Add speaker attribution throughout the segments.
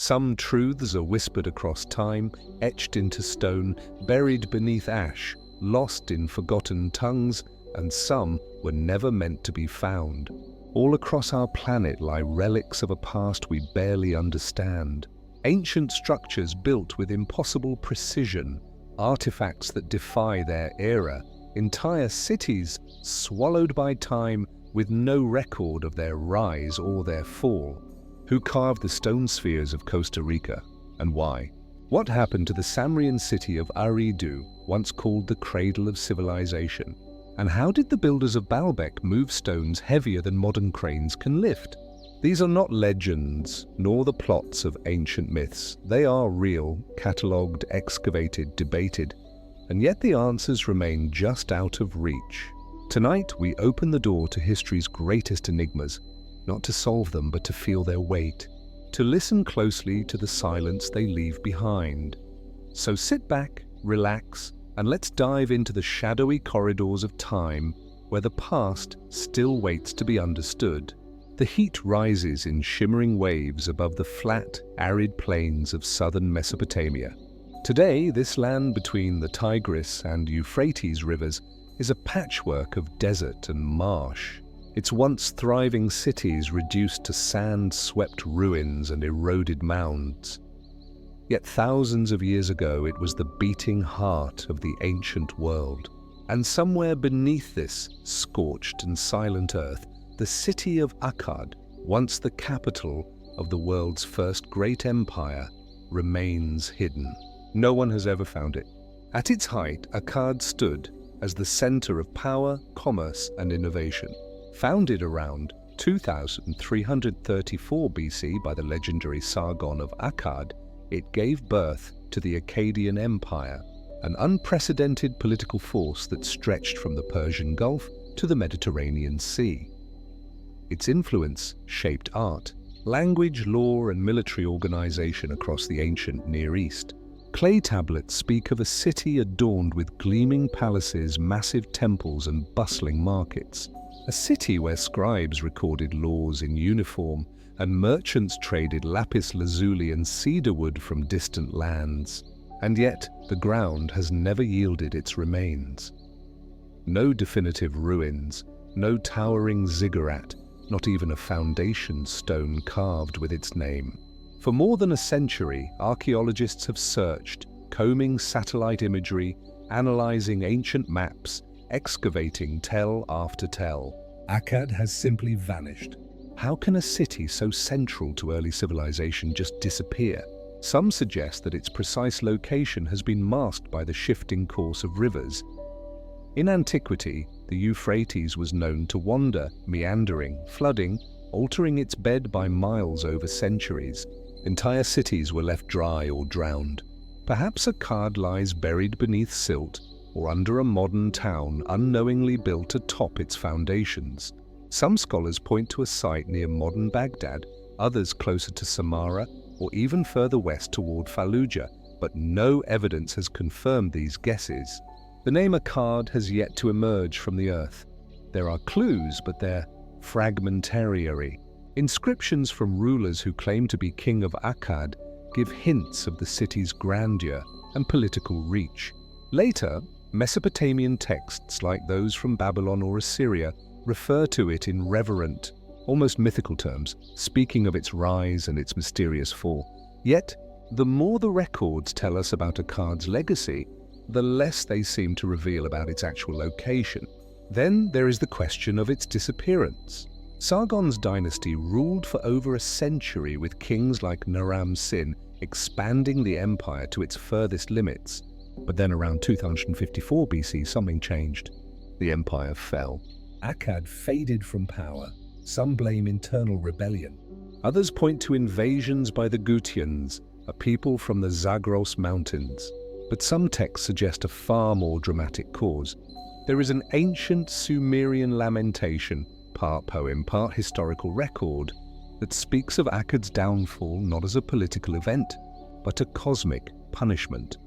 Speaker 1: Some truths are whispered across time, etched into stone, buried beneath ash, lost in forgotten tongues, and some were never meant to be found. All across our planet lie relics of a past we barely understand. Ancient structures built with impossible precision, artifacts that defy their era, entire cities swallowed by time with no record of their rise or their fall. Who carved the stone spheres of Costa Rica, and why? What happened to the Samrian city of Aridu, once called the cradle of civilization? And how did the builders of Baalbek move stones heavier than modern cranes can lift? These are not legends, nor the plots of ancient myths. They are real, catalogued, excavated, debated, and yet the answers remain just out of reach. Tonight, we open the door to history's greatest enigmas, not to solve them, but to feel their weight, to listen closely to the silence they leave behind. So sit back, relax, and let's dive into the shadowy corridors of time where the past still waits to be understood. The heat rises in shimmering waves above the flat, arid plains of southern Mesopotamia. Today, this land between the Tigris and Euphrates rivers is a patchwork of desert and marsh. Its once thriving cities reduced to sand-swept ruins and eroded mounds. Yet thousands of years ago, it was the beating heart of the ancient world. And somewhere beneath this scorched and silent earth, the city of Akkad, once the capital of the world's first great empire, remains hidden. No one has ever found it. At its height, Akkad stood as the center of power, commerce, and innovation. Founded around 2334 BC by the legendary Sargon of Akkad, it gave birth to the Akkadian Empire, an unprecedented political force that stretched from the Persian Gulf to the Mediterranean Sea. Its influence shaped art, language, law, and military organization across the ancient Near East. Clay tablets speak of a city adorned with gleaming palaces, massive temples, and bustling markets. A city where scribes recorded laws in uniform and merchants traded lapis lazuli and cedar wood from distant lands. And yet, the ground has never yielded its remains. No definitive ruins, no towering ziggurat, not even a foundation stone carved with its name. For more than a century, archaeologists have searched, combing satellite imagery, analyzing ancient maps, excavating tell after tell. Akkad has simply vanished. How can a city so central to early civilization just disappear? Some suggest that its precise location has been masked by the shifting course of rivers. In antiquity, the Euphrates was known to wander, meandering, flooding, altering its bed by miles over centuries. Entire cities were left dry or drowned. Perhaps Akkad lies buried beneath silt or under a modern town unknowingly built atop its foundations. Some scholars point to a site near modern Baghdad, others closer to Samarra, or even further west toward Fallujah, but no evidence has confirmed these guesses. The name Akkad has yet to emerge from the earth. There are clues, but they're fragmentary. Inscriptions from rulers who claim to be king of Akkad give hints of the city's grandeur and political reach. Later, Mesopotamian texts like those from Babylon or Assyria refer to it in reverent, almost mythical terms, speaking of its rise and its mysterious fall. Yet, the more the records tell us about Akkad's legacy, the less they seem to reveal about its actual location. Then there is the question of its disappearance. Sargon's dynasty ruled for over a century with kings like Naram-Sin expanding the empire to its furthest limits. But then around 2054 BC, something changed. The empire fell. Akkad faded from power. Some blame internal rebellion. Others point to invasions by the Gutians, a people from the Zagros Mountains. But some texts suggest a far more dramatic cause. There is an ancient Sumerian lamentation, part poem, part historical record, that speaks of Akkad's downfall not as a political event, but a cosmic punishment.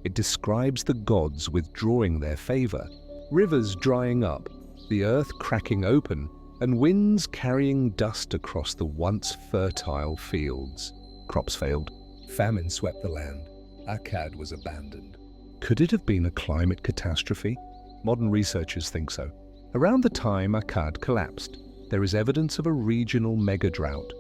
Speaker 1: It describes the gods withdrawing their favor, rivers drying up, the earth cracking open, and winds carrying dust across the once fertile fields. Crops failed. Famine swept the land. Akkad was abandoned. Could it have been a climate catastrophe? Modern researchers think so. Around the time Akkad collapsed, there is evidence of a regional mega-drought.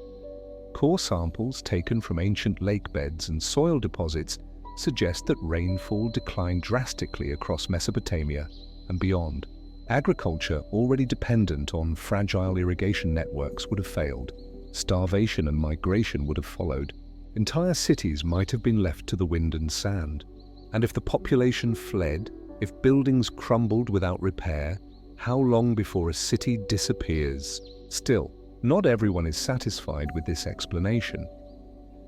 Speaker 1: Core samples taken from ancient lake beds and soil deposits suggest that rainfall declined drastically across Mesopotamia and beyond. Agriculture, already dependent on fragile irrigation networks, would have failed. Starvation and migration would have followed. Entire cities might have been left to the wind and sand. And if the population fled, if buildings crumbled without repair, how long before a city disappears? Still, not everyone is satisfied with this explanation.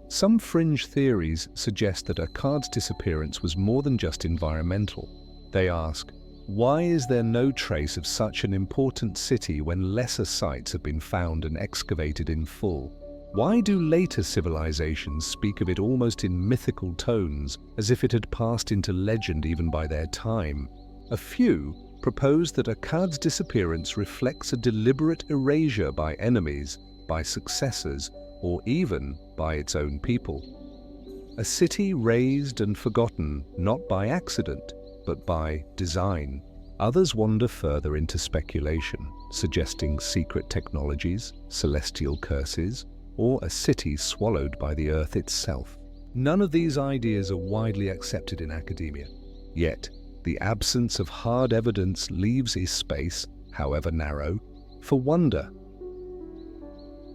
Speaker 1: Some fringe theories suggest that Akkad's disappearance was more than just environmental. They ask, why is there no trace of such an important city when lesser sites have been found and excavated in full? Why do later civilizations speak of it almost in mythical tones, as if it had passed into legend even by their time? A few propose that Akkad's disappearance reflects a deliberate erasure by enemies, by successors, or even by its own people. A city razed and forgotten not by accident, but by design. Others wander further into speculation, suggesting secret technologies, celestial curses, or a city swallowed by the earth itself. None of these ideas are widely accepted in academia. Yet, the absence of hard evidence leaves a space, however narrow, for wonder.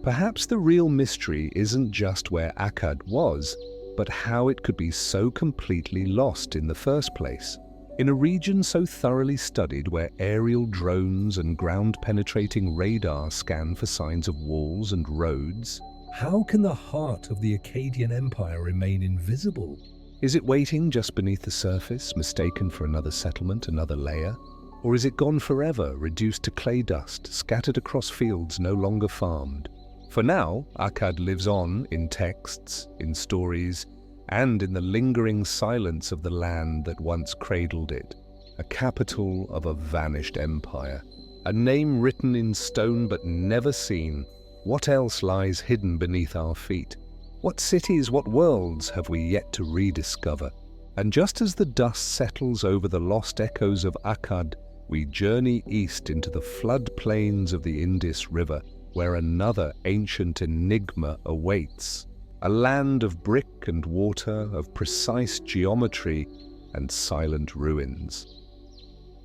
Speaker 1: Perhaps the real mystery isn't just where Akkad was, but how it could be so completely lost in the first place. In a region so thoroughly studied, where aerial drones and ground-penetrating radar scan for signs of walls and roads, how can the heart of the Akkadian Empire remain invisible? Is it waiting just beneath the surface, mistaken for another settlement, another layer? Or is it gone forever, reduced to clay dust, scattered across fields no longer farmed? For now, Akkad lives on in texts, in stories, and in the lingering silence of the land that once cradled it. A capital of a vanished empire. A name written in stone but never seen. What else lies hidden beneath our feet? What cities, what worlds have we yet to rediscover? And just as the dust settles over the lost echoes of Akkad, we journey east into the floodplains of the Indus River, where another ancient enigma awaits. A land of brick and water, of precise geometry and silent ruins.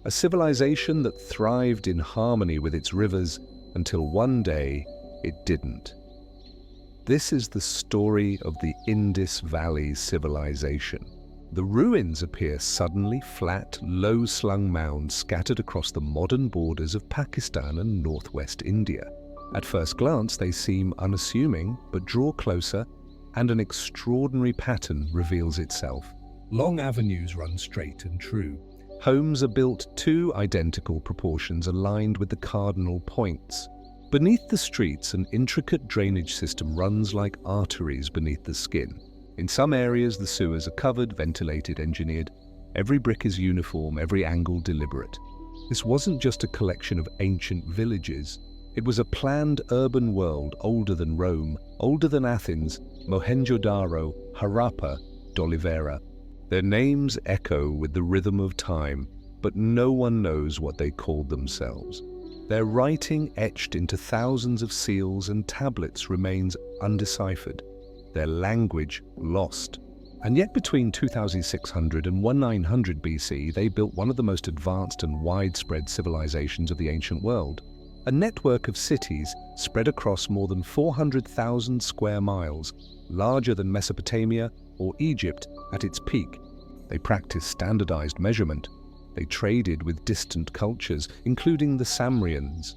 Speaker 1: A civilization that thrived in harmony with its rivers until one day it didn't. This is the story of the Indus Valley civilization. The ruins appear suddenly flat, low-slung mounds scattered across the modern borders of Pakistan and northwest India. At first glance, they seem unassuming, but draw closer, and an extraordinary pattern reveals itself. Long avenues run straight and true. Homes are built to identical proportions aligned with the cardinal points. Beneath the streets, an intricate drainage system runs like arteries beneath the skin. In some areas, the sewers are covered, ventilated, engineered. Every brick is uniform, every angle deliberate. This wasn't just a collection of ancient villages. It was a planned urban world older than Rome, older than Athens, Mohenjo-daro, Harappa, D'Oliveira. Their names echo with the rhythm of time, but no one knows what they called themselves. Their writing, etched into thousands of seals and tablets, remains undeciphered, their language lost. And yet between 2600 and 1900 BC, they built one of the most advanced and widespread civilizations of the ancient world. A network of cities spread across more than 400,000 square miles, larger than Mesopotamia or Egypt at its peak. They practiced standardized measurement. They traded with distant cultures, including the Samrians.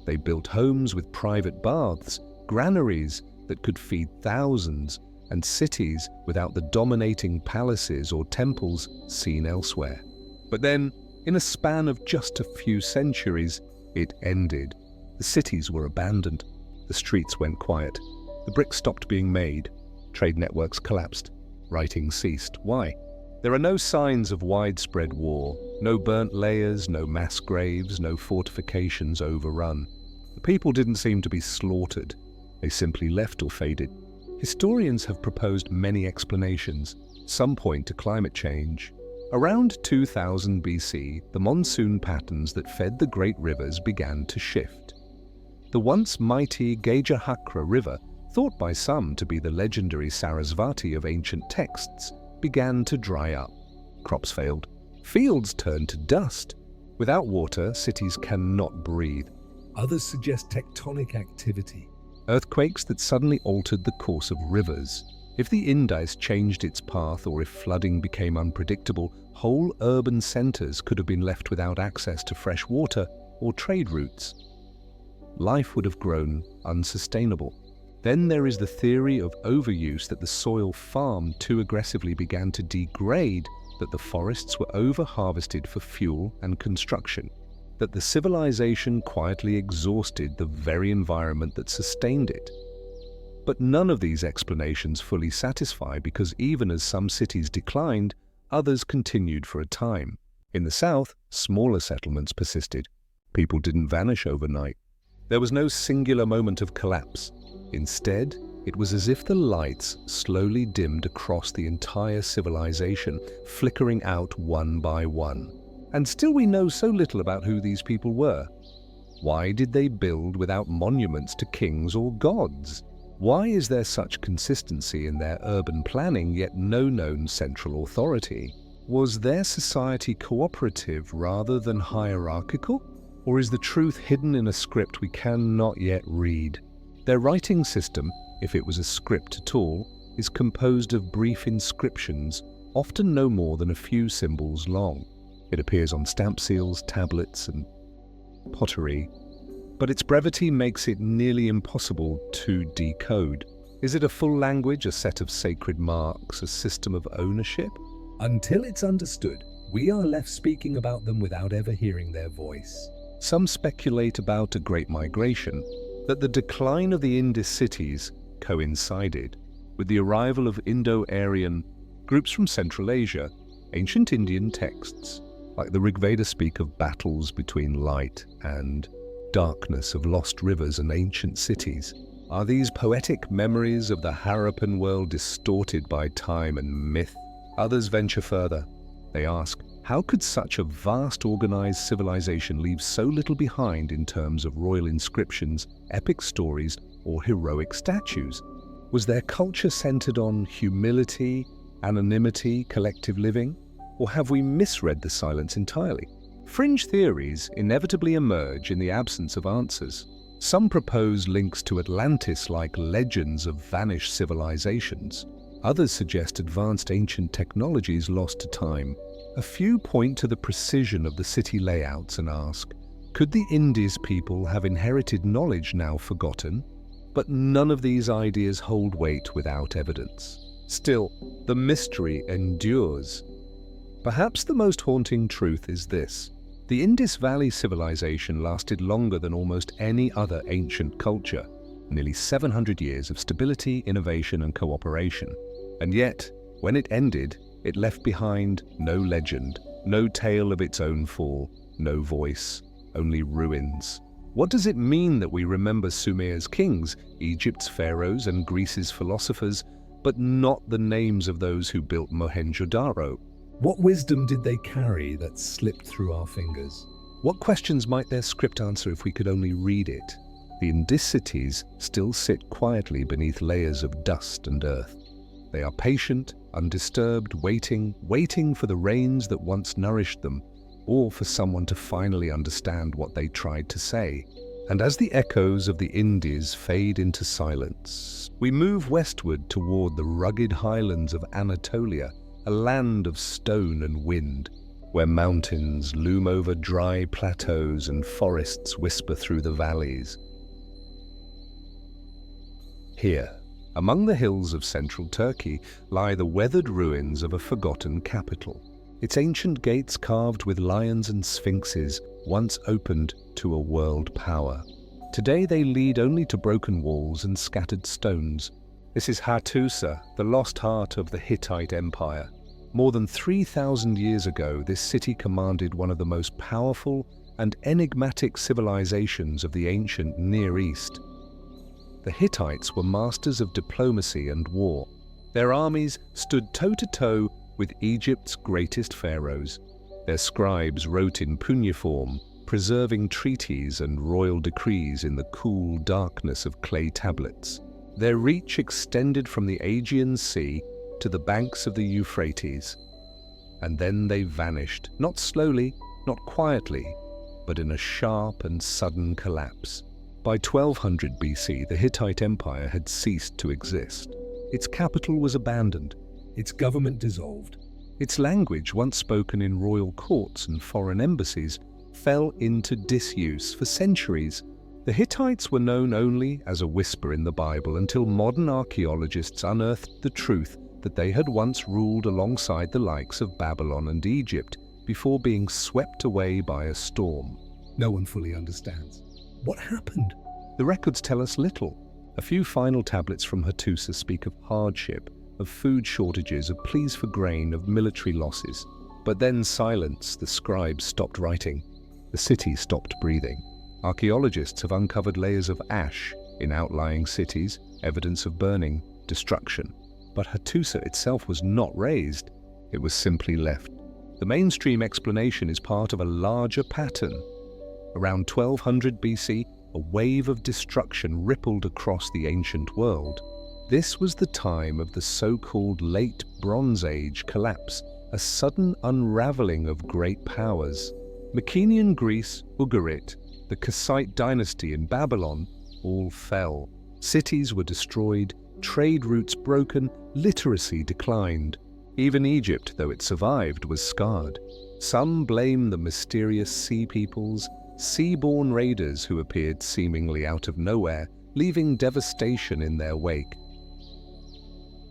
Speaker 1: They built homes with private baths, granaries that could feed thousands, and cities without the dominating palaces or temples seen elsewhere. But then, in a span of just a few centuries, it ended. The cities were abandoned. The streets went quiet. The bricks stopped being made. Trade networks collapsed. Writing ceased. Why? There are no signs of widespread war, no burnt layers, no mass graves, no fortifications overrun. The people didn't seem to be slaughtered. They simply left or faded. Historians have proposed many explanations. Some point to climate change. Around 2000 BC, the monsoon patterns that fed the great rivers began to shift. The once mighty Gajahakra River, thought by some to be the legendary Sarasvati of ancient texts, began to dry up. Crops failed. Fields turned to dust. Without water, cities cannot breathe. Others suggest tectonic activity. Earthquakes that suddenly altered the course of rivers. If the Indus changed its path or if flooding became unpredictable, whole urban centers could have been left without access to fresh water or trade routes. Life would have grown unsustainable. Then there is the theory of overuse, that the soil farmed too aggressively began to degrade, that the forests were over-harvested for fuel and construction, that the civilization quietly exhausted the very environment that sustained it. But none of these explanations fully satisfy, because even as some cities declined, others continued for a time. In the south, smaller settlements persisted. People didn't vanish overnight. There was no singular moment of collapse. Instead, it was as if the lights slowly dimmed across the entire civilization, flickering out one by one. And still we know so little about who these people were. Why did they build without monuments to kings or gods? Why is there such consistency in their urban planning, yet no known central authority? Was their society cooperative rather than hierarchical? Or is the truth hidden in a script we cannot yet read? Their writing system, if it was a script at all, is composed of brief inscriptions, often no more than a few symbols long. It appears on stamp seals, tablets, and pottery, but its brevity makes it nearly impossible to decode. Is it a full language, a set of sacred marks, a system of ownership? Until it's understood, we are left speaking about them without ever hearing their voice. Some speculate about a great migration, that the decline of the Indus cities coincided with the arrival of Indo-Aryan groups from Central Asia. Ancient Indian texts, like the Rig Veda, speak of battles between light and darkness, of lost rivers and ancient cities. Are these poetic memories of the Harappan world distorted by time and myth? Others venture further. They ask, how could such a vast organized civilization leave so little behind in terms of royal inscriptions, epic stories, or heroic statues? Was their culture centered on humility, anonymity, collective living? Or have we misread the silence entirely? Fringe theories inevitably emerge in the absence of answers. Some propose links to Atlantis-like legends of vanished civilizations. Others suggest advanced ancient technologies lost to time. A few point to the precision of the city layouts and ask, could the Indus people have inherited knowledge now forgotten? But none of these ideas hold weight without evidence. Still, the mystery endures. Perhaps the most haunting truth is this: the Indus Valley civilization lasted longer than almost any other ancient culture, nearly 700 years of stability, innovation, and cooperation. And yet, when it ended, it left behind no legend, no tale of its own fall, no voice, only ruins. What does it mean that we remember Sumer's kings, Egypt's pharaohs, and Greece's philosophers, but not the names of those who built Mohenjo-Daro? What wisdom did they carry that slipped through our fingers? What questions might their script answer if we could only read it? The Indus cities still sit quietly beneath layers of dust and earth. They are patient, undisturbed, waiting for the rains that once nourished them, or for someone to finally understand what they tried to say. And as the echoes of the Indus fade into silence, we move westward toward the rugged highlands of Anatolia, a land of stone and wind, where mountains loom over dry plateaus and forests whisper through the valleys. Here, among the hills of central Turkey, lie the weathered ruins of a forgotten capital. Its ancient gates, carved with lions and sphinxes, once opened to a world power. Today they lead only to broken walls and scattered stones. This is Hattusa, the lost heart of the Hittite Empire. More than 3,000 years ago, this city commanded one of the most powerful and enigmatic civilizations of the ancient Near East. The Hittites were masters of diplomacy and war. Their armies stood toe-to-toe with Egypt's greatest pharaohs. Their scribes wrote in cuneiform, preserving treaties and royal decrees in the cool darkness of clay tablets. Their reach extended from the Aegean Sea to the banks of the Euphrates. And then they vanished, not slowly, not quietly, but in a sharp and sudden collapse. By 1200 BC, the Hittite Empire had ceased to exist. Its capital was abandoned, its government dissolved. Its language, once spoken in royal courts and foreign embassies, fell into disuse for centuries. The Hittites were known only as a whisper in the Bible until modern archaeologists unearthed the truth that they had once ruled alongside the likes of Babylon and Egypt before being swept away by a storm. No one fully understands. What happened? The records tell us little. A few final tablets from Hattusa speak of hardship, of food shortages, of pleas for grain, of military losses. But then silence. The scribes stopped writing. The city stopped breathing. Archaeologists have uncovered layers of ash in outlying cities, evidence of burning, destruction. But Hattusa itself was not razed. It was simply left. The mainstream explanation is part of a larger pattern. Around 1200 BC, a wave of destruction rippled across the ancient world. This was the time of the so-called Late Bronze Age collapse, a sudden unraveling of great powers. Mycenaean Greece, Ugarit, the Kassite dynasty in Babylon, all fell. Cities were destroyed, trade routes broken, literacy declined. Even Egypt, though it survived, was scarred. Some blame the mysterious sea peoples, sea-born raiders who appeared seemingly out of nowhere, leaving devastation in their wake.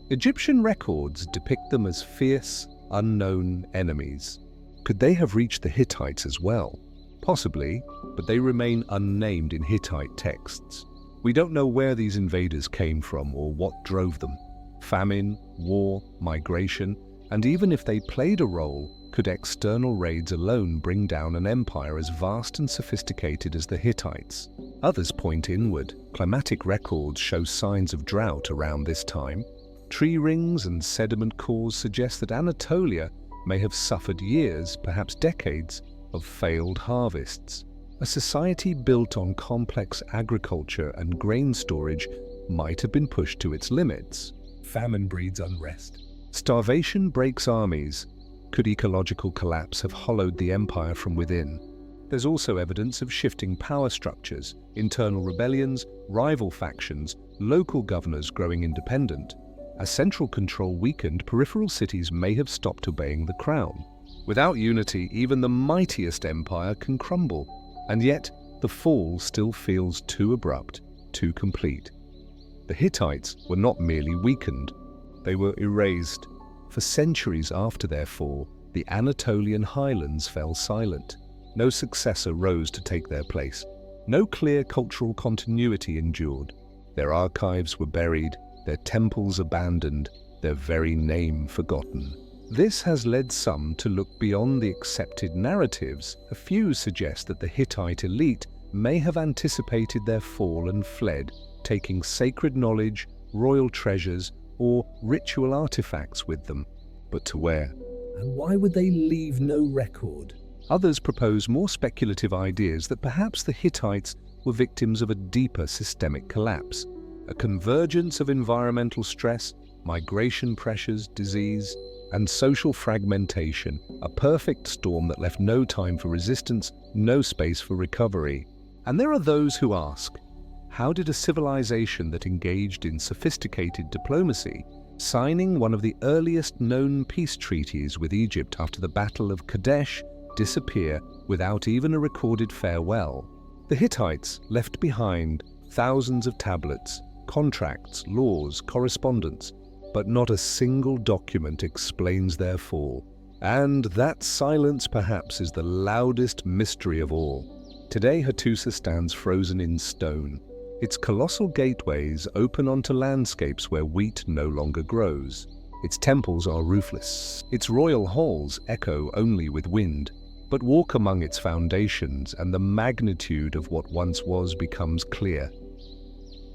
Speaker 1: Egyptian records depict them as fierce, unknown enemies. Could they have reached the Hittites as well? Possibly, but they remain unnamed in Hittite texts. We don't know where these invaders came from or what drove them. Famine, war, migration, and even if they played a role, could external raids alone bring down an empire as vast and sophisticated as the Hittites? Others point inward. Climatic records show signs of drought around this time. Tree rings and sediment cores suggest that Anatolia may have suffered years, perhaps decades, of failed harvests. A society built on complex agriculture and grain storage might have been pushed to its limits. Famine breeds unrest. Starvation breaks armies. Could ecological collapse have hollowed the empire from within? There's also evidence of shifting power structures, internal rebellions, rival factions, local governors growing independent. As central control weakened, peripheral cities may have stopped obeying the crown. Without unity, even the mightiest empire can crumble. And yet, the fall still feels too abrupt, too complete. The Hittites were not merely weakened, they were erased. For centuries after their fall, the Anatolian highlands fell silent. No successor rose to take their place. No clear cultural continuity endured. Their archives were buried, their temples abandoned, their very name forgotten. This has led some to look beyond the accepted narratives. A few suggest that the Hittite elite may have anticipated their fall and fled, taking sacred knowledge, royal treasures, or ritual artifacts with them. But to where? And why would they leave no record? Others propose more speculative ideas that perhaps the Hittites were victims of a deeper systemic collapse, a convergence of environmental stress, migration pressures, disease, and social fragmentation, a perfect storm that left no time for resistance, no space for recovery. And there are those who ask, how did a civilization that engaged in sophisticated diplomacy, signing one of the earliest known peace treaties with Egypt after the Battle of Kadesh, disappear without even a recorded farewell? The Hittites left behind thousands of tablets, contracts, laws, correspondence, but not a single document explains their fall. And that silence perhaps is the loudest mystery of all. Today Hattusa stands frozen in stone. Its colossal gateways open onto landscapes where wheat no longer grows. Its temples are roofless. Its royal halls echo only with wind. But walk among its foundations and the magnitude of what once was becomes clear.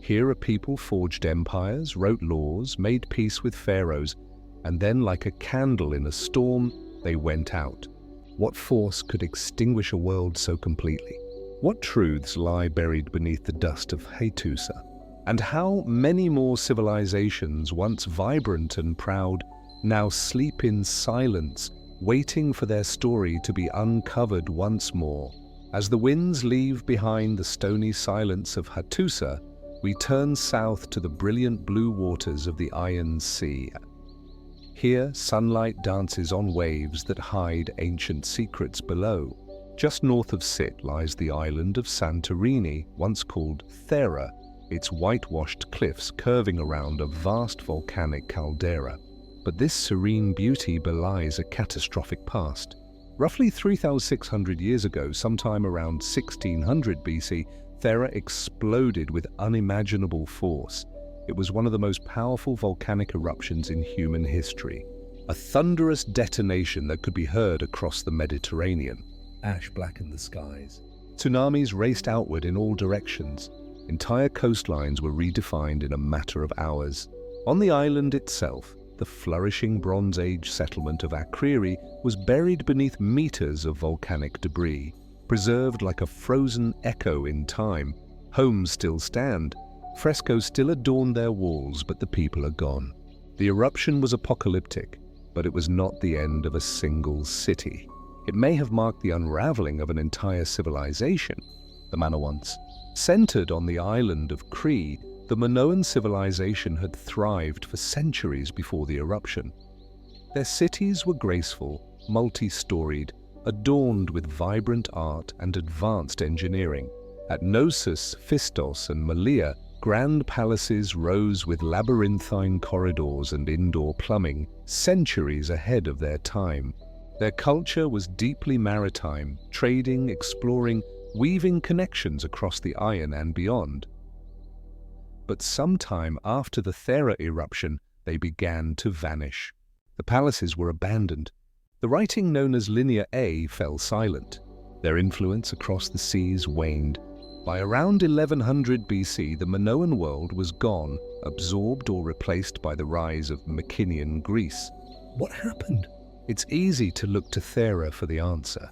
Speaker 1: Here a people forged empires, wrote laws, made peace with pharaohs, and then, like a candle in a storm, they went out. What force could extinguish a world so completely? What truths lie buried beneath the dust of Hattusa? And how many more civilizations, once vibrant and proud, now sleep in silence, waiting for their story to be uncovered once more? As the winds leave behind the stony silence of Hattusa, we turn south to the brilliant blue waters of the Iron Sea. Here, sunlight dances on waves that hide ancient secrets below. Just north of Sit lies the island of Santorini, once called Thera, its whitewashed cliffs curving around a vast volcanic caldera. But this serene beauty belies a catastrophic past. Roughly 3,600 years ago, sometime around 1600 BC, Thera exploded with unimaginable force. It was one of the most powerful volcanic eruptions in human history. A thunderous detonation that could be heard across the Mediterranean. Ash blackened the skies. Tsunamis raced outward in all directions. Entire coastlines were redefined in a matter of hours. On the island itself, the flourishing Bronze Age settlement of Akriri was buried beneath meters of volcanic debris, preserved like a frozen echo in time. Homes still stand. Frescoes still adorn their walls, but the people are gone. The eruption was apocalyptic, but it was not the end of a single city. It may have marked the unraveling of an entire civilization. The Manoans. Centered on the island of Cree, the Minoan civilization had thrived for centuries before the eruption. Their cities were graceful, multi-storied, adorned with vibrant art and advanced engineering. At Knossos, Phistos, and Malea, grand palaces rose with labyrinthine corridors and indoor plumbing, centuries ahead of their time. Their culture was deeply maritime, trading, exploring, weaving connections across the Iron and beyond. But sometime after the Thera eruption, they began to vanish. The palaces were abandoned. The writing known as Linear A fell silent. Their influence across the seas waned. By around 1100 BC, the Minoan world was gone, absorbed or replaced by the rise of Mycenaean Greece. What happened? It's easy to look to Thera for the answer.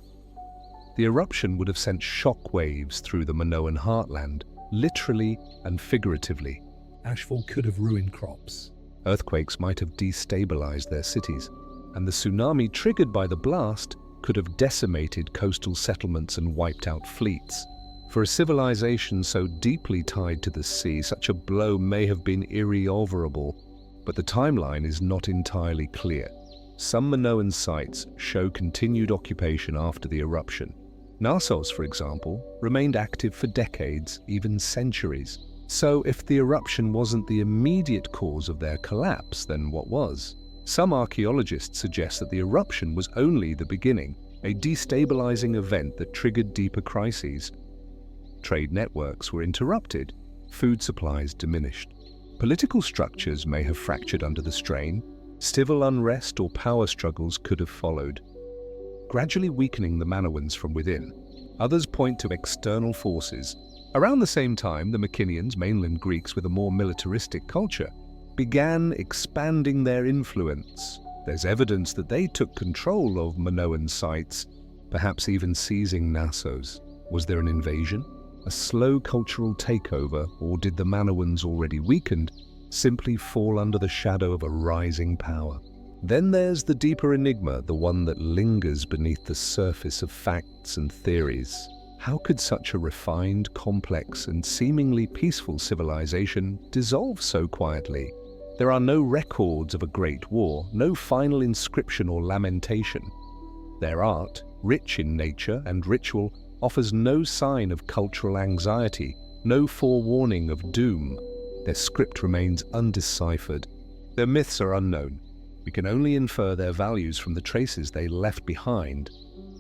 Speaker 1: The eruption would have sent shockwaves through the Minoan heartland, literally and figuratively. Ashfall could have ruined crops. Earthquakes might have destabilized their cities, and the tsunami triggered by the blast could have decimated coastal settlements and wiped out fleets. For a civilization so deeply tied to the sea, such a blow may have been irrecoverable, but the timeline is not entirely clear. Some Minoan sites show continued occupation after the eruption. Knossos, for example, remained active for decades, even centuries. So if the eruption wasn't the immediate cause of their collapse, then what was? Some archaeologists suggest that the eruption was only the beginning, a destabilizing event that triggered deeper crises. Trade networks were interrupted, food supplies diminished. Political structures may have fractured under the strain, civil unrest or power struggles could have followed, gradually weakening the Manoans from within. Others point to external forces. Around the same time, the Mycenaeans, mainland Greeks with a more militaristic culture, began expanding their influence. There's evidence that they took control of Minoan sites, perhaps even seizing Knossos. Was there an invasion? A slow cultural takeover, or did the Manoans, already weakened, simply fall under the shadow of a rising power? Then there's the deeper enigma, the one that lingers beneath the surface of facts and theories. How could such a refined, complex, and seemingly peaceful civilization dissolve so quietly? There are no records of a great war, no final inscription or lamentation. Their art, rich in nature and ritual, offers no sign of cultural anxiety, no forewarning of doom. Their script remains undeciphered. Their myths are unknown. We can only infer their values from the traces they left behind.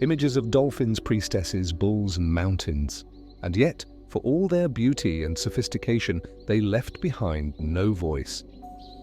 Speaker 1: Images of dolphins, priestesses, bulls, and mountains. And yet, for all their beauty and sophistication, they left behind no voice.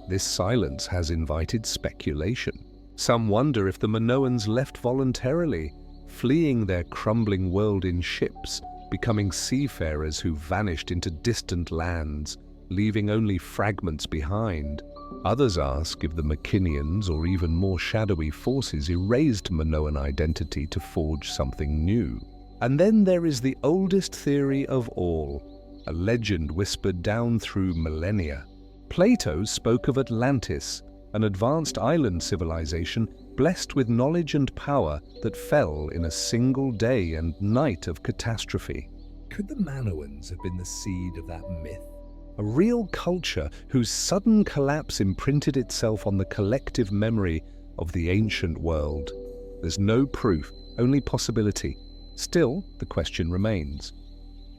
Speaker 1: This silence has invited speculation. Some wonder if the Minoans left voluntarily, fleeing their crumbling world in ships, becoming seafarers who vanished into distant lands. leaving only fragments behind. Others ask if the Mycenaeans or even more shadowy forces erased Minoan identity to forge something new. And then there is the oldest theory of all, a legend whispered down through millennia. Plato spoke of Atlantis, an advanced island civilization blessed with knowledge and power that fell in a single day and night of catastrophe. Could the Minoans have been the seed of that myth? A real culture whose sudden collapse imprinted itself on the collective memory of the ancient world. There's no proof, only possibility. Still, the question remains.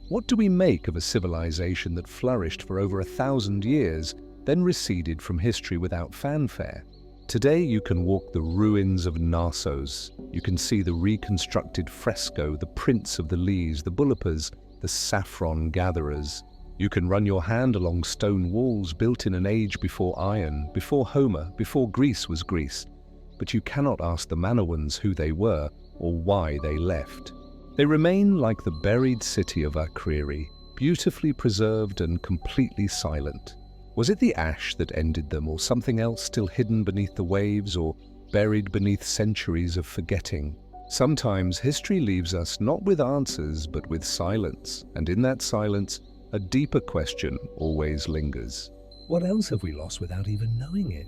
Speaker 1: What do we make of a civilization that flourished for over 1,000 years, then receded from history without fanfare? Today you can walk the ruins of Knossos. You can see the reconstructed fresco, the prints of the leaves, the bulipas, the saffron gatherers. You can run your hand along stone walls built in an age before iron, before Homer, before Greece was Greece. But you cannot ask the Minoans who they were or why they left. They remain like the buried city of Akriri, beautifully preserved and completely silent. Was it the ash that ended them, or something else still hidden beneath the waves or buried beneath centuries of forgetting? Sometimes history leaves us not with answers but with silence, and in that silence, a deeper question always lingers. What else have we lost without even knowing it?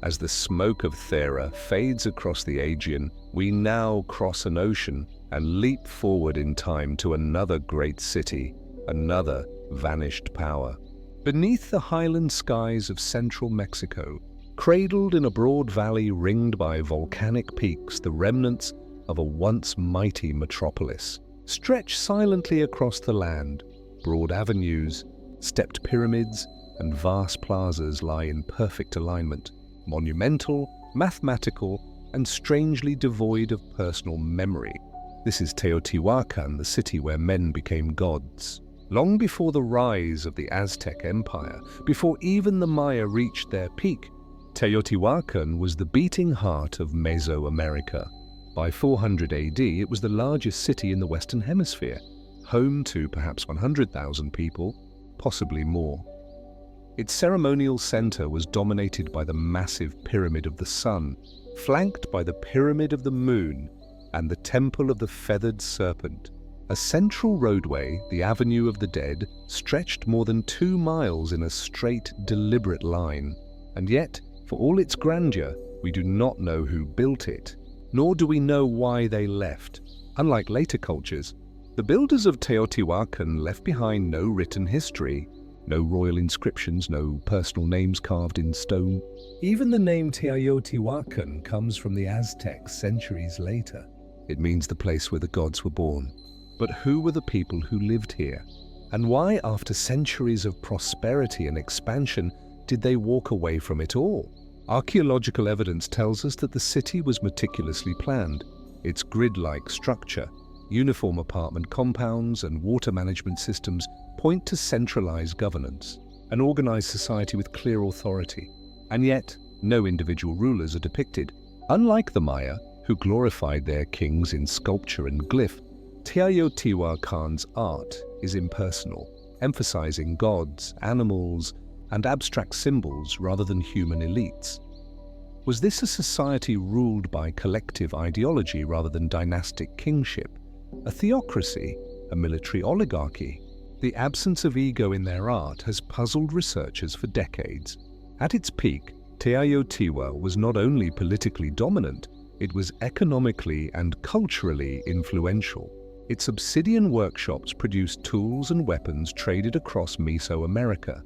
Speaker 1: As the smoke of Thera fades across the Aegean, we now cross an ocean and leap forward in time to another great city, another vanished power. Beneath the highland skies of central Mexico, cradled in a broad valley ringed by volcanic peaks, the remnants of a once mighty metropolis stretch silently across the land. Broad avenues, stepped pyramids, and vast plazas lie in perfect alignment, monumental, mathematical, and strangely devoid of personal memory. This is Teotihuacan, the city where men became gods. Long before the rise of the Aztec Empire, before even the Maya reached their peak, Teotihuacan was the beating heart of Mesoamerica. By 400 AD, it was the largest city in the Western Hemisphere, home to perhaps 100,000 people, possibly more. Its ceremonial center was dominated by the massive Pyramid of the Sun, flanked by the Pyramid of the Moon and the Temple of the Feathered Serpent. A central roadway, the Avenue of the Dead, stretched more than 2 miles in a straight, deliberate line. And yet, for all its grandeur, we do not know who built it, nor do we know why they left. Unlike later cultures, the builders of Teotihuacan left behind no written history, no royal inscriptions, no personal names carved in stone. Even the name Teotihuacan comes from the Aztecs centuries later. It means the place where the gods were born. But who were the people who lived here? And why, after centuries of prosperity and expansion, did they walk away from it all? Archaeological evidence tells us that the city was meticulously planned. Its grid-like structure, uniform apartment compounds, and water management systems point to centralized governance, an organized society with clear authority. And yet, no individual rulers are depicted. Unlike the Maya, who glorified their kings in sculpture and glyph, Teotihuacan's art is impersonal, emphasizing gods, animals, and abstract symbols rather than human elites. Was this a society ruled by collective ideology rather than dynastic kingship? A theocracy? A military oligarchy? The absence of ego in their art has puzzled researchers for decades. At its peak, Teotihuacan was not only politically dominant, it was economically and culturally influential. Its obsidian workshops produced tools and weapons traded across Mesoamerica.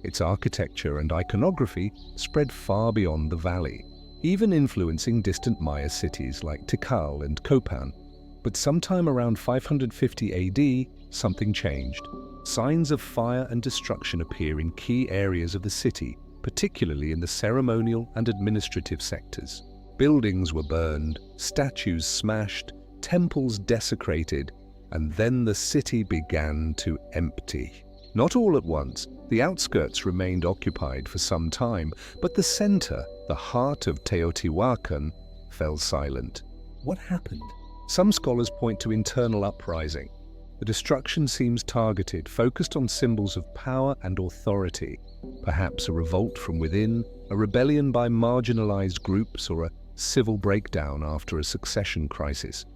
Speaker 1: Its architecture and iconography spread far beyond the valley, even influencing distant Maya cities like Tikal and Copan. But sometime around 550 AD, something changed. Signs of fire and destruction appear in key areas of the city, particularly in the ceremonial and administrative sectors. Buildings were burned, statues smashed, temples desecrated, and then the city began to empty. Not all at once. The outskirts remained occupied for some time, but the center, the heart of Teotihuacan, fell silent. What happened? Some scholars point to internal uprising. The destruction seems targeted, focused on symbols of power and authority, perhaps a revolt from within, a rebellion by marginalized groups, or a civil breakdown after a succession crisis.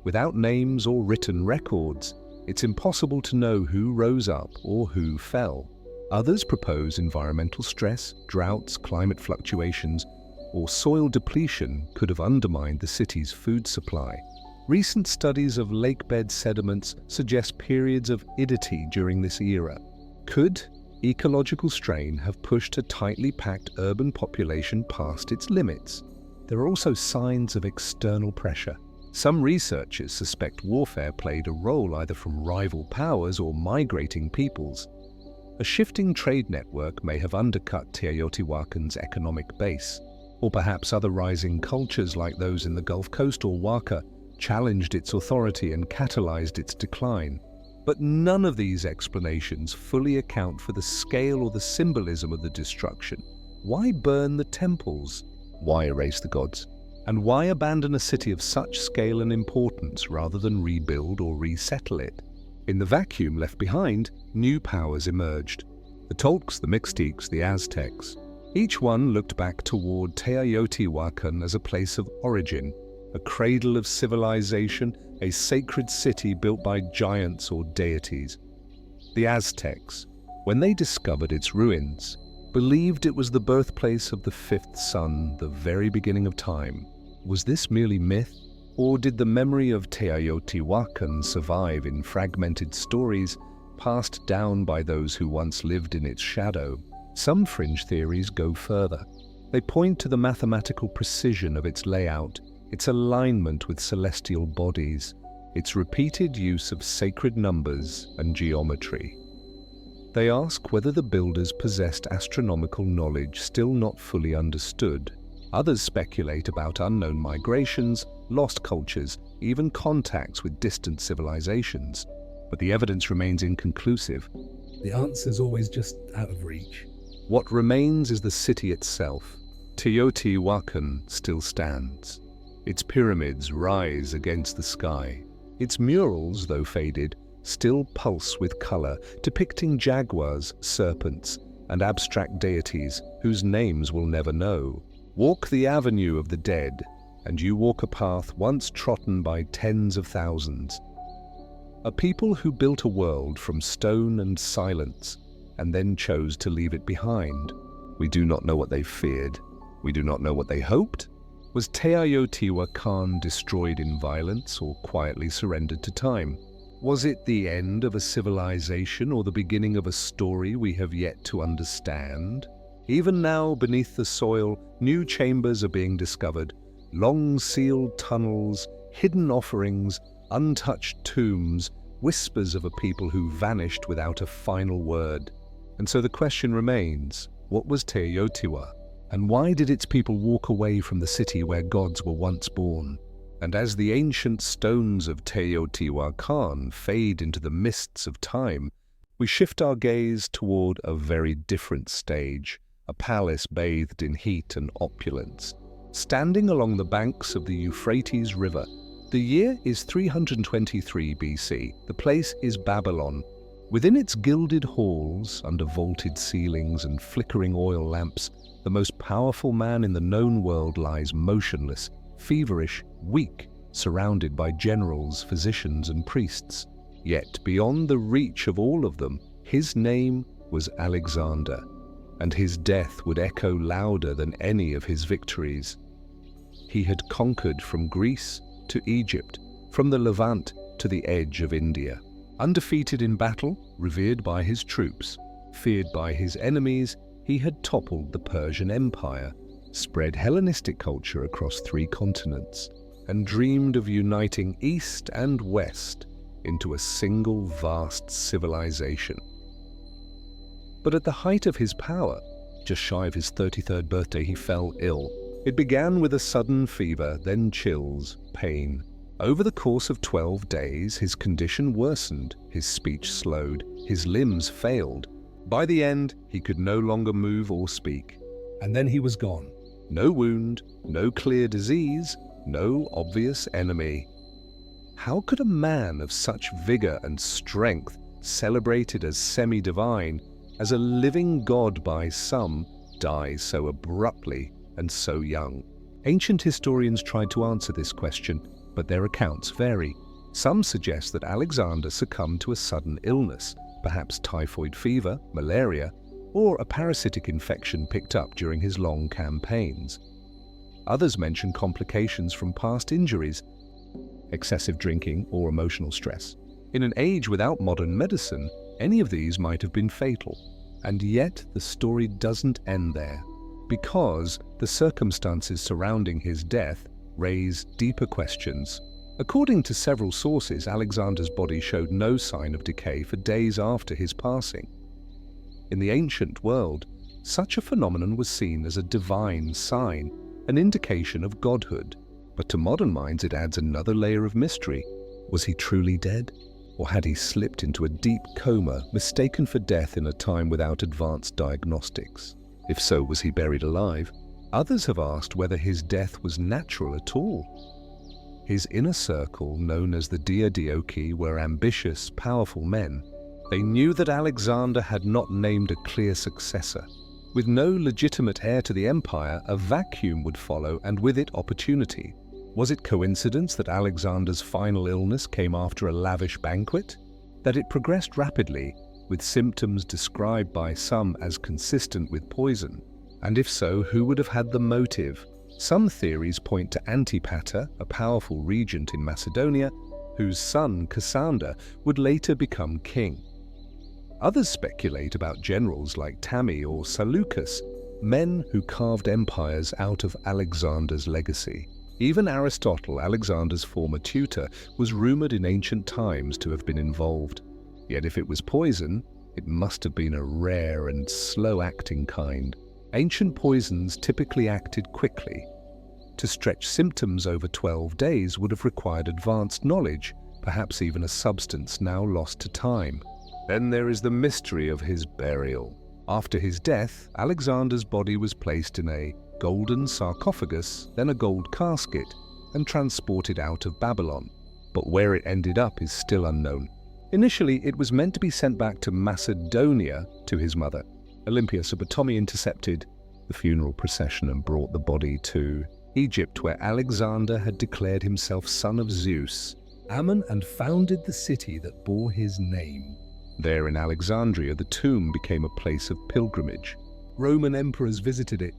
Speaker 1: Without names or written records, it's impossible to know who rose up or who fell. Others propose environmental stress, droughts, climate fluctuations, or soil depletion could have undermined the city's food supply. Recent studies of lakebed sediments suggest periods of aridity during this era. Could ecological strain have pushed a tightly packed urban population past its limits? There are also signs of external pressure. Some researchers suspect warfare played a role either from rival powers or migrating peoples. A shifting trade network may have undercut Teotihuacan's economic base, or perhaps other rising cultures like those in the Gulf Coast or Waka challenged its authority and catalyzed its decline. But none of these explanations fully account for the scale or the symbolism of the destruction. Why burn the temples? Why erase the gods? And why abandon a city of such scale and importance rather than rebuild or resettle it? In the vacuum left behind, new powers emerged. The Toltecs, the Mixtecs, the Aztecs. Each one looked back toward Teotihuacan as a place of origin, a cradle of civilization, a sacred city built by giants or deities. The Aztecs, when they discovered its ruins, believed it was the birthplace of the fifth sun, the very beginning of time. Was this merely myth? Or did the memory of Teotihuacan survive in fragmented stories passed down by those who once lived in its shadow? Some fringe theories go further. They point to the mathematical precision of its layout, its alignment with celestial bodies, its repeated use of sacred numbers and geometry. They ask whether the builders possessed astronomical knowledge still not fully understood. Others speculate about unknown migrations, lost cultures, even contacts with distant civilizations. But the evidence remains inconclusive. The answer's always just out of reach. What remains is the city itself. Teotihuacan still stands. Its pyramids rise against the sky. Its murals, though faded, still pulse with color, depicting jaguars, serpents, and abstract deities whose names we'll never know. Walk the avenue of the dead, and you walk a path once trodden by tens of thousands. A people who built a world from stone and silence, and then chose to leave it behind. We do not know what they feared. We do not know what they hoped. Was Teotihuacan destroyed in violence or quietly surrendered to time? Was it the end of a civilization or the beginning of a story we have yet to understand? Even now, beneath the soil, new chambers are being discovered. Long sealed tunnels, hidden offerings, untouched tombs, whispers of a people who vanished without a final word. And so the question remains, what was Teotihuacan? And why did its people walk away from the city where gods were once born? And as the ancient stones of Teotihuacan fade into the mists of time, we shift our gaze toward a very different stage, a palace bathed in heat and opulence. Standing along the banks of the Euphrates River, the year is 323 BC. The place is Babylon. Within its gilded halls, under vaulted ceilings and flickering oil lamps, the most powerful man in the known world lies motionless, feverish, weak, surrounded by generals, physicians, and priests. Yet beyond the reach of all of them, his name was Alexander, and his death would echo louder than any of his victories. He had conquered from Greece to Egypt, from the Levant to the edge of India. Undefeated in battle, revered by his troops, feared by his enemies, he had toppled the Persian Empire, spread Hellenistic culture across 3 continents, and dreamed of uniting East and West into a single vast civilization. But at the height of his power, just shy of his 33rd birthday, he fell ill. It began with a sudden fever, then chills, pain. Over the course of 12 days, his condition worsened, his speech slowed, his limbs failed. By the end, he could no longer move or speak. And then he was gone. No wound, no clear disease, no obvious enemy. How could a man of such vigor and strength, celebrated as semi-divine, as a living god by some, die so abruptly and so young? Ancient historians tried to answer this question, but their accounts vary. Some suggest that Alexander succumbed to a sudden illness, perhaps typhoid fever, malaria, or a parasitic infection picked up during his long campaigns. Others mention complications from past injuries, excessive drinking, or emotional stress. In an age without modern medicine, any of these might have been fatal. And yet the story doesn't end there, because the circumstances surrounding his death raise deeper questions. According to several sources, Alexander's body showed no sign of decay for days after his passing. In the ancient world, such a phenomenon was seen as a divine sign, an indication of godhood. But to modern minds, it adds another layer of mystery. Was he truly dead? Or had he slipped into a deep coma, mistaken for death in a time without advanced diagnostics? If so, was he buried alive? Others have asked whether his death was natural at all. His inner circle, known as the Diadochi, were ambitious, powerful men. They knew that Alexander had not named a clear successor. With no legitimate heir to the empire, a vacuum would follow, and with it opportunity. Was it coincidence that Alexander's final illness came after a lavish banquet? That it progressed rapidly, with symptoms described by some as consistent with poison? And if so, who would have had the motive? Some theories point to Antipater, a powerful regent in Macedonia, whose son Cassander would later become king. Others speculate about generals like Tami or Seleucus, men who carved empires out of Alexander's legacy. Even Aristotle, Alexander's former tutor, was rumored in ancient times to have been involved. Yet if it was poison, it must have been a rare and slow-acting kind. Ancient poisons typically acted quickly. To stretch symptoms over 12 days would have required advanced knowledge, perhaps even a substance now lost to time. Then there is the mystery of his burial. After his death, Alexander's body was placed in a golden sarcophagus, then a gold casket, and transported out of Babylon. But where it ended up is still unknown. Initially, it was meant to be sent back to Macedonia to his mother, Olympias, but Ptolemy intercepted the funeral procession and brought the body to Egypt, where Alexander had declared himself son of Zeus, Ammon, and founded the city that bore his name. There in Alexandria, the tomb became a place of pilgrimage. Roman emperors visited it.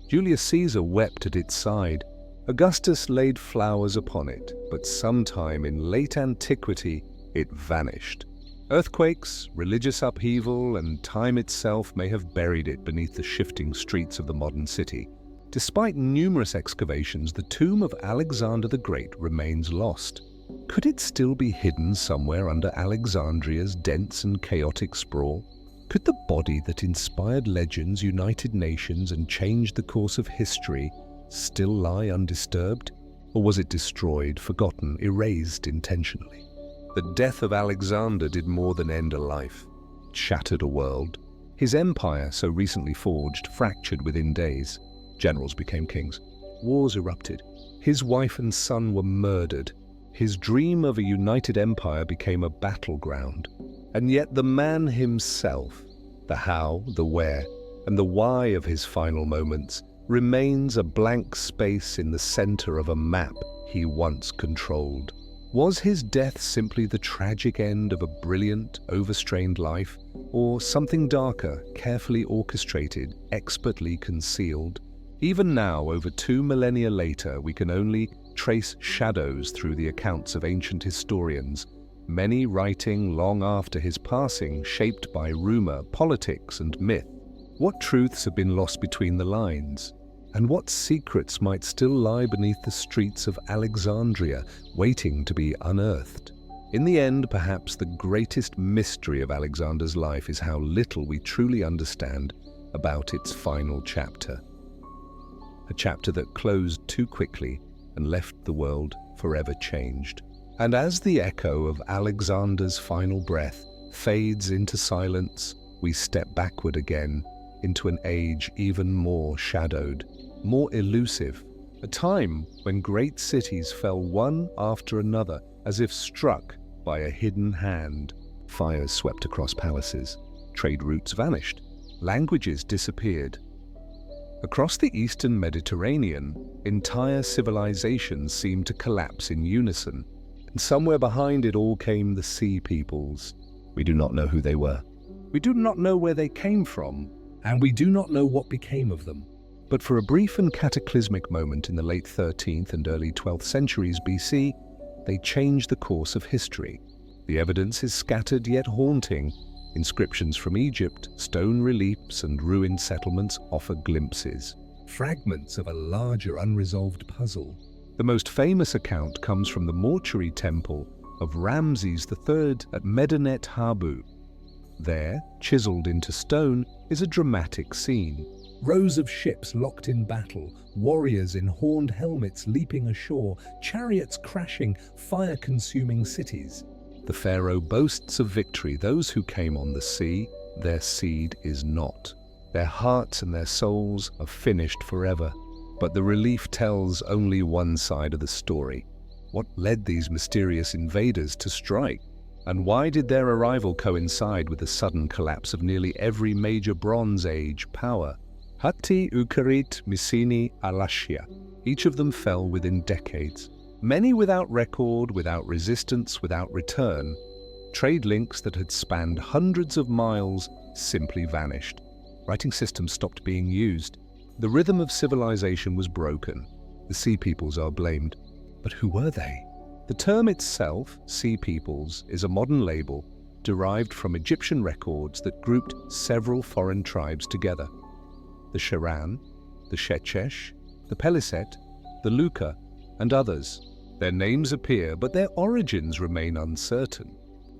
Speaker 1: Julius Caesar wept at its side. Augustus laid flowers upon it, but sometime in late antiquity it vanished. Earthquakes, religious upheaval, and time itself may have buried it beneath the shifting streets of the modern city. Despite numerous excavations, the tomb of Alexander the Great remains lost. Could it still be hidden somewhere under Alexandria's dense and chaotic sprawl? Could the body that inspired legends, united nations, and changed the course of history still lie undisturbed? Or was it destroyed, forgotten, erased intentionally? The death of Alexander did more than end a life. It shattered a world. His empire, so recently forged, fractured within days. Generals became kings. Wars erupted. His wife and son were murdered. His dream of a united empire became a battleground. And yet the man himself, the how, the where, and the why of his final moments, remains a blank space in the center of a map he once controlled. Was his death simply the tragic end of a brilliant, overstrained life, or something darker, carefully orchestrated, expertly concealed? Even now, over 2 millennia later, we can only trace shadows through the accounts of ancient historians, many writing long after his passing, shaped by rumor, politics, and myth. What truths have been lost between the lines? And what secrets might still lie beneath the streets of Alexandria, waiting to be unearthed? In the end, perhaps the greatest mystery of Alexander's life is how little we truly understand about its final chapter. A chapter that closed too quickly and left the world forever changed. And as the echo of Alexander's final breath fades into silence, we step backward again into an age even more shadowed, more elusive, a time when great cities fell one after another, as if struck by a hidden hand. Fires swept across palaces, trade routes vanished, languages disappeared. Across the eastern Mediterranean, entire civilizations seemed to collapse in unison, and somewhere behind it all came the sea peoples. We do not know who they were. We do not know where they came from, and we do not know what became of them. But for a brief and cataclysmic moment in the late 13th and early 12th centuries BC, they changed the course of history. The evidence is scattered yet haunting. Inscriptions from Egypt, stone reliefs, and ruined settlements offer glimpses, fragments of a larger unresolved puzzle. The most famous account comes from the mortuary temple of Ramses III at Medinet Habu. There, chiseled into stone, is a dramatic scene. Rows of ships locked in battle, warriors in horned helmets leaping ashore, chariots crashing, fire-consuming cities. The pharaoh boasts of victory. Those who came on the sea, their seed is not. Their hearts and their souls are finished forever. But the relief tells only one side of the story. What led these mysterious invaders to strike? And why did their arrival coincide with the sudden collapse of nearly every major Bronze Age power? Hatti, Ugarit, Mycenae, Alashia. Each of them fell within decades. Many without record, without resistance, without return. Trade links that had spanned hundreds of miles simply vanished. Writing systems stopped being used. The rhythm of civilization was broken. The Sea Peoples are blamed. But who were they? The term itself, Sea Peoples, is a modern label derived from Egyptian records that grouped several foreign tribes together. The Sharan, the Shechesh, the Peliset, the Luka, and others. Their names appear, but their origins remain uncertain.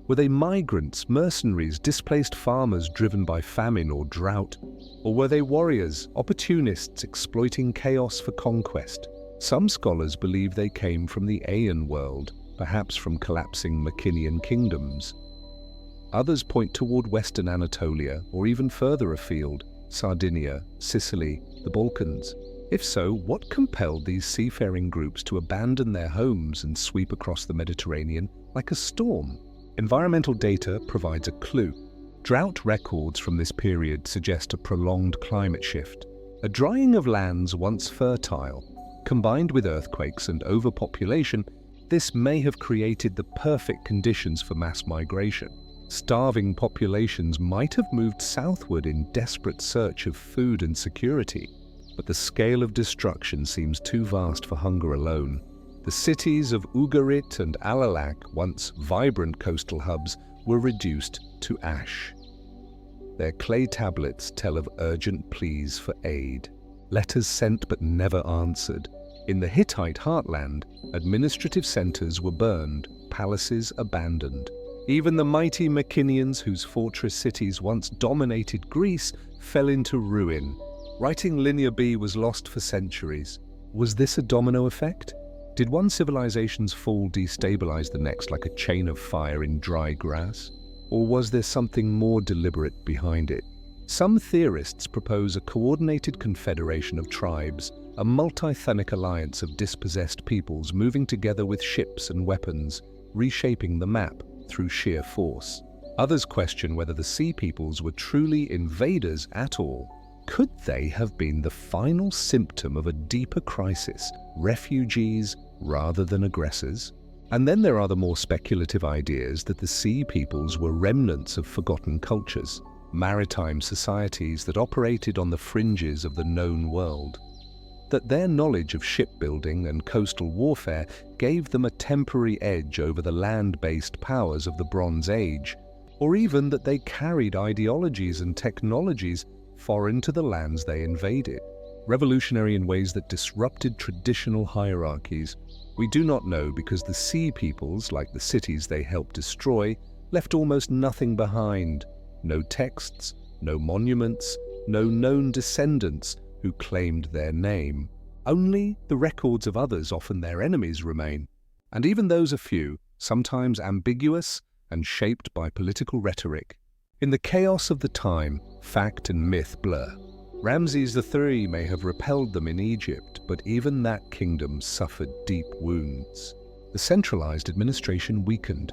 Speaker 1: Were they migrants, mercenaries, displaced farmers driven by famine or drought? Or were they warriors, opportunists exploiting chaos for conquest? Some scholars believe they came from the Aean world, perhaps from collapsing Mycenaean kingdoms. Others point toward Western Anatolia, or even further afield, Sardinia, Sicily, the Balkans. If so, what compelled these seafaring groups to abandon their homes and sweep across the Mediterranean like a storm? Environmental data provides a clue. Drought records from this period suggest a prolonged climate shift. A drying of lands once fertile, combined with earthquakes and overpopulation, this may have created the perfect conditions for mass migration. Starving populations might have moved southward in desperate search of food and security. But the scale of destruction seems too vast for hunger alone. The cities of Ugarit and Alalak, once vibrant coastal hubs, were reduced to ash. Their clay tablets tell of urgent pleas for aid, letters sent but never answered. In the Hittite heartland, administrative centers were burned, palaces abandoned. Even the mighty Mycenaeans, whose fortress cities once dominated Greece, fell into ruin. Writing Linear B was lost for centuries. Was this a domino effect? Did one civilization's fall destabilize the next like a chain of fire in dry grass? Or was there something more deliberate behind it? Some theorists propose a coordinated confederation of tribes, a multi-ethnic alliance of dispossessed peoples moving together with ships and weapons, reshaping the map through sheer force. Others question whether the Sea Peoples were truly invaders at all. Could they have been the final symptom of a deeper crisis, refugees rather than aggressors? And then there are the more speculative ideas that the Sea Peoples were remnants of forgotten cultures, maritime societies that operated on the fringes of the known world. That their knowledge of shipbuilding and coastal warfare gave them a temporary edge over the land-based powers of the Bronze Age, or even that they carried ideologies and technologies foreign to the lands they invaded, revolutionary in ways that disrupted traditional hierarchies. We do not know because the Sea Peoples, like the cities they helped destroy, left almost nothing behind. No texts, no monuments, no known descendants who claimed their name. Only the records of others, often their enemies, remain. And even those are few, sometimes ambiguous and shaped by political rhetoric. In the chaos of the time, fact and myth blur. Ramses III may have repelled them in Egypt, but even that kingdom suffered deep wounds. The centralized administration weakened.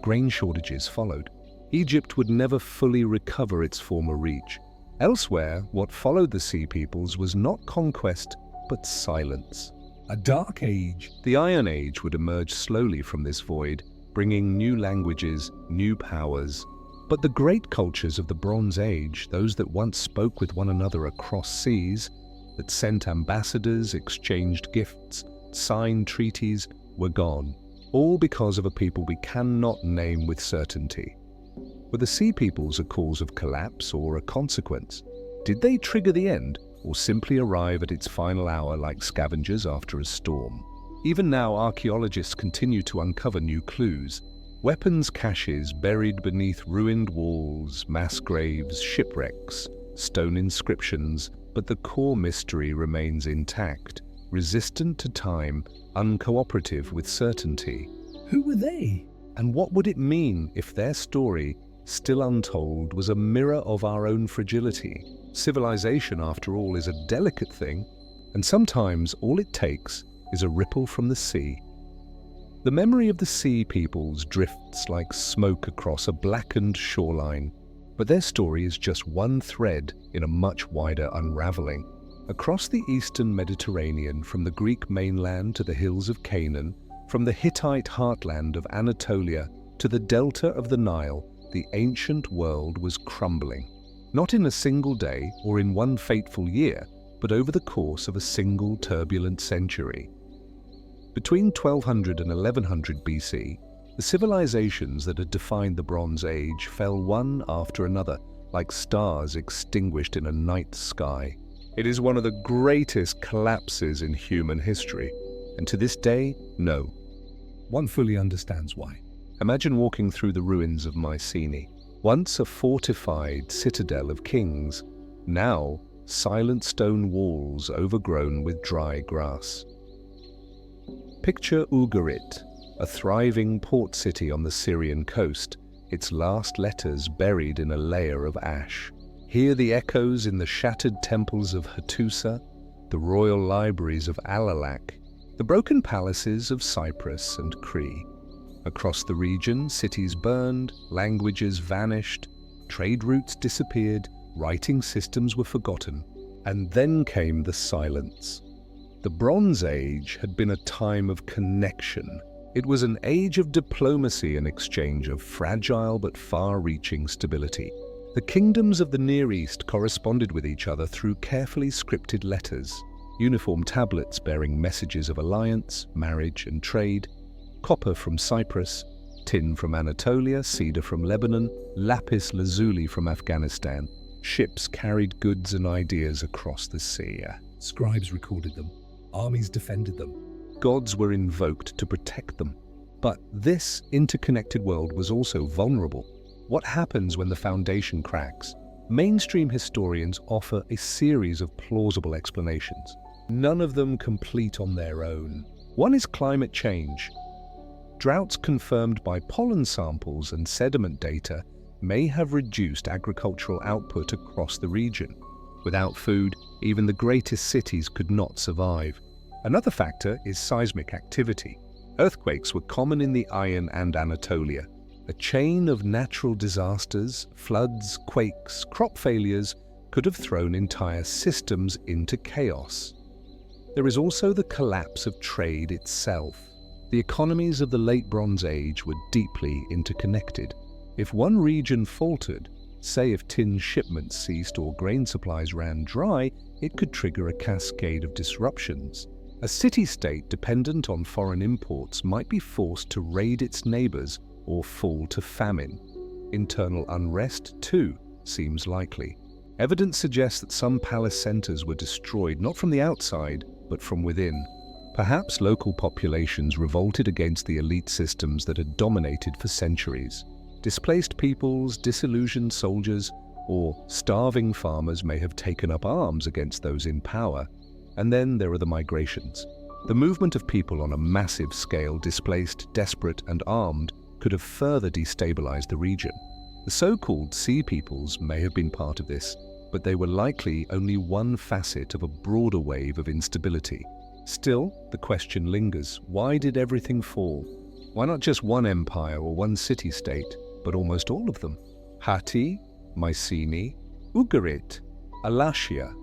Speaker 1: Grain shortages followed. Egypt would never fully recover its former reach. Elsewhere, what followed the Sea Peoples was not conquest, but silence. A dark age. The Iron Age would emerge slowly from this void, bringing new languages, new powers. But the great cultures of the Bronze Age, those that once spoke with one another across seas, that sent ambassadors, exchanged gifts, signed treaties, were gone. All because of a people we cannot name with certainty. Were the Sea Peoples a cause of collapse or a consequence? Did they trigger the end, or simply arrive at its final hour like scavengers after a storm? Even now, archaeologists continue to uncover new clues. Weapons caches buried beneath ruined walls, mass graves, shipwrecks, stone inscriptions, but the core mystery remains intact, resistant to time, uncooperative with certainty. Who were they? And what would it mean if their story, still untold, was a mirror of our own fragility? Civilization, after all, is a delicate thing, and sometimes all it takes is a ripple from the sea. The memory of the Sea Peoples drifts like smoke across a blackened shoreline, but their story is just one thread in a much wider unraveling. Across the eastern Mediterranean, from the Greek mainland to the hills of Canaan, from the Hittite heartland of Anatolia to the delta of the Nile, the ancient world was crumbling. Not in a single day or in one fateful year, but over the course of a single turbulent century. Between 1200 and 1100 BC, the civilizations that had defined the Bronze Age fell one after another, like stars extinguished in a night sky. It is one of the greatest collapses in human history, and to this day, no one fully understands why. Imagine walking through the ruins of Mycenae, once a fortified citadel of kings, now silent stone walls overgrown with dry grass. Picture Ugarit, a thriving port city on the Syrian coast, its last letters buried in a layer of ash. Hear the echoes in the shattered temples of Hattusa, the royal libraries of Alalak, the broken palaces of Cyprus and Crete. Across the region, cities burned, languages vanished, trade routes disappeared, writing systems were forgotten. And then came the silence. The Bronze Age had been a time of connection. It was an age of diplomacy and exchange of fragile but far-reaching stability. The kingdoms of the Near East corresponded with each other through carefully scripted letters, uniform tablets bearing messages of alliance, marriage, and trade, copper from Cyprus, tin from Anatolia, cedar from Lebanon, lapis lazuli from Afghanistan. Ships carried goods and ideas across the sea. Scribes recorded them. Armies defended them. Gods were invoked to protect them. But this interconnected world was also vulnerable. What happens when the foundation cracks? Mainstream historians offer a series of plausible explanations, none of them complete on their own. One is climate change. Droughts confirmed by pollen samples and sediment data may have reduced agricultural output across the region. Without food, even the greatest cities could not survive. Another factor is seismic activity. Earthquakes were common in the Iron and Anatolia. A chain of natural disasters, floods, quakes, crop failures could have thrown entire systems into chaos. There is also the collapse of trade itself. The economies of the late Bronze Age were deeply interconnected. If one region faltered, say if tin shipments ceased or grain supplies ran dry, it could trigger a cascade of disruptions. A city-state dependent on foreign imports might be forced to raid its neighbors or fall to famine. Internal unrest, too, seems likely. Evidence suggests that some palace centers were destroyed not from the outside, but from within. Perhaps local populations revolted against the elite systems that had dominated for centuries. Displaced peoples, disillusioned soldiers, or starving farmers may have taken up arms against those in power. And then there are the migrations. The movement of people on a massive scale, displaced, desperate, and armed, could have further destabilized the region. The so-called Sea Peoples may have been part of this, but they were likely only one facet of a broader wave of instability. Still, the question lingers, why did everything fall? Why not just one empire or one city-state, but almost all of them? Hatti, Mycenae, Ugarit, Alashia,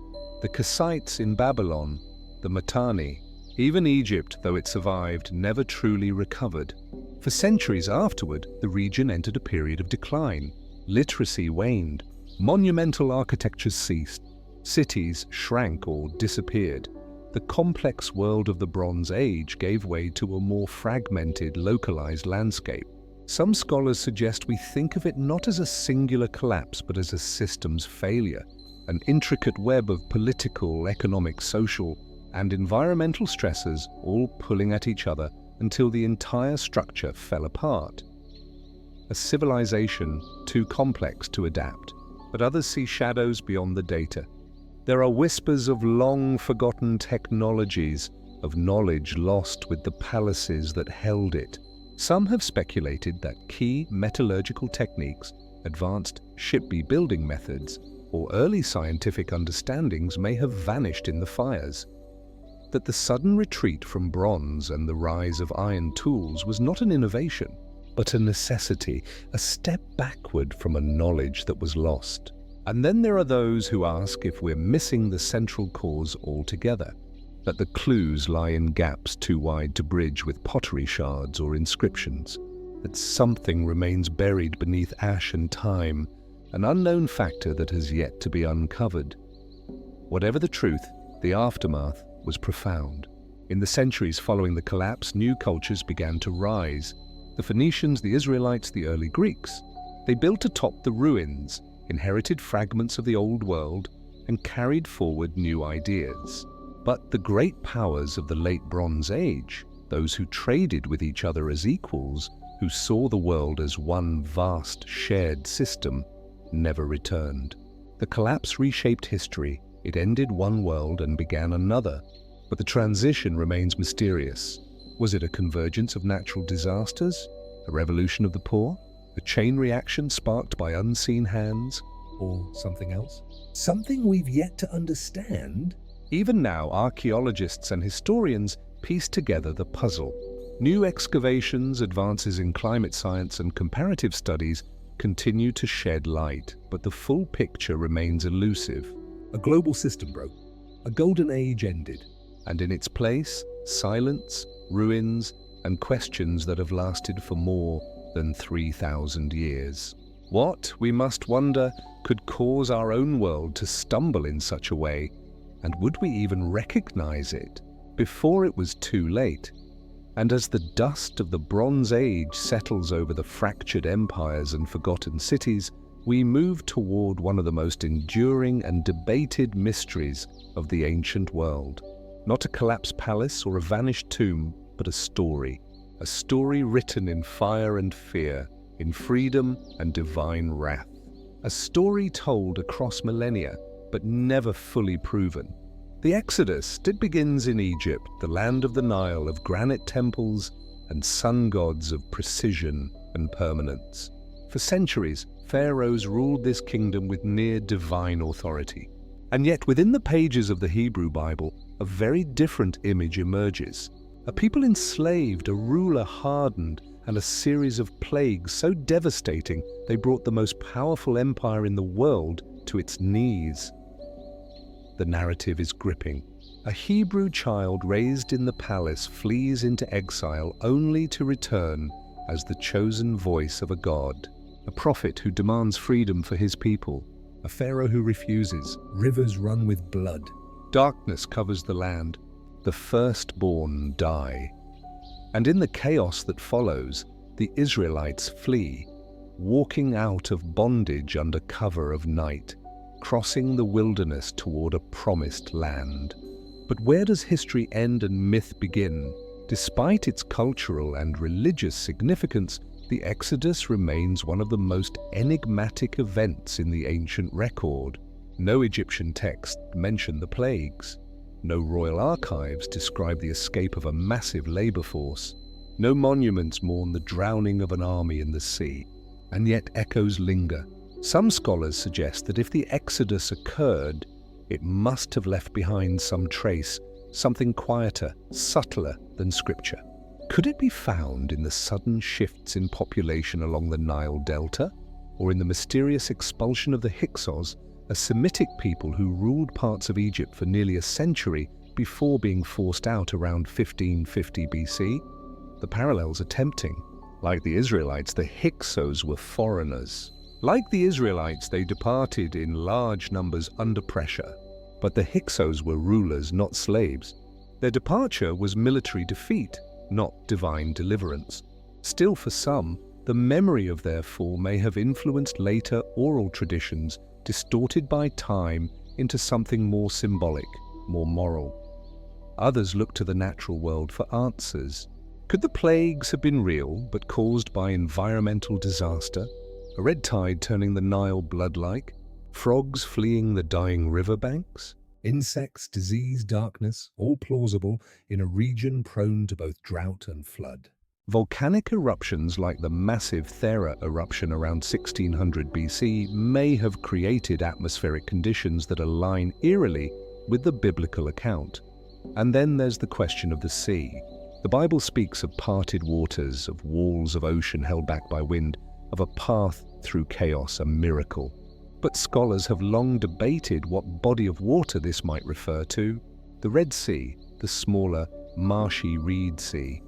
Speaker 1: the Kassites in Babylon, the Mitanni, even Egypt, though it survived, never truly recovered. For centuries afterward, the region entered a period of decline. Literacy waned, monumental architectures ceased, cities shrank or disappeared. The complex world of the Bronze Age gave way to a more fragmented, localized landscape. Some scholars suggest we think of it not as a singular collapse, but as a systems failure, an intricate web of political, economic, social, and environmental stresses all pulling at each other until the entire structure fell apart. A civilization too complex to adapt, but others see shadows beyond the data. There are whispers of long-forgotten technologies, of knowledge lost with the palaces that held it. Some have speculated that key metallurgical techniques, advanced ship-building methods, or early scientific understandings may have vanished in the fires. That the sudden retreat from bronze and the rise of iron tools was not an innovation, but a necessity, a step backward from a knowledge that was lost. And then there are those who ask if we're missing the central cause altogether, that the clues lie in gaps too wide to bridge with pottery shards or inscriptions, that something remains buried beneath ash and time, an unknown factor that has yet to be uncovered. Whatever the truth, the aftermath was profound. In the centuries following the collapse, new cultures began to rise. The Phoenicians, the Israelites, the early Greeks. They built atop the ruins, inherited fragments of the old world, and carried forward new ideas. But the great powers of the late Bronze Age, those who traded with each other as equals, who saw the world as one vast shared system, never returned. The collapse reshaped history. It ended one world and began another. But the transition remains mysterious. Was it a convergence of natural disasters? A revolution of the poor? A chain reaction sparked by unseen hands? Or something else? Something we've yet to understand? Even now, archaeologists and historians piece together the puzzle. New excavations, advances in climate science, and comparative studies continue to shed light, but the full picture remains elusive. A global system broke. A golden age ended. And in its place, silence, ruins, and questions that have lasted for more than 3,000 years. What, we must wonder, could cause our own world to stumble in such a way? And would we even recognize it before it was too late? And as the dust of the Bronze Age settles over the fractured empires and forgotten cities, we move toward one of the most enduring and debated mysteries of the ancient world. Not a collapsed palace or a vanished tomb, but a story written in fire and fear, in freedom and divine wrath. A story told across millennia, but never fully proven. The Exodus, it begins in Egypt, the land of the Nile, of granite temples and sun gods of precision and permanence. For centuries, pharaohs ruled this kingdom with near divine authority. And yet within the pages of the Hebrew Bible, a very different image emerges. A people enslaved, a ruler hardened, and a series of plagues so devastating they brought the most powerful empire in the world to its knees. The narrative is gripping. A Hebrew child raised in the palace flees into exile only to return as the chosen voice of a god. A prophet who demands freedom for his people. A pharaoh who refuses. Rivers run with blood. Darkness covers the land. The firstborn die. And in the chaos that follows, the Israelites flee, walking out of bondage under cover of night, crossing the wilderness toward a promised land. But where does history end and myth begin? Despite its cultural and religious significance, the Exodus remains one of the most enigmatic events in the ancient record. No Egyptian texts mention the plagues. No royal archives describe the escape of a massive labor force. No monuments mourn the drowning of an army in the sea. And yet echoes linger. Some scholars suggest that if the Exodus occurred, it must have left behind some trace something quieter, subtler than scripture. Could it be found in the sudden shifts in population along the Nile Delta, or in the mysterious expulsion of the Hyksos, a Semitic people who ruled parts of Egypt for nearly a century before being forced out around 1550 BC? The parallels are tempting. Like the Israelites, the Hyksos were foreigners. Like the Israelites, they departed in large numbers under pressure. But the Hyksos were rulers, not slaves. Their departure was military defeat, not divine deliverance. Still, for some, the memory of their fall may have influenced later oral traditions, distorted by time into something more symbolic, more moral. Others look to the natural world for answers. Could the plagues have been real, but caused by environmental disaster? A red tide turning the Nile blood-like? Frogs fleeing the dying riverbanks? Insects, disease, darkness, all plausible in a region prone to both drought and flood. Volcanic eruptions like the massive Thera eruption around 1600 BC may have created atmospheric conditions that align eerily with the biblical account. And then there's the question of the sea. The Bible speaks of parted waters, of walls of ocean held back by wind, of a path through chaos, a miracle. But scholars have long debated what body of water this might refer to. The Red Sea, the smaller, marshy Reed Sea.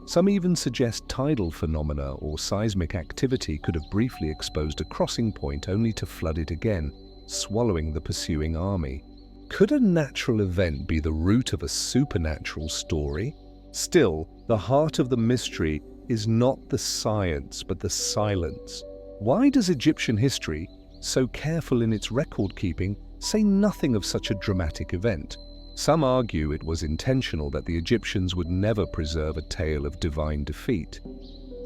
Speaker 1: Some even suggest tidal phenomena or seismic activity could have briefly exposed a crossing point only to flood it again, swallowing the pursuing army. Could a natural event be the root of a supernatural story? Still, the heart of the mystery is not the science, but the silence. Why does Egyptian history, so careful in its record-keeping, say nothing of such a dramatic event? Some argue it was intentional, that the Egyptians would never preserve a tale of divine defeat.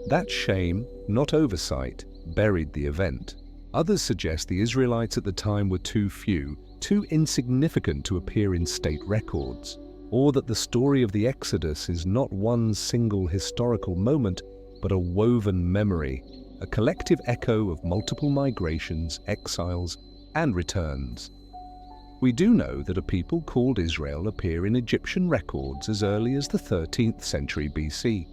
Speaker 1: That shame, not oversight, buried the event. Others suggest the Israelites at the time were too few, too insignificant to appear in state records, or that the story of the Exodus is not one single historical moment, but a woven memory, a collective echo of multiple migrations, exiles, and returns. We do know that a people called Israel appear in Egyptian records as early as the 13th century BC.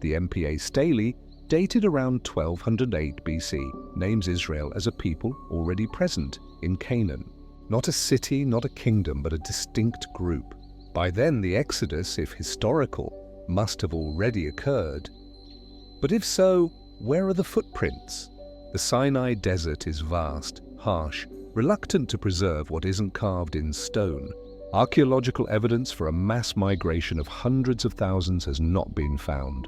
Speaker 1: The MPA Stele, dated around 1208 BC, names Israel as a people already present in Canaan. Not a city, not a kingdom, but a distinct group. By then, the Exodus, if historical, must have already occurred. But if so, where are the footprints? The Sinai Desert is vast, harsh, reluctant to preserve what isn't carved in stone. Archaeological evidence for a mass migration of hundreds of thousands has not been found.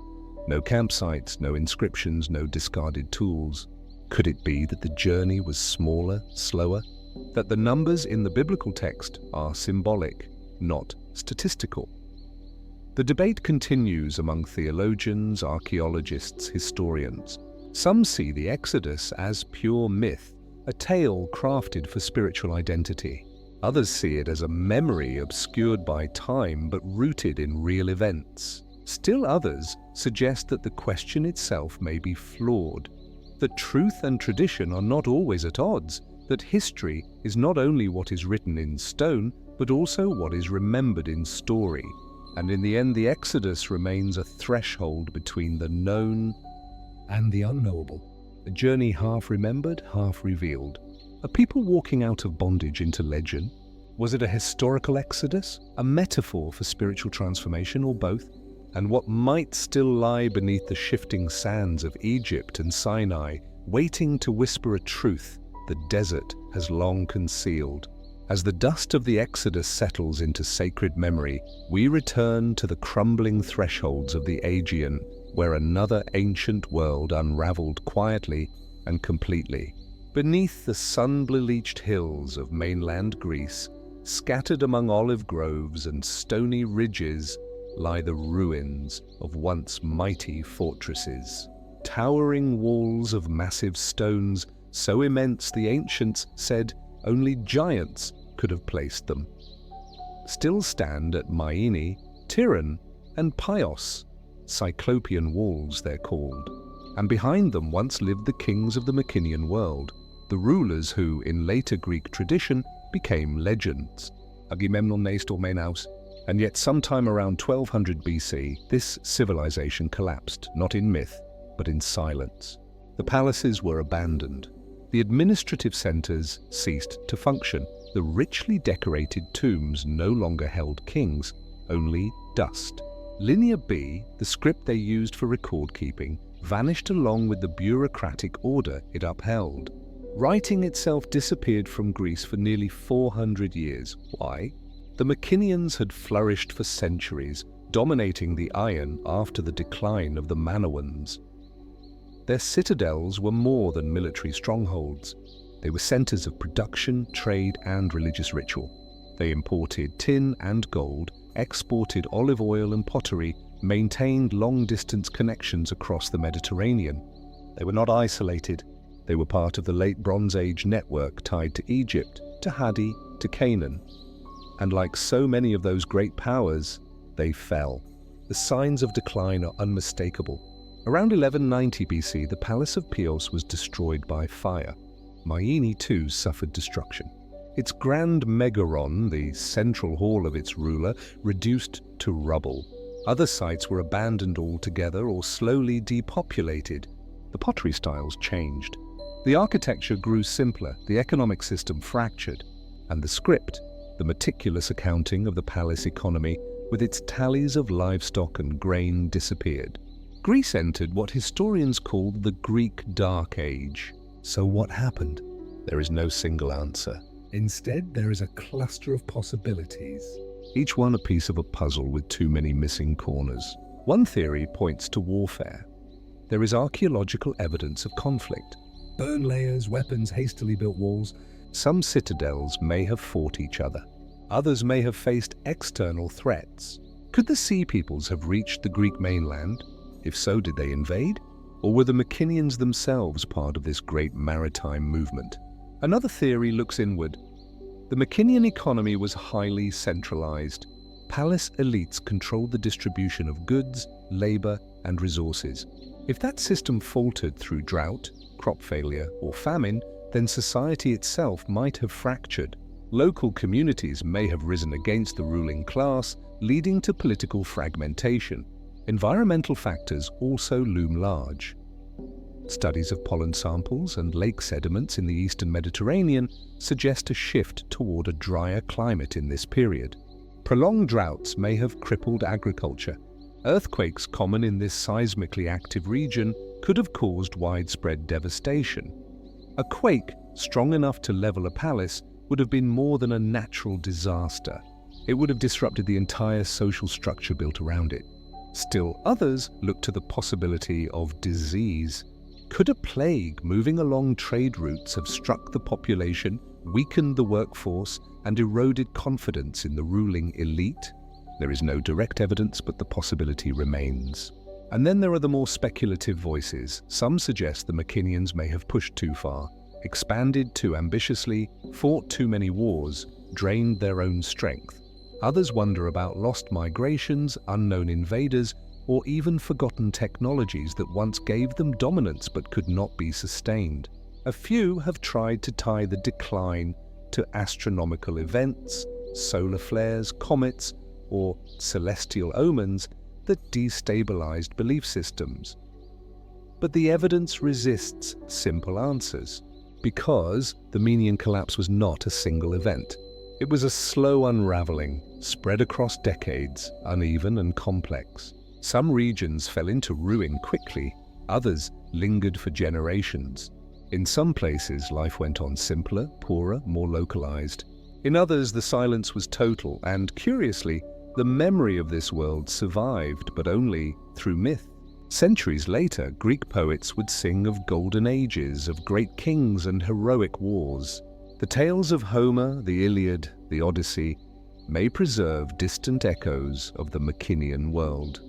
Speaker 1: No campsites, no inscriptions, no discarded tools. Could it be that the journey was smaller, slower? That the numbers in the biblical text are symbolic, not statistical? The debate continues among theologians, archaeologists, historians. Some see the Exodus as pure myth, a tale crafted for spiritual identity. Others see it as a memory obscured by time but rooted in real events. Still others suggest that the question itself may be flawed, that truth and tradition are not always at odds, that history is not only what is written in stone, but also what is remembered in story. And in the end, the Exodus remains a threshold between the known and the unknowable. A journey half remembered, half revealed. A people walking out of bondage into legend? Was it a historical exodus, a metaphor for spiritual transformation, or both? And what might still lie beneath the shifting sands of Egypt and Sinai, waiting to whisper a truth the desert has long concealed? As the dust of the Exodus settles into sacred memory, we return to the crumbling thresholds of the Aegean, where another ancient world unraveled quietly and completely. Beneath the sun-bleached hills of mainland Greece, scattered among olive groves and stony ridges, lie the ruins of once mighty fortresses. Towering walls of massive stones, so immense the ancients said only giants could have placed them, still stand at Myene, Tiran, and Pios. Cyclopean walls they're called. And behind them once lived the kings of the Mycenaean world, the rulers who, in later Greek tradition, became legends. Agamemnon Nestor Menaus, And yet sometime around 1200 BC, this civilization collapsed, not in myth, but in silence. The palaces were abandoned. The administrative centers ceased to function. The richly decorated tombs no longer held kings, only dust. Linear B, the script they used for record-keeping, vanished along with the bureaucratic order it upheld. Writing itself disappeared from Greece for nearly 400 years. Why? The Mycenaeans had flourished for centuries, dominating the Iron after the decline of the Manoans. Their citadels were more than military strongholds. They were centers of production, trade, and religious ritual. They imported tin and gold, exported olive oil and pottery, maintained long-distance connections across the Mediterranean. They were not isolated. They were part of the late Bronze Age network tied to Egypt, to Hadi, to Canaan. And like so many of those great powers, they fell. The signs of decline are unmistakable. Around 1190 BC, the Palace of Pios was destroyed by fire. Myene too suffered destruction. Its grand megaron, the central hall of its ruler, reduced to rubble. Other sites were abandoned altogether or slowly depopulated. The pottery styles changed. The architecture grew simpler, the economic system fractured, and the script, the meticulous accounting of the palace economy, with its tallies of livestock and grain, disappeared. Greece entered what historians call the Greek Dark Age. So what happened? There is no single answer. Instead, there is a cluster of possibilities, each one a piece of a puzzle with too many missing corners. One theory points to warfare. There is archaeological evidence of conflict. Burn layers, weapons, hastily built walls. Some citadels may have fought each other. Others may have faced external threats. Could the Sea Peoples have reached the Greek mainland? If so, did they invade? Or were the Mycenaeans themselves part of this great maritime movement? Another theory looks inward. The Mycenaean economy was highly centralized. Palace elites controlled the distribution of goods, labor, and resources. If that system faltered through drought, crop failure, or famine, then society itself might have fractured. Local communities may have risen against the ruling class, leading to political fragmentation. Environmental factors also loom large. Studies of pollen samples and lake sediments in the eastern Mediterranean suggest a shift toward a drier climate in this period. Prolonged droughts may have crippled agriculture. Earthquakes common in this seismically active region could have caused widespread devastation. A quake strong enough to level a palace would have been more than a natural disaster. It would have disrupted the entire social structure built around it. Still others look to the possibility of disease. Could a plague moving along trade routes have struck the population, weakened the workforce, and eroded confidence in the ruling elite? There is no direct evidence, but the possibility remains. And then there are the more speculative voices. Some suggest the Mycenaeans may have pushed too far, expanded too ambitiously, fought too many wars, drained their own strength. Others wonder about lost migrations, unknown invaders, or even forgotten technologies that once gave them dominance but could not be sustained. A few have tried to tie the decline to astronomical events, solar flares, comets, or celestial omens that destabilized belief systems. But the evidence resists simple answers, because the Mycenaean collapse was not a single event. It was a slow unraveling, spread across decades, uneven and complex. Some regions fell into ruin quickly, others lingered for generations. In some places, life went on simpler, poorer, more localized. In others, the silence was total, and curiously, the memory of this world survived, but only through myth. Centuries later, Greek poets would sing of golden ages, of great kings and heroic wars. The tales of Homer, the Iliad, the Odyssey, may preserve distant echoes of the Mycenaean world.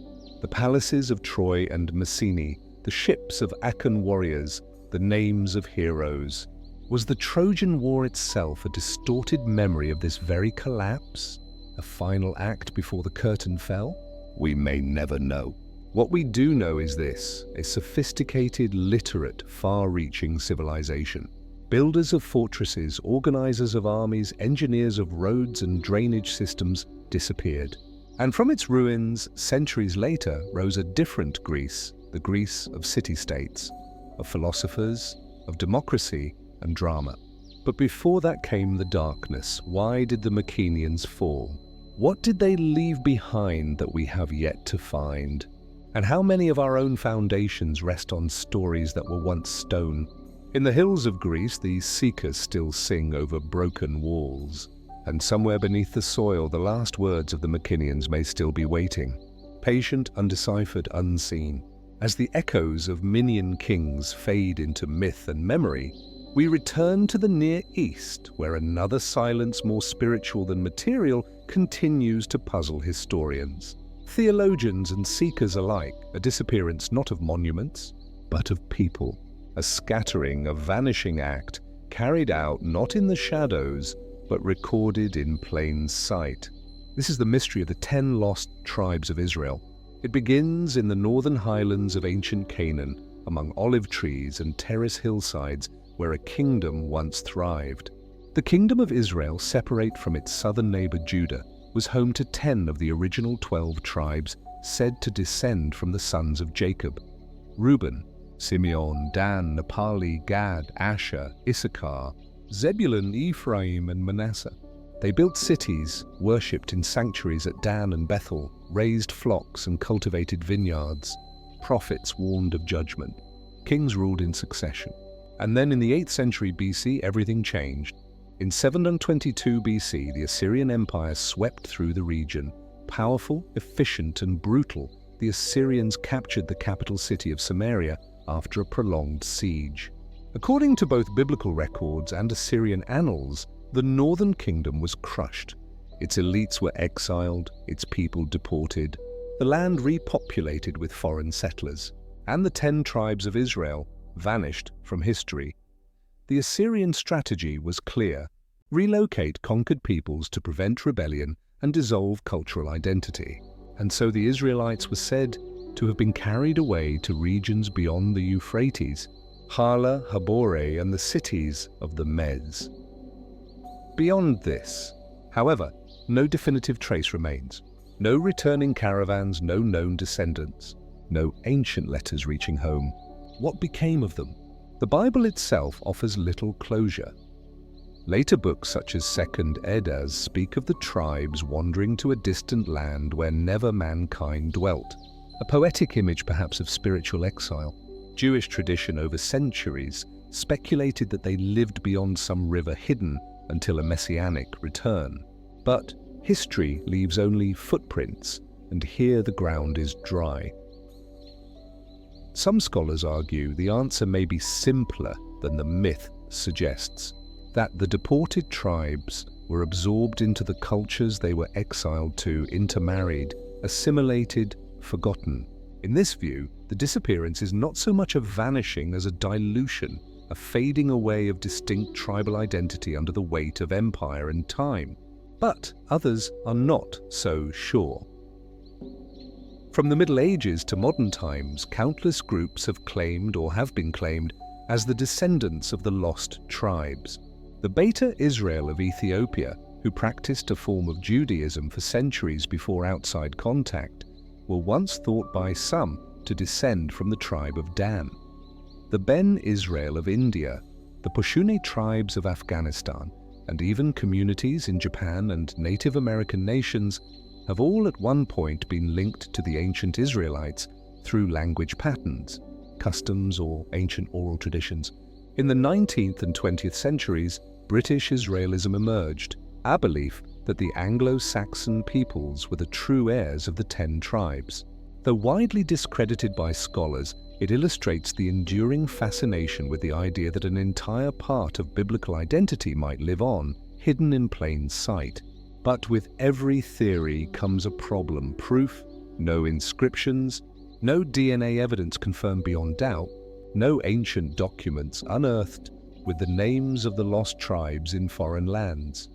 Speaker 1: The palaces of Troy and Mycenae, the ships of Achaean warriors, the names of heroes. Was the Trojan War itself a distorted memory of this very collapse? A final act before the curtain fell? We may never know. What we do know is this: a sophisticated, literate, far-reaching civilization. Builders of fortresses, organizers of armies, engineers of roads and drainage systems disappeared. And from its ruins, centuries later, rose a different Greece, the Greece of city-states, of philosophers, of democracy and drama. But before that came the darkness. Why did the Mycenaeans fall? What did they leave behind that we have yet to find? And how many of our own foundations rest on stories that were once stone? In the hills of Greece, these seekers still sing over broken walls. And somewhere beneath the soil, the last words of the Mycenaeans may still be waiting. Patient, undeciphered, unseen. As the echoes of Minian kings fade into myth and memory, we return to the Near East, where another silence more spiritual than material continues to puzzle historians. Theologians and seekers alike, a disappearance not of monuments, but of people. A scattering, a vanishing act, carried out not in the shadows, but recorded in plain sight. This is the mystery of the 10 lost tribes of Israel. It begins in the northern highlands of ancient Canaan, among olive trees and terrace hillsides where a kingdom once thrived. The kingdom of Israel, separate from its southern neighbor Judah, was home to 10 of the original 12 tribes said to descend from the sons of Jacob: Reuben, Simeon, Dan, Naphtali, Gad, Asher, Issachar, Zebulun, Ephraim, and Manasseh. They built cities, worshipped in sanctuaries at Dan and Bethel, raised flocks and cultivated vineyards. Prophets warned of judgment. Kings ruled in succession. And then in the 8th century BC, everything changed. In 722 BC, the Assyrian Empire swept through the region. Powerful, efficient, and brutal, the Assyrians captured the capital city of Samaria after a prolonged siege. According to both biblical records and Assyrian annals, the northern kingdom was crushed. Its elites were exiled, its people deported, the land repopulated with foreign settlers, and the 10 tribes of Israel vanished from history. The Assyrian strategy was clear: relocate conquered peoples to prevent rebellion and dissolve cultural identity. And so the Israelites were said to have been carried away to regions beyond the Euphrates, Hala, Habore, and the cities of the Medes. Beyond this, however, no definitive trace remains. No returning caravans, no known descendants, no ancient letters reaching home. What became of them? The Bible itself offers little closure. Later books such as 2nd Esdras speak of the tribes wandering to a distant land where never mankind dwelt, a poetic image perhaps of spiritual exile. Jewish tradition over centuries speculated that they lived beyond some river hidden until a messianic return. But history leaves only footprints, and here the ground is dry. Some scholars argue the answer may be simpler than the myth suggests, that the deported tribes were absorbed into the cultures they were exiled to, intermarried, assimilated, forgotten. In this view, the disappearance is not so much a vanishing as a dilution, a fading away of distinct tribal identity under the weight of empire and time. But others are not so sure. From the Middle Ages to modern times, countless groups have claimed or have been claimed as the descendants of the lost tribes. The Beta Israel of Ethiopia, who practiced a form of Judaism for centuries before outside contact, were once thought by some to descend from the tribe of Dan. The Ben Israel of India, the Pashtun tribes of Afghanistan, and even communities in Japan and Native American nations have all at one point been linked to the ancient Israelites through language patterns, customs, or ancient oral traditions. In the 19th and 20th centuries, British Israelism emerged, a belief that the Anglo-Saxon peoples were the true heirs of the 10 tribes. Though widely discredited by scholars, it illustrates the enduring fascination with the idea that an entire part of biblical identity might live on, hidden in plain sight. But with every theory comes a problem: proof, no inscriptions, no DNA evidence confirmed beyond doubt, no ancient documents unearthed with the names of the lost tribes in foreign lands.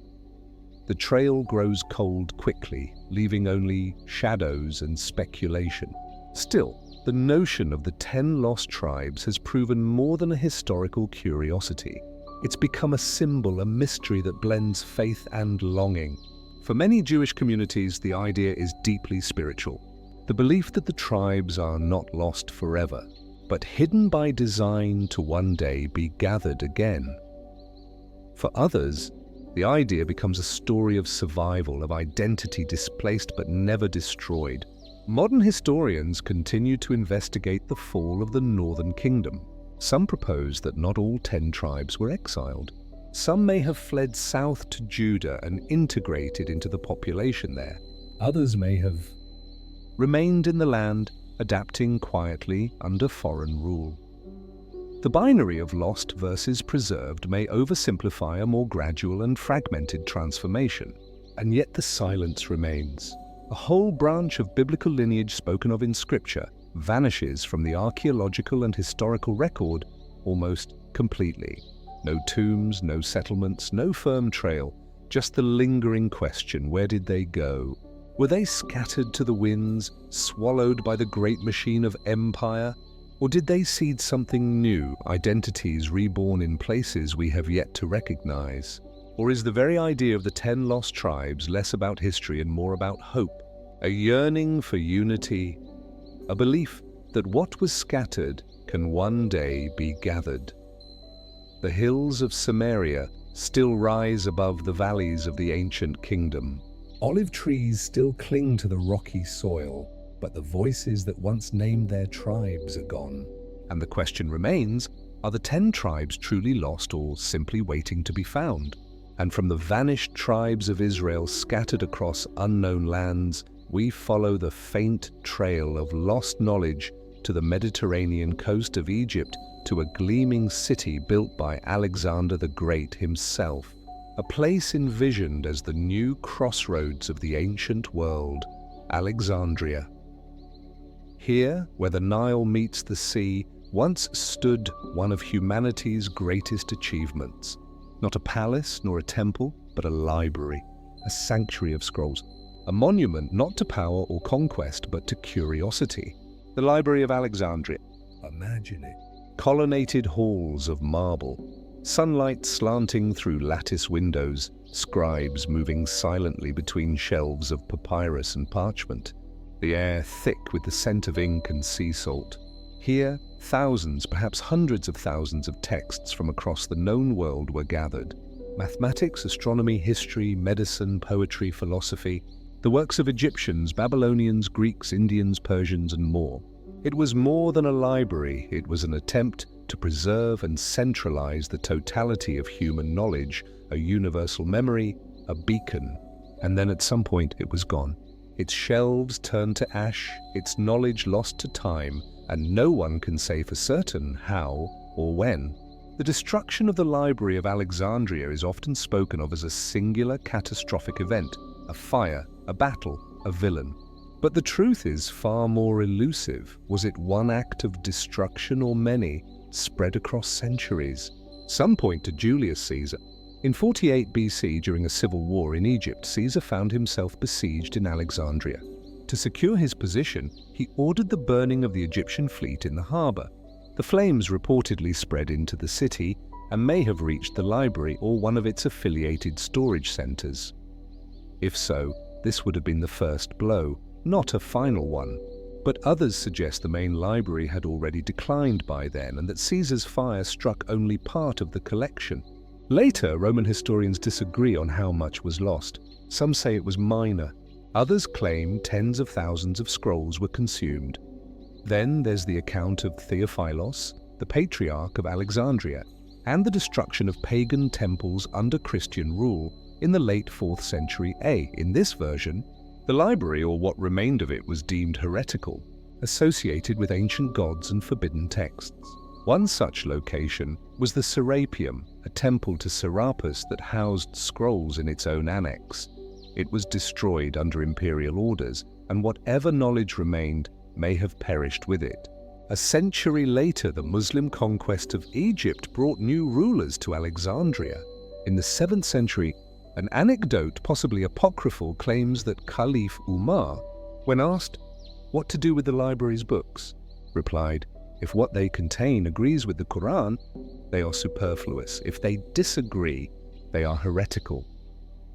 Speaker 1: The trail grows cold quickly, leaving only shadows and speculation. Still, the notion of the 10 lost tribes has proven more than a historical curiosity. It's become a symbol, a mystery that blends faith and longing. For many Jewish communities, the idea is deeply spiritual. The belief that the tribes are not lost forever, but hidden by design to one day be gathered again. For others, the idea becomes a story of survival, of identity displaced but never destroyed. Modern historians continue to investigate the fall of the Northern Kingdom. Some propose that not all 10 tribes were exiled. Some may have fled south to Judah and integrated into the population there. Others may have remained in the land, adapting quietly under foreign rule. The binary of lost versus preserved may oversimplify a more gradual and fragmented transformation, and yet the silence remains. A whole branch of biblical lineage spoken of in Scripture vanishes from the archaeological and historical record almost completely. No tombs, no settlements, no firm trail, just the lingering question, where did they go? Were they scattered to the winds, swallowed by the great machine of empire? Or did they seed something new, identities reborn in places we have yet to recognize? Or is the very idea of the 10 lost tribes less about history and more about hope? A yearning for unity, a belief that what was scattered can one day be gathered. The hills of Samaria still rise above the valleys of the ancient kingdom. Olive trees still cling to the rocky soil, but the voices that once named their tribes are gone. And the question remains, are the 10 tribes truly lost or simply waiting to be found? And from the vanished tribes of Israel scattered across unknown lands, we follow the faint trail of lost knowledge to the Mediterranean coast of Egypt, to a gleaming city built by Alexander the Great himself, a place envisioned as the new crossroads of the ancient world, Alexandria. Here, where the Nile meets the sea, once stood one of humanity's greatest achievements. Not a palace nor a temple, but a library, a sanctuary of scrolls, a monument not to power or conquest, but to curiosity. The Library of Alexandria. Imagine it. Colonnaded halls of marble, sunlight slanting through lattice windows, scribes moving silently between shelves of papyrus and parchment, the air thick with the scent of ink and sea salt. Here, thousands, perhaps hundreds of thousands of texts from across the known world were gathered. Mathematics, astronomy, history, medicine, poetry, philosophy, the works of Egyptians, Babylonians, Greeks, Indians, Persians, and more. It was more than a library, it was an attempt to preserve and centralize the totality of human knowledge, a universal memory, a beacon. And then at some point it was gone. Its shelves turned to ash, its knowledge lost to time, and no one can say for certain how or when. The destruction of the Library of Alexandria is often spoken of as a singular catastrophic event, a fire, a battle, a villain. But the truth is far more elusive. Was it one act of destruction or many, spread across centuries? Some point to Julius Caesar. In 48 BC, during a civil war in Egypt, Caesar found himself besieged in Alexandria. To secure his position, he ordered the burning of the Egyptian fleet in the harbor. The flames reportedly spread into the city and may have reached the library or one of its affiliated storage centers. If so, this would have been the first blow, not a final one. But others suggest the main library had already declined by then and that Caesar's fire struck only part of the collection. Later, Roman historians disagree on how much was lost. Some say it was minor. Others claim tens of thousands of scrolls were consumed. Then there's the account of Theophilos, the patriarch of Alexandria, and the destruction of pagan temples under Christian rule in the late 4th century A. In this version, the library, or what remained of it, was deemed heretical, associated with ancient gods and forbidden texts. One such location was the Serapeum, a temple to Serapis that housed scrolls in its own annex. It was destroyed under imperial orders, and whatever knowledge remained may have perished with it. A century later, the Muslim conquest of Egypt brought new rulers to Alexandria. In the 7th century, an anecdote, possibly apocryphal, claims that Caliph Umar, when asked what to do with the library's books, replied, "If what they contain agrees with the Quran, they are superfluous. If they disagree, they are heretical."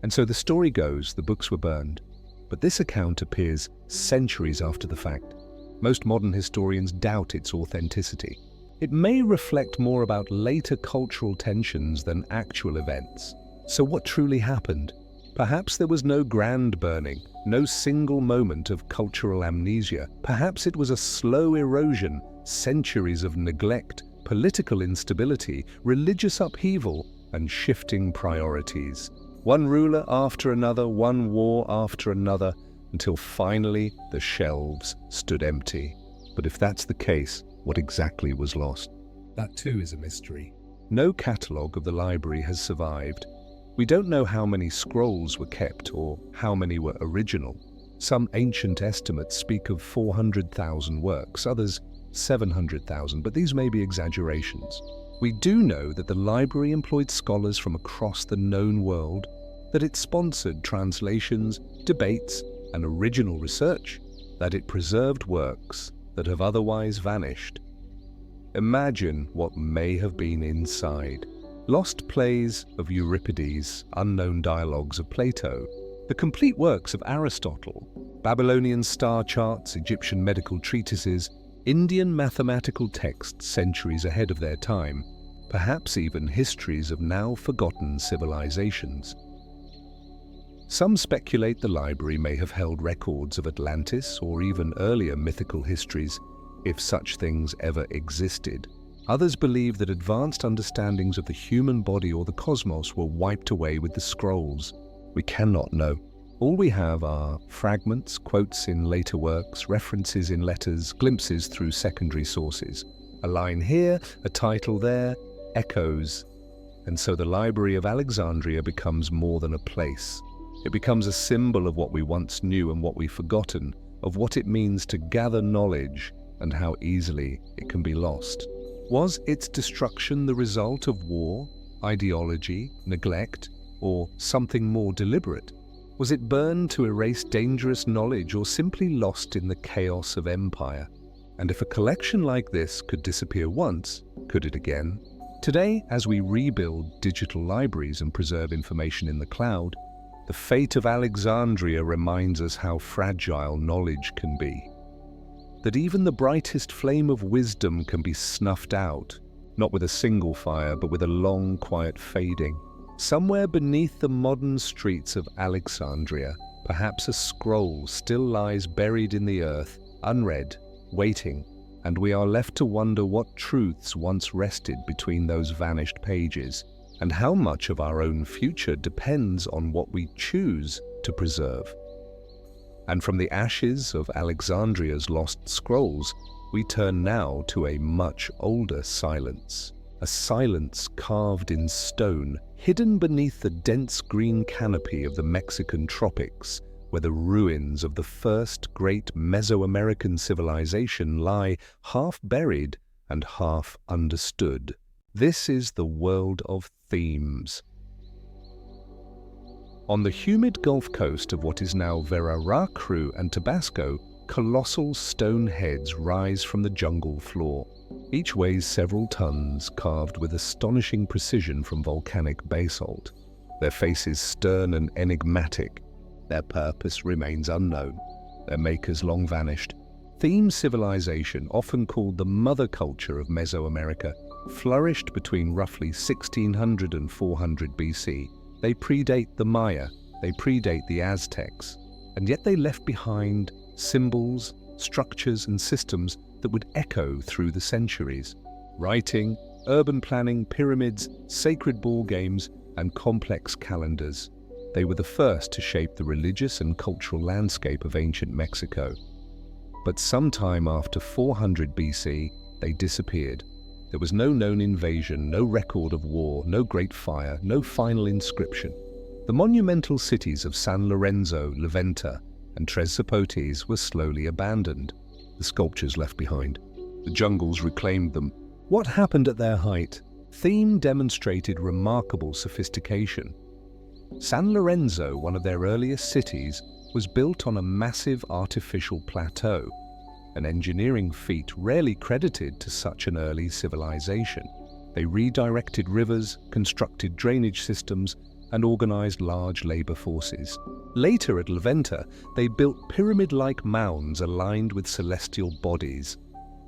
Speaker 1: And so the story goes, the books were burned. But this account appears centuries after the fact. Most modern historians doubt its authenticity. It may reflect more about later cultural tensions than actual events. So what truly happened? Perhaps there was no grand burning, no single moment of cultural amnesia. Perhaps it was a slow erosion, centuries of neglect, political instability, religious upheaval, and shifting priorities. One ruler after another, one war after another, until finally the shelves stood empty. But if that's the case, what exactly was lost? That too is a mystery. No catalogue of the library has survived. We don't know how many scrolls were kept or how many were original. Some ancient estimates speak of 400,000 works, others 700,000, but these may be exaggerations. We do know that the library employed scholars from across the known world, that it sponsored translations, debates, and original research, that it preserved works that have otherwise vanished. Imagine what may have been inside. Lost plays of Euripides, unknown dialogues of Plato, the complete works of Aristotle, Babylonian star charts, Egyptian medical treatises, Indian mathematical texts centuries ahead of their time, perhaps even histories of now forgotten civilizations. Some speculate the library may have held records of Atlantis or even earlier mythical histories, if such things ever existed. Others believe that advanced understandings of the human body or the cosmos were wiped away with the scrolls. We cannot know. All we have are fragments, quotes in later works, references in letters, glimpses through secondary sources. A line here, a title there, echoes. And so the Library of Alexandria becomes more than a place. It becomes a symbol of what we once knew and what we've forgotten, of what it means to gather knowledge and how easily it can be lost. Was its destruction the result of war, ideology, neglect, or something more deliberate? Was it burned to erase dangerous knowledge or simply lost in the chaos of empire? And if a collection like this could disappear once, could it again? Today, as we rebuild digital libraries and preserve information in the cloud, the fate of Alexandria reminds us how fragile knowledge can be. That even the brightest flame of wisdom can be snuffed out, not with a single fire, but with a long, quiet fading. Somewhere beneath the modern streets of Alexandria, perhaps a scroll still lies buried in the earth, unread, waiting, and we are left to wonder what truths once rested between those vanished pages, and how much of our own future depends on what we choose to preserve. And from the ashes of Alexandria's lost scrolls, we turn now to a much older silence. A silence carved in stone, hidden beneath the dense green canopy of the Mexican tropics, where the ruins of the first great Mesoamerican civilization lie half buried and half understood. This is the world of themes. On the humid Gulf Coast of what is now Veracruz and Tabasco, colossal stone heads rise from the jungle floor. Each weighs several tons, carved with astonishing precision from volcanic basalt. Their faces stern and enigmatic. Their purpose remains unknown. Their makers long vanished. Theme civilization, often called the mother culture of Mesoamerica, flourished between roughly 1600 and 400 BC. They predate the Maya, they predate the Aztecs, and yet they left behind symbols, structures, and systems that would echo through the centuries. Writing, urban planning, pyramids, sacred ball games, and complex calendars. They were the first to shape the religious and cultural landscape of ancient Mexico. But sometime after 400 BC, they disappeared. There was no known invasion, no record of war, no great fire, no final inscription. The monumental cities of San Lorenzo, Leventa, and Tres Zapotes were slowly abandoned. The sculptures left behind. The jungles reclaimed them. What happened at their height? Theme demonstrated remarkable sophistication. San Lorenzo, one of their earliest cities, was built on a massive artificial plateau, an engineering feat rarely credited to such an early civilization. They redirected rivers, constructed drainage systems, and organized large labor forces. Later at Levanta, they built pyramid-like mounds aligned with celestial bodies.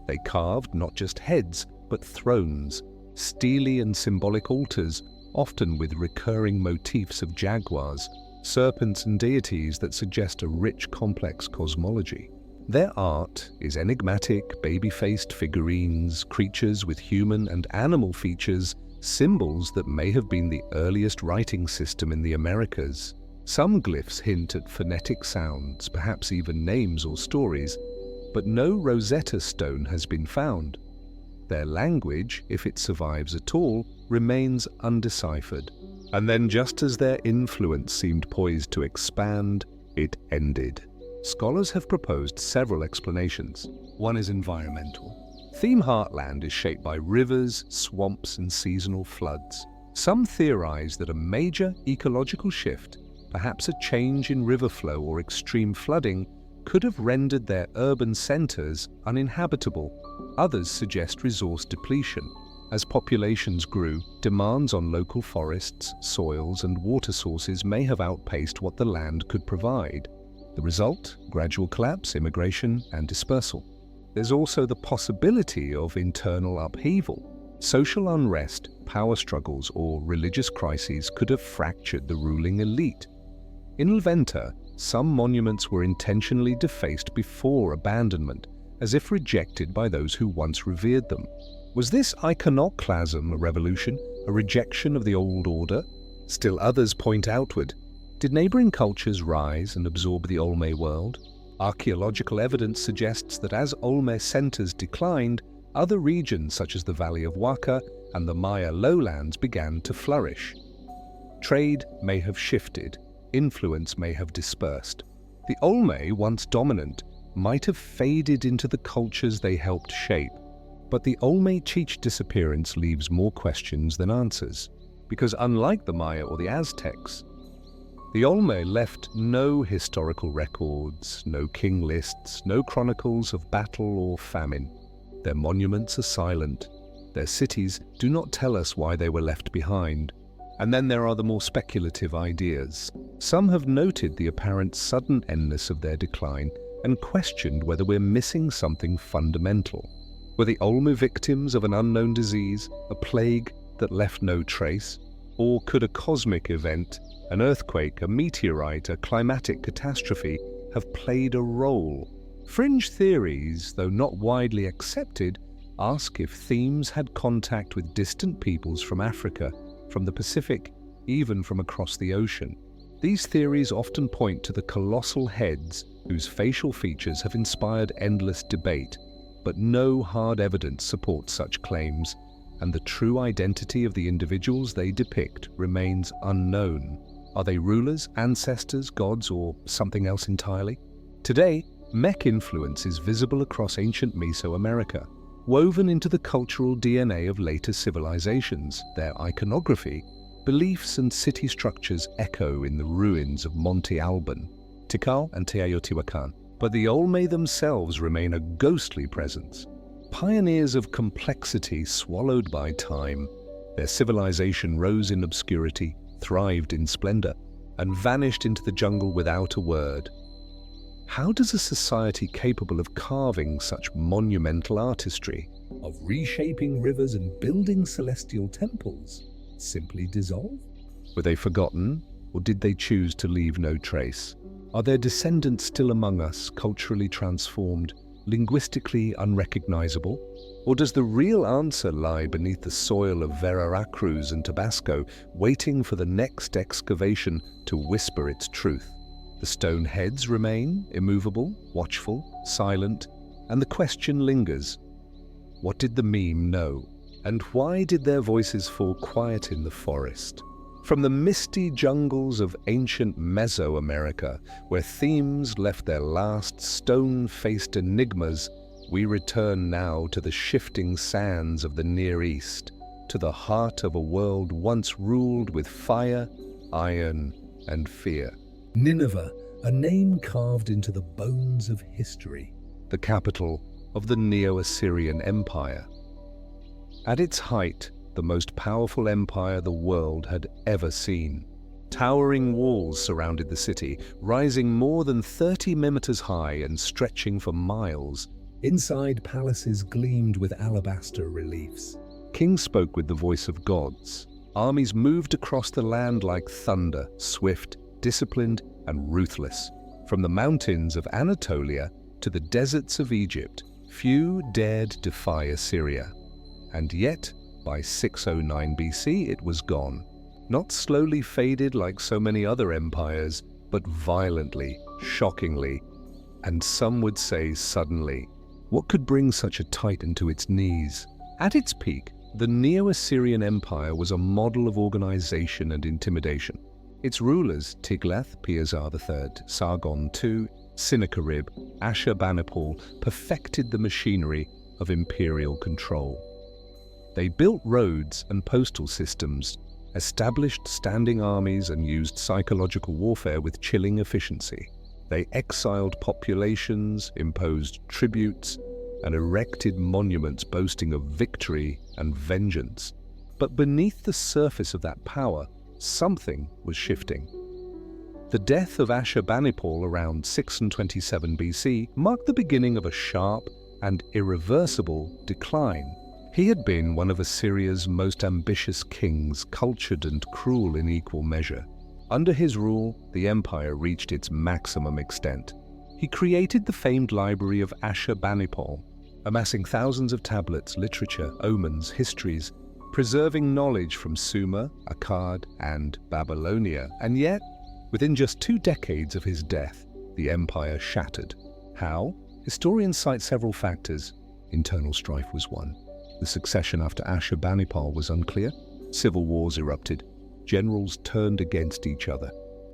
Speaker 1: They carved not just heads, but thrones, steely and symbolic altars, often with recurring motifs of jaguars, serpents and deities that suggest a rich, complex cosmology. Their art is enigmatic, baby-faced figurines, creatures with human and animal features, symbols that may have been the earliest writing system in the Americas. Some glyphs hint at phonetic sounds, perhaps even names or stories, but no Rosetta Stone has been found. Their language, if it survives at all, remains undeciphered. And then, just as their influence seemed poised to expand, it ended. Scholars have proposed several explanations. One is environmental. Theme Heartland is shaped by rivers, swamps, and seasonal floods. Some theorize that a major ecological shift, perhaps a change in river flow or extreme flooding, could have rendered their urban centers uninhabitable. Others suggest resource depletion. As populations grew, demands on local forests, soils, and water sources may have outpaced what the land could provide. The result? Gradual collapse, immigration, and dispersal. There's also the possibility of internal upheaval. Social unrest, power struggles, or religious crises could have fractured the ruling elite. In Levanta, some monuments were intentionally defaced before abandonment, as if rejected by those who once revered them. Was this iconoclasm a revolution, a rejection of the old order? Still others point outward. Did neighboring cultures rise and absorb the Olmec world? Archaeological evidence suggests that as Olmec centers declined, other regions such as the Valley of Huaca and the Maya lowlands began to flourish. Trade may have shifted, influence may have dispersed. The Olmec, once dominant, might have faded into the cultures they helped shape. But the Olmec-Cheech disappearance leaves more questions than answers, because unlike the Maya or the Aztecs, the Olmec left no historical records, no king lists, no chronicles of battle or famine. Their monuments are silent. Their cities do not tell us why they were left behind. And then there are the more speculative ideas. Some have noted the apparent sudden endness of their decline and questioned whether we're missing something fundamental. Were the Olmec victims of an unknown disease, a plague that left no trace? Or could a cosmic event, an earthquake, a meteorite, a climatic catastrophe, have played a role? Fringe theories, though not widely accepted, ask if themes had contact with distant peoples from Africa, from the Pacific, even from across the ocean. These theories often point to the colossal heads whose facial features have inspired endless debate, but no hard evidence supports such claims, and the true identity of the individuals they depict remains unknown. Are they rulers, ancestors, gods, or something else entirely? Today, Mech influence is visible across ancient Mesoamerica, woven into the cultural DNA of later civilizations. Their iconography, beliefs, and city structures echo in the ruins of Monte Alban, Tikal, and Teotihuacan. But the Olmec themselves remain a ghostly presence. Pioneers of complexity swallowed by time, their civilization rose in obscurity, thrived in splendor, and vanished into the jungle without a word. How does a society capable of carving such monumental artistry, of reshaping rivers and building celestial temples, simply dissolve? Were they forgotten, or did they choose to leave no trace? Are their descendants still among us, culturally transformed, linguistically unrecognizable? Or does the real answer lie beneath the soil of Veracruz and Tabasco, waiting for the next excavation to whisper its truth? The stone heads remain immovable, watchful, silent, and the question lingers. What did the meme know? And why did their voices fall quiet in the forest? From the misty jungles of ancient Mesoamerica, where themes left their last stone-faced enigmas, we return now to the shifting sands of the Near East, to the heart of a world once ruled with fire, iron, and fear. Nineveh, a name carved into the bones of history, the capital of the Neo-Assyrian Empire. At its height, the most powerful empire the world had ever seen. Towering walls surrounded the city, rising more than 30 meters high and stretching for miles. Inside, palaces gleamed with alabaster reliefs. Kings spoke with the voice of gods. Armies moved across the land like thunder, swift, disciplined, and ruthless. From the mountains of Anatolia to the deserts of Egypt, few dared defy Assyria. And yet, by 609 BC, it was gone. Not slowly faded like so many other empires, but violently, shockingly, and some would say suddenly. What could bring such a titan to its knees? At its peak, the Neo-Assyrian Empire was a model of organization and intimidation. Its rulers, Tiglath-Pileser III, Sargon II, Sennacherib, Ashurbanipal, perfected the machinery of imperial control. They built roads and postal systems, established standing armies, and used psychological warfare with chilling efficiency. They exiled populations, imposed tributes, and erected monuments boasting of victory and vengeance. But beneath the surface of that power, something was shifting. The death of Ashurbanipal around 627 BC marked the beginning of a sharp and irreversible decline. He had been one of Assyria's most ambitious kings, cultured and cruel in equal measure. Under his rule, the empire reached its maximum extent. He created the famed library of Ashurbanipal, amassing thousands of tablets, literature, omens, histories, preserving knowledge from Sumer, Akkad, and Babylonia. And yet, within just 2 decades of his death, the empire shattered. How? Historians cite several factors. Internal strife was one. The succession after Ashurbanipal was unclear. Civil wars erupted. Generals turned against each other.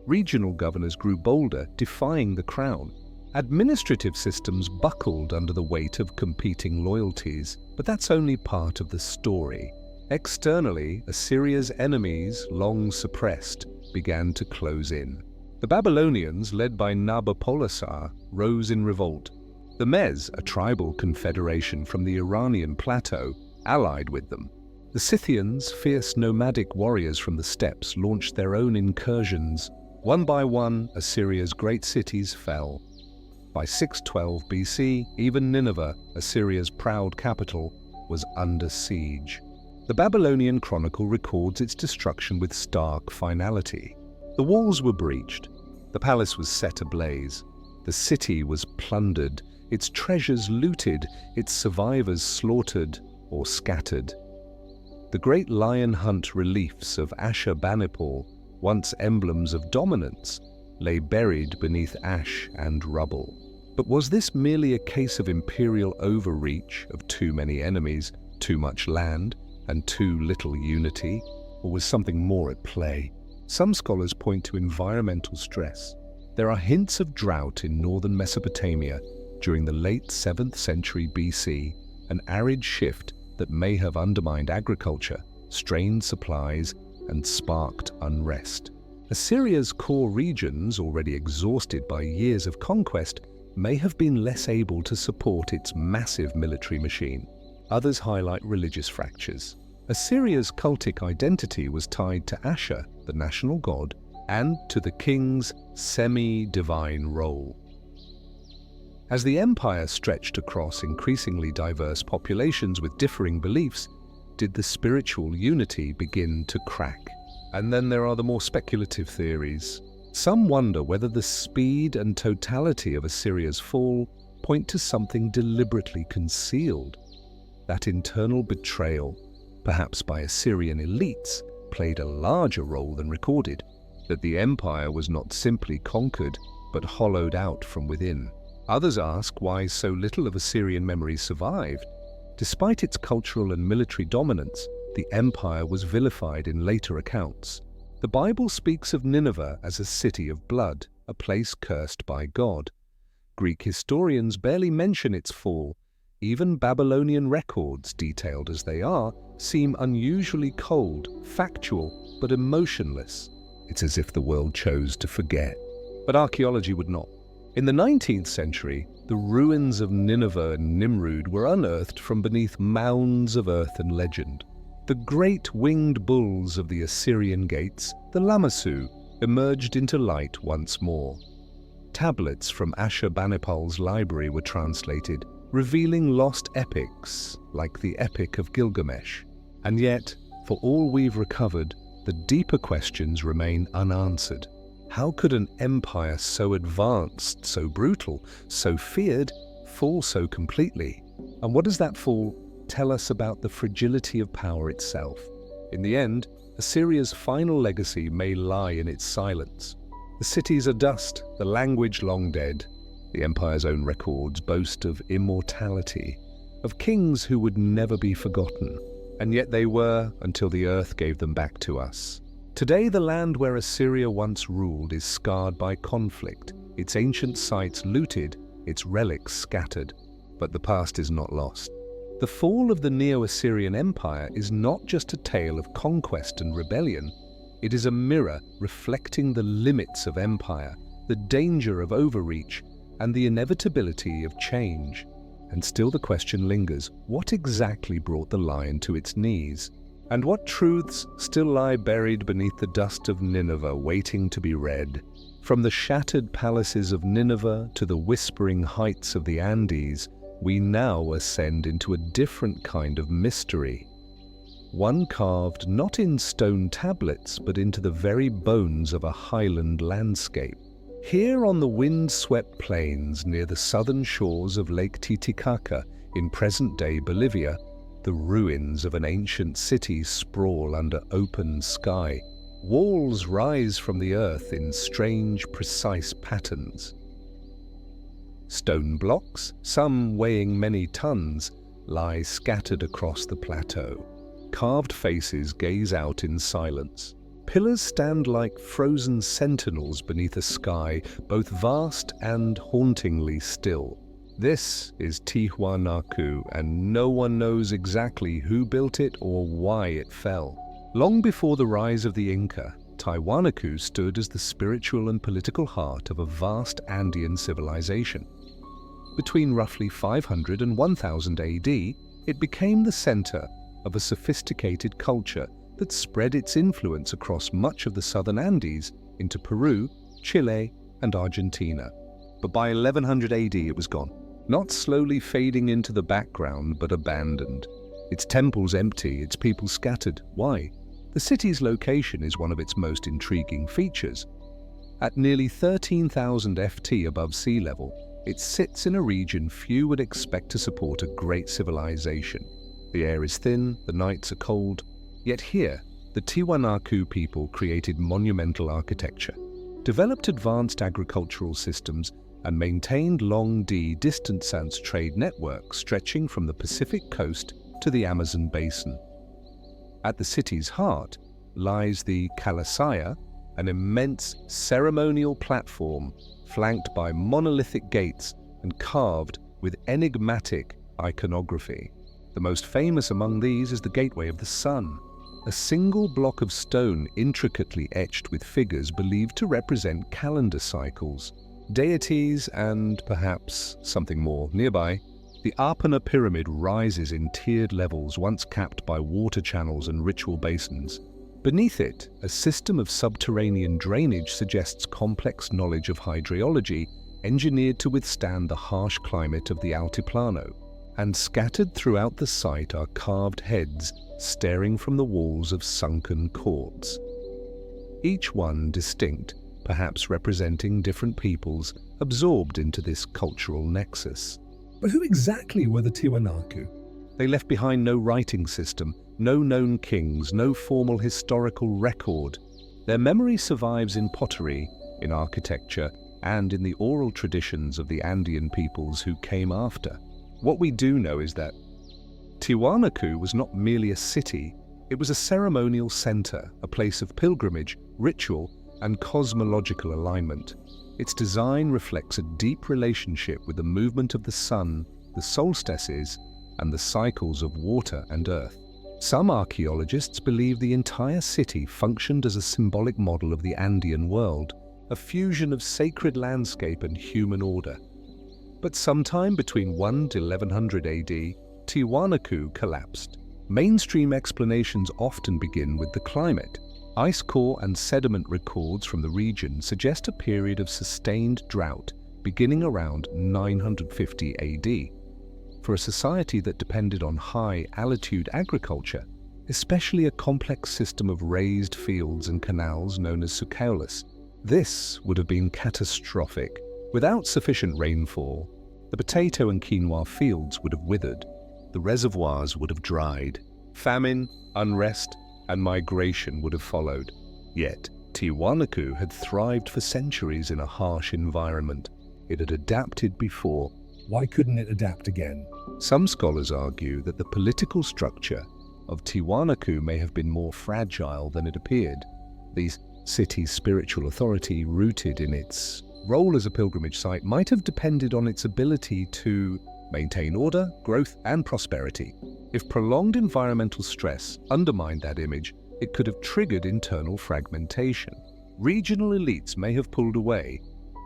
Speaker 1: Regional governors grew bolder, defying the crown. Administrative systems buckled under the weight of competing loyalties. But that's only part of the story. Externally, Assyria's enemies, long suppressed, began to close in. The Babylonians, led by Nabopolassar, rose in revolt. The Mez, a tribal confederation from the Iranian plateau, allied with them. The Scythians, fierce nomadic warriors from the steppes, launched their own incursions. One by one, Assyria's great cities fell. By 612 BC, even Nineveh, Assyria's proud capital, was under siege. The Babylonian Chronicle records its destruction with stark finality. The walls were breached. The palace was set ablaze. The city was plundered, its treasures looted, its survivors slaughtered or scattered. The great lion hunt reliefs of Ashurbanipal, once emblems of dominance, lay buried beneath ash and rubble. But was this merely a case of imperial overreach, of too many enemies, too much land, and too little unity, or was something more at play? Some scholars point to environmental stress. There are hints of drought in northern Mesopotamia during the late 7th century BC, an arid shift that may have undermined agriculture, strained supplies, and sparked unrest. Assyria's core regions, already exhausted by years of conquest, may have been less able to support its massive military machine. Others highlight religious fractures. Assyria's cultic identity was tied to Ashur, the national god, and to the king's semi-divine role. As the empire stretched across increasingly diverse populations with differing beliefs, did the spiritual unity begin to crack? And then there are the more speculative theories. Some wonder whether the speed and totality of Assyria's fall point to something deliberately concealed. That internal betrayal, perhaps by Assyrian elites, played a larger role than recorded, that the empire was not simply conquered, but hollowed out from within. Others ask why so little of Assyrian memory survived. Despite its cultural and military dominance, the empire was vilified in later accounts. The Bible speaks of Nineveh as a city of blood, a place cursed by God. Greek historians barely mention its fall. Even Babylonian records, detailed as they are, seem unusually cold, factual, but emotionless. It's as if the world chose to forget. But archaeology would not. In the 19th century, the ruins of Nineveh and Nimrud were unearthed from beneath mounds of earth and legend. The great winged bulls of the Assyrian gates, the Lamassu, emerged into light once more. Tablets from Ashurbanipal's library were translated, revealing lost epics like the Epic of Gilgamesh. And yet, for all we've recovered, the deeper questions remain unanswered. How could an empire so advanced, so brutal, so feared, fall so completely? And what does that fall tell us about the fragility of power itself? In the end, Assyria's final legacy may lie in its silence. The cities are dust, the language long dead. The empire's own records boast of immortality, of kings who would never be forgotten. And yet they were, until the earth gave them back to us. Today, the land where Assyria once ruled is scarred by conflict, its ancient sites looted, its relics scattered. But the past is not lost. The fall of the Neo-Assyrian Empire is not just a tale of conquest and rebellion. It is a mirror reflecting the limits of empire, the danger of overreach, and the inevitability of change. And still the question lingers, what exactly brought the lion to its knees? And what truths still lie buried beneath the dust of Nineveh, waiting to be read? From the shattered palaces of Nineveh to the whispering heights of the Andes, we now ascend into a different kind of mystery. One carved not in stone tablets, but into the very bones of a highland landscape. Here on the wind-swept plains near the southern shores of Lake Titicaca in present-day Bolivia, the ruins of an ancient city sprawl under open sky. Walls rise from the earth in strange, precise patterns. Stone blocks, some weighing many tons, lie scattered across the plateau. Carved faces gaze out in silence. Pillars stand like frozen sentinels beneath a sky both vast and hauntingly still. This is Tiwanaku, and no one knows exactly who built it or why it fell. Long before the rise of the Inca, Tiwanaku stood as the spiritual and political heart of a vast Andean civilization. Between roughly 500 and 1000 AD, it became the center of a sophisticated culture that spread its influence across much of the southern Andes into Peru, Chile, and Argentina. But by 1100 AD it was gone, not slowly fading into the background, but abandoned. Its temples empty, its people scattered. Why? The city's location is one of its most intriguing features. At nearly 13,000 FT above sea level, it sits in a region few would expect to support a great civilization. The air is thin, the nights are cold. Yet here, the Tiwanaku people created monumental architecture, developed advanced agricultural systems, and maintained long-distance trade networks stretching from the Pacific coast to the Amazon basin. At the city's heart lies the Kalasaya, an immense ceremonial platform flanked by monolithic gates and carved with enigmatic iconography. The most famous among these is the Gateway of the Sun, a single block of stone intricately etched with figures believed to represent calendar cycles, deities, and perhaps something more. Nearby, the Apana pyramid rises in tiered levels once capped by water channels and ritual basins. Beneath it, a system of subterranean drainage suggests complex knowledge of hydrology engineered to withstand the harsh climate of the Altiplano. And scattered throughout the site are carved heads staring from the walls of sunken courts. Each one distinct, perhaps representing different peoples absorbed into this cultural nexus. But who exactly were the Tiwanaku? They left behind no writing system, no known kings, no formal historical record. Their memory survives in pottery, in architecture, and in the oral traditions of the Andean peoples who came after. What we do know is that Tiwanaku was not merely a city, it was a ceremonial center, a place of pilgrimage, ritual, and cosmological alignment. Its design reflects a deep relationship with the movement of the sun, the solstices, and the cycles of water and earth. Some archaeologists believe the entire city functioned as a symbolic model of the Andean world, a fusion of sacred landscape and human order. But sometime between 1 to 1100 AD, Tiwanaku collapsed. Mainstream explanations often begin with the climate. Ice core and sediment records from the region suggest a period of sustained drought beginning around 950 AD. For a society that depended on high-altitude agriculture, especially a complex system of raised fields and canals known as sucaulis, this would have been catastrophic. Without sufficient rainfall, the potato and quinoa fields would have withered, the reservoirs would have dried, famine, unrest, and migration would have followed. Yet, Tiwanaku had thrived for centuries in a harsh environment. It had adapted before. Why couldn't it adapt again? Some scholars argue that the political structure of Tiwanaku may have been more fragile than it appeared. The city's spiritual authority, rooted in its role as a pilgrimage site, might have depended on its ability to maintain order, growth, and prosperity. If prolonged environmental stress undermined that image, it could have triggered internal fragmentation. Regional elites may have pulled away.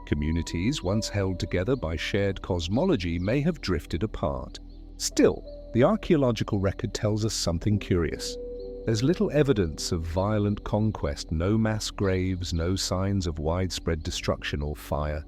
Speaker 1: Communities once held together by shared cosmology may have drifted apart. Still, the archaeological record tells us something curious. There's little evidence of violent conquest, no mass graves, no signs of widespread destruction or fire.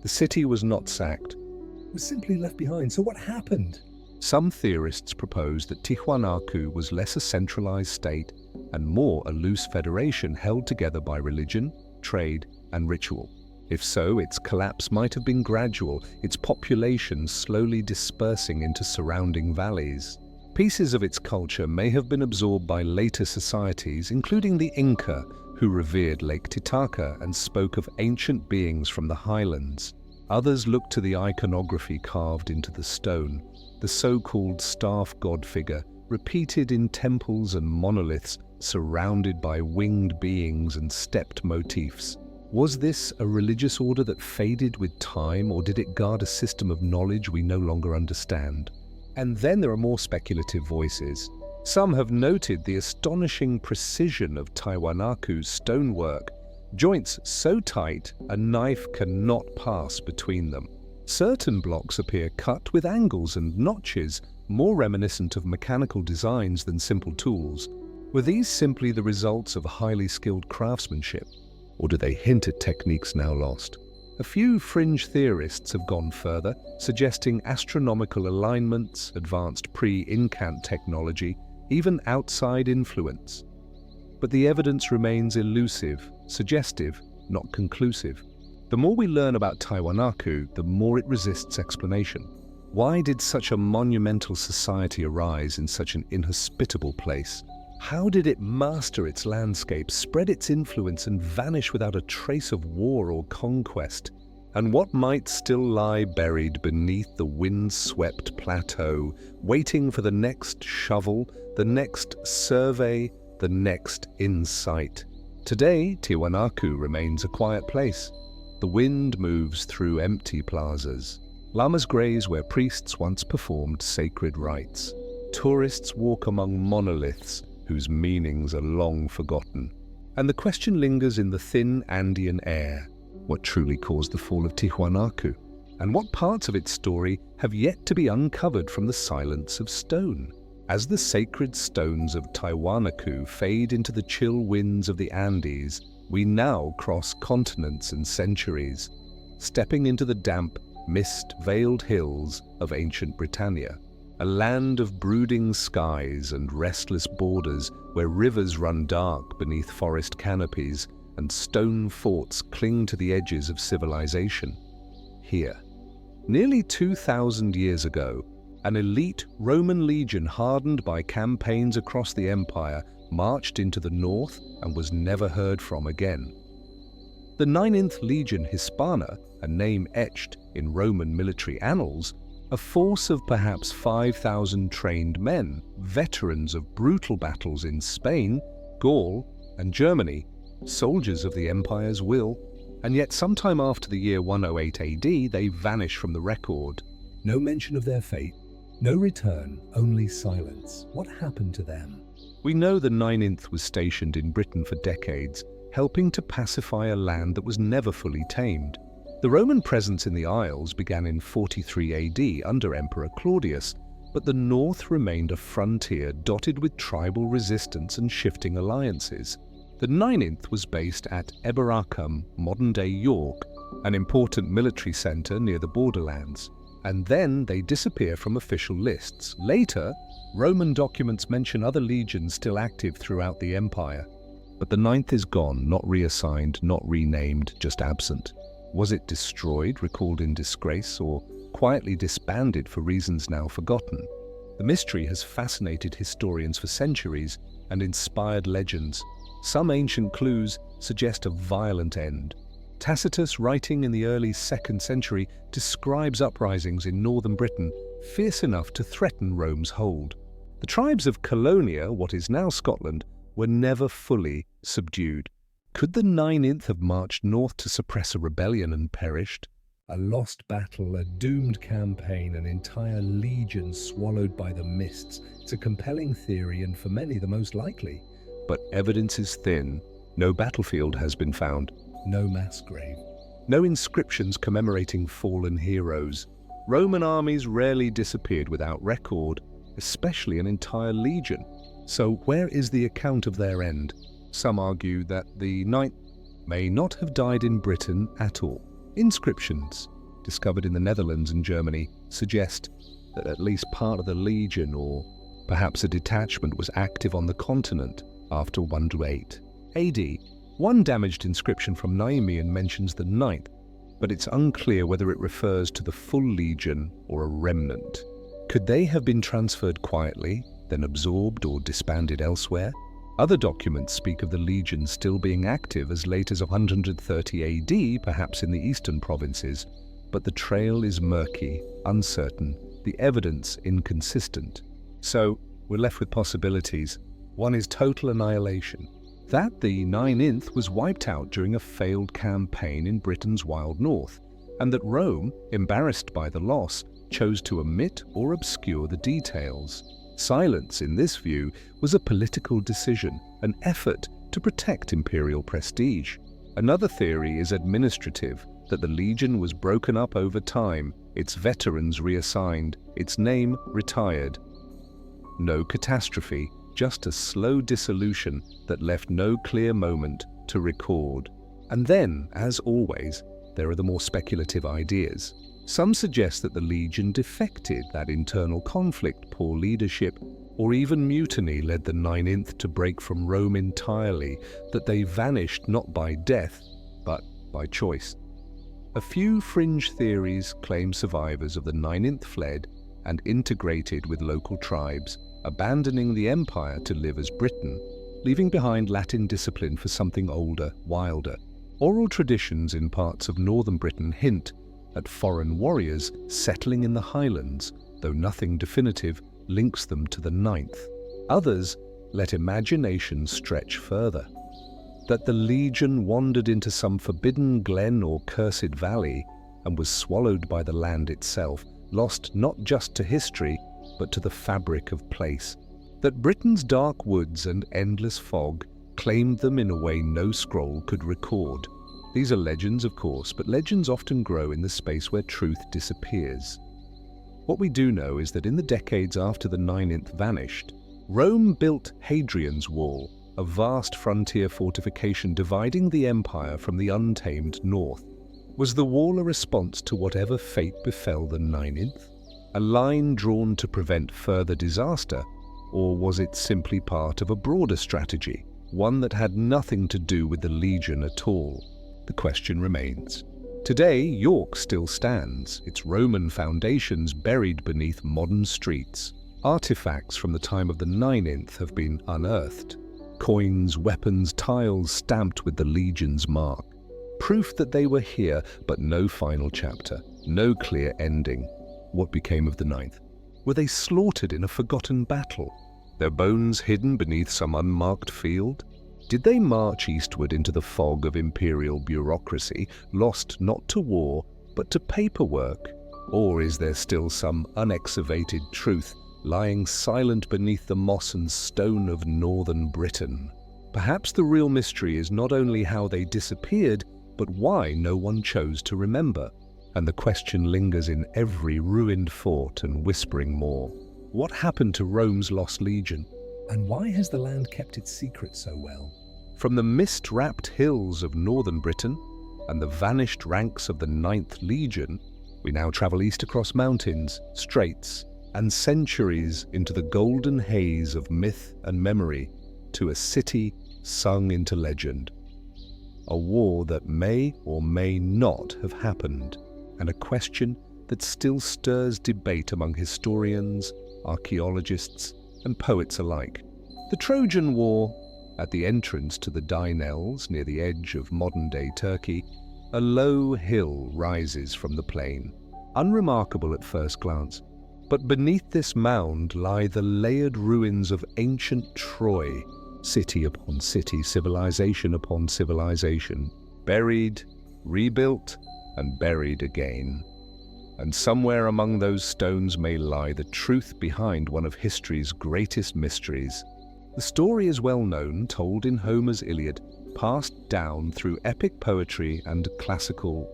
Speaker 1: The city was not sacked. It was simply left behind. So what happened? Some theorists propose that Tiwanaku was less a centralized state and more a loose federation held together by religion, trade, and ritual. If so, its collapse might have been gradual, its population slowly dispersing into surrounding valleys. Pieces of its culture may have been absorbed by later societies, including the Inca, who revered Lake Titicaca and spoke of ancient beings from the highlands. Others looked to the iconography carved into the stone, the so-called staff god figure, repeated in temples and monoliths, surrounded by winged beings and stepped motifs. Was this a religious order that faded with time, or did it guard a system of knowledge we no longer understand? And then there are more speculative voices. Some have noted the astonishing precision of Tiwanaku's stonework, joints so tight a knife cannot pass between them. Certain blocks appear cut with angles and notches, more reminiscent of mechanical designs than simple tools. Were these simply the results of highly skilled craftsmanship, or do they hint at techniques now lost? A few fringe theorists have gone further, suggesting astronomical alignments, advanced pre-Incant technology, even outside influence. But the evidence remains elusive, suggestive, not conclusive. The more we learn about Tiwanaku, the more it resists explanation. Why did such a monumental society arise in such an inhospitable place? How did it master its landscape, spread its influence, and vanish without a trace of war or conquest? And what might still lie buried beneath the wind-swept plateau, waiting for the next shovel, the next survey, the next insight? Today, Tiwanaku remains a quiet place. The wind moves through empty plazas. Lamas graze where priests once performed sacred rites. Tourists walk among monoliths whose meanings are long forgotten. And the question lingers in the thin Andean air: what truly caused the fall of Tiwanaku? And what parts of its story have yet to be uncovered from the silence of stone? As the sacred stones of Tiwanaku fade into the chill winds of the Andes, we now cross continents and centuries, stepping into the damp, mist-veiled hills of ancient Britannia. A land of brooding skies and restless borders where rivers run dark beneath forest canopies and stone forts cling to the edges of civilization. Here, nearly 2,000 years ago, an elite Roman legion hardened by campaigns across the empire marched into the north and was never heard from again. The 9th Legion Hispana, a name etched in Roman military annals, a force of perhaps 5,000 trained men, veterans of brutal battles in Spain, Gaul, and Germany, soldiers of the empire's will, and yet sometime after the year 108 AD they vanish from the record. No mention of their fate, no return, only silence. What happened to them? We know the 9th was stationed in Britain for decades, helping to pacify a land that was never fully tamed. The Roman presence in the Isles began in 43 AD under Emperor Claudius, but the north remained a frontier dotted with tribal resistance and shifting alliances. The 9th was based at Eboracum, modern-day York, an important military centre near the borderlands, and then they disappear from official lists. Later, Roman documents mention other legions still active throughout the empire. But the 9th is gone, not reassigned, not renamed, just absent. Was it destroyed, recalled in disgrace, or quietly disbanded for reasons now forgotten? The mystery has fascinated historians for centuries and inspired legends. Some ancient clues suggest a violent end. Tacitus, writing in the early 2nd century, describes uprisings in northern Britain fierce enough to threaten Rome's hold. The tribes of Colonia, what is now Scotland, were never fully subdued. Could the 9th have marched north to suppress a rebellion and perished? A lost battle, a doomed campaign, an entire legion swallowed by the mists. It's a compelling theory and for many the most likely. But evidence is thin. No battlefield has been found. No mass grave. No inscriptions commemorating fallen heroes. Roman armies rarely disappeared without record, especially an entire legion. So where is the account of their end? Some argue that the 9th may not have died in Britain at all. Inscriptions, discovered in the Netherlands and Germany, suggest that at least part of the legion, or perhaps a detachment, was active on the continent after 108 AD. One damaged inscription from Nahimian mentions the 9th, but it's unclear whether it refers to the full legion or a remnant. Could they have been transferred quietly, then absorbed or disbanded elsewhere? Other documents speak of the legion still being active as late as 130 AD, perhaps in the eastern provinces, but the trail is murky, uncertain, the evidence inconsistent. So we're left with possibilities. One is total annihilation. That the 9th was wiped out during a failed campaign in Britain's wild north, and that Rome, embarrassed by the loss, chose to omit or obscure the details. Silence, in this view, was a political decision, an effort to protect imperial prestige. Another theory is administrative, that the legion was broken up over time, its veterans reassigned, its name retired. No catastrophe, just a slow dissolution that left no clear moment to record. And then, as always, there are the more speculative ideas. Some suggest that the legion defected, that internal conflict, poor leadership, or even mutiny led the 9th to break from Rome entirely, that they vanished not by death, but by choice. A few fringe theories claim survivors of the 9th fled and integrated with local tribes, abandoning the empire to live as Britain, leaving behind Latin discipline for something older, wilder. Oral traditions in parts of northern Britain hint at foreign warriors settling in the highlands, though nothing definitive links them to the 9th. Others let imagination stretch further. That the legion wandered into some forbidden glen or cursed valley and was swallowed by the land itself, lost not just to history, but to the fabric of place. That Britain's dark woods and endless fog claimed them in a way no scroll could record. These are legends, of course, but legends often grow in the space where truth disappears. What we do know is that in the decades after the 9th vanished, Rome built Hadrian's Wall, a vast frontier fortification dividing the empire from the untamed north. Was the wall a response to whatever fate befell the 9th? A line drawn to prevent further disaster, or was it simply part of a broader strategy, one that had nothing to do with the legion at all? The question remains. Today, York still stands, its Roman foundations buried beneath modern streets. Artifacts from the time of the 9th have been unearthed. Coins, weapons, tiles stamped with the legion's mark. Proof that they were here, but no final chapter, no clear ending. What became of the 9th? Were they slaughtered in a forgotten battle? Their bones hidden beneath some unmarked field? Did they march eastward into the fog of imperial bureaucracy, lost not to war, but to paperwork? Or is there still some unexcavated truth lying silent beneath the moss and stone of northern Britain? Perhaps the real mystery is not only how they disappeared, but why no one chose to remember. And the question lingers in every ruined fort and whispering moor. What happened to Rome's lost legion? And why has the land kept its secret so well? From the mist-wrapped hills of northern Britain and the vanished ranks of the 9th Legion, we now travel east across mountains, straits, and centuries into the golden haze of myth and memory to a city sung into legend. A war that may or may not have happened, and a question that still stirs debate among historians, archaeologists, and poets alike. The Trojan War, at the entrance to the Dinels near the edge of modern-day Turkey, a low hill rises from the plain, unremarkable at first glance. But beneath this mound lie the layered ruins of ancient Troy, city upon city, civilization upon civilization, buried, rebuilt, and buried again. And somewhere among those stones may lie the truth behind one of history's greatest mysteries. The story is well known, told in Homer's Iliad, passed down through epic poetry and classical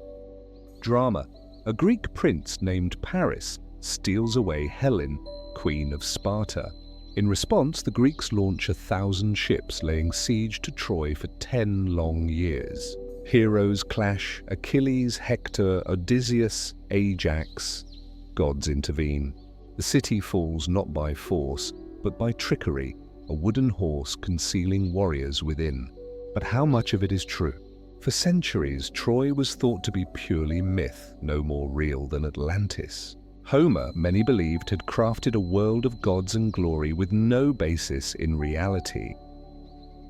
Speaker 1: drama. A Greek prince named Paris steals away Helen, queen of Sparta. In response, the Greeks launch 1,000 ships, laying siege to Troy for 10 long years. Heroes clash: Achilles, Hector, Odysseus, Ajax. Gods intervene. The city falls not by force, but by trickery, a wooden horse concealing warriors within. But how much of it is true? For centuries, Troy was thought to be purely myth, no more real than Atlantis. Homer, many believed, had crafted a world of gods and glory with no basis in reality.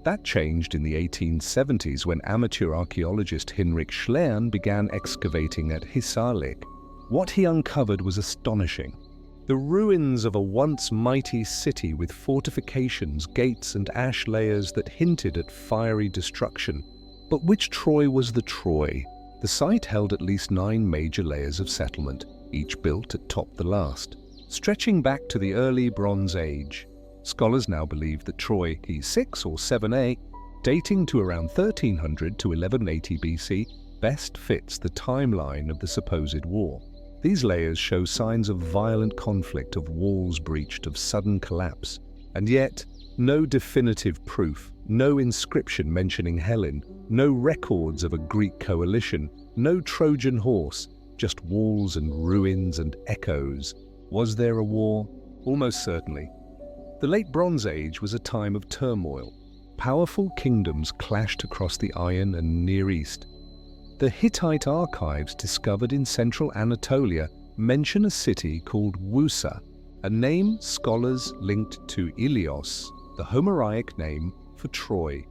Speaker 1: That changed in the 1870s when amateur archaeologist Heinrich Schlern began excavating at Hisarlik. What he uncovered was astonishing. The ruins of a once mighty city with fortifications, gates, and ash layers that hinted at fiery destruction. But which Troy was the Troy? The site held at least 9 major layers of settlement, each built atop the last, stretching back to the early Bronze Age. Scholars now believe that Troy E6 or 7a, dating to around 1300 to 1180 BC, best fits the timeline of the supposed war. These layers show signs of violent conflict, of walls breached, of sudden collapse. And yet, no definitive proof, no inscription mentioning Helen, no records of a Greek coalition, no Trojan horse, just walls and ruins and echoes. Was there a war? Almost certainly. The Late Bronze Age was a time of turmoil. Powerful kingdoms clashed across the Iron and Near East. The Hittite archives discovered in central Anatolia mention a city called Wusa, a name scholars linked to Ilios, the Homeric name for Troy.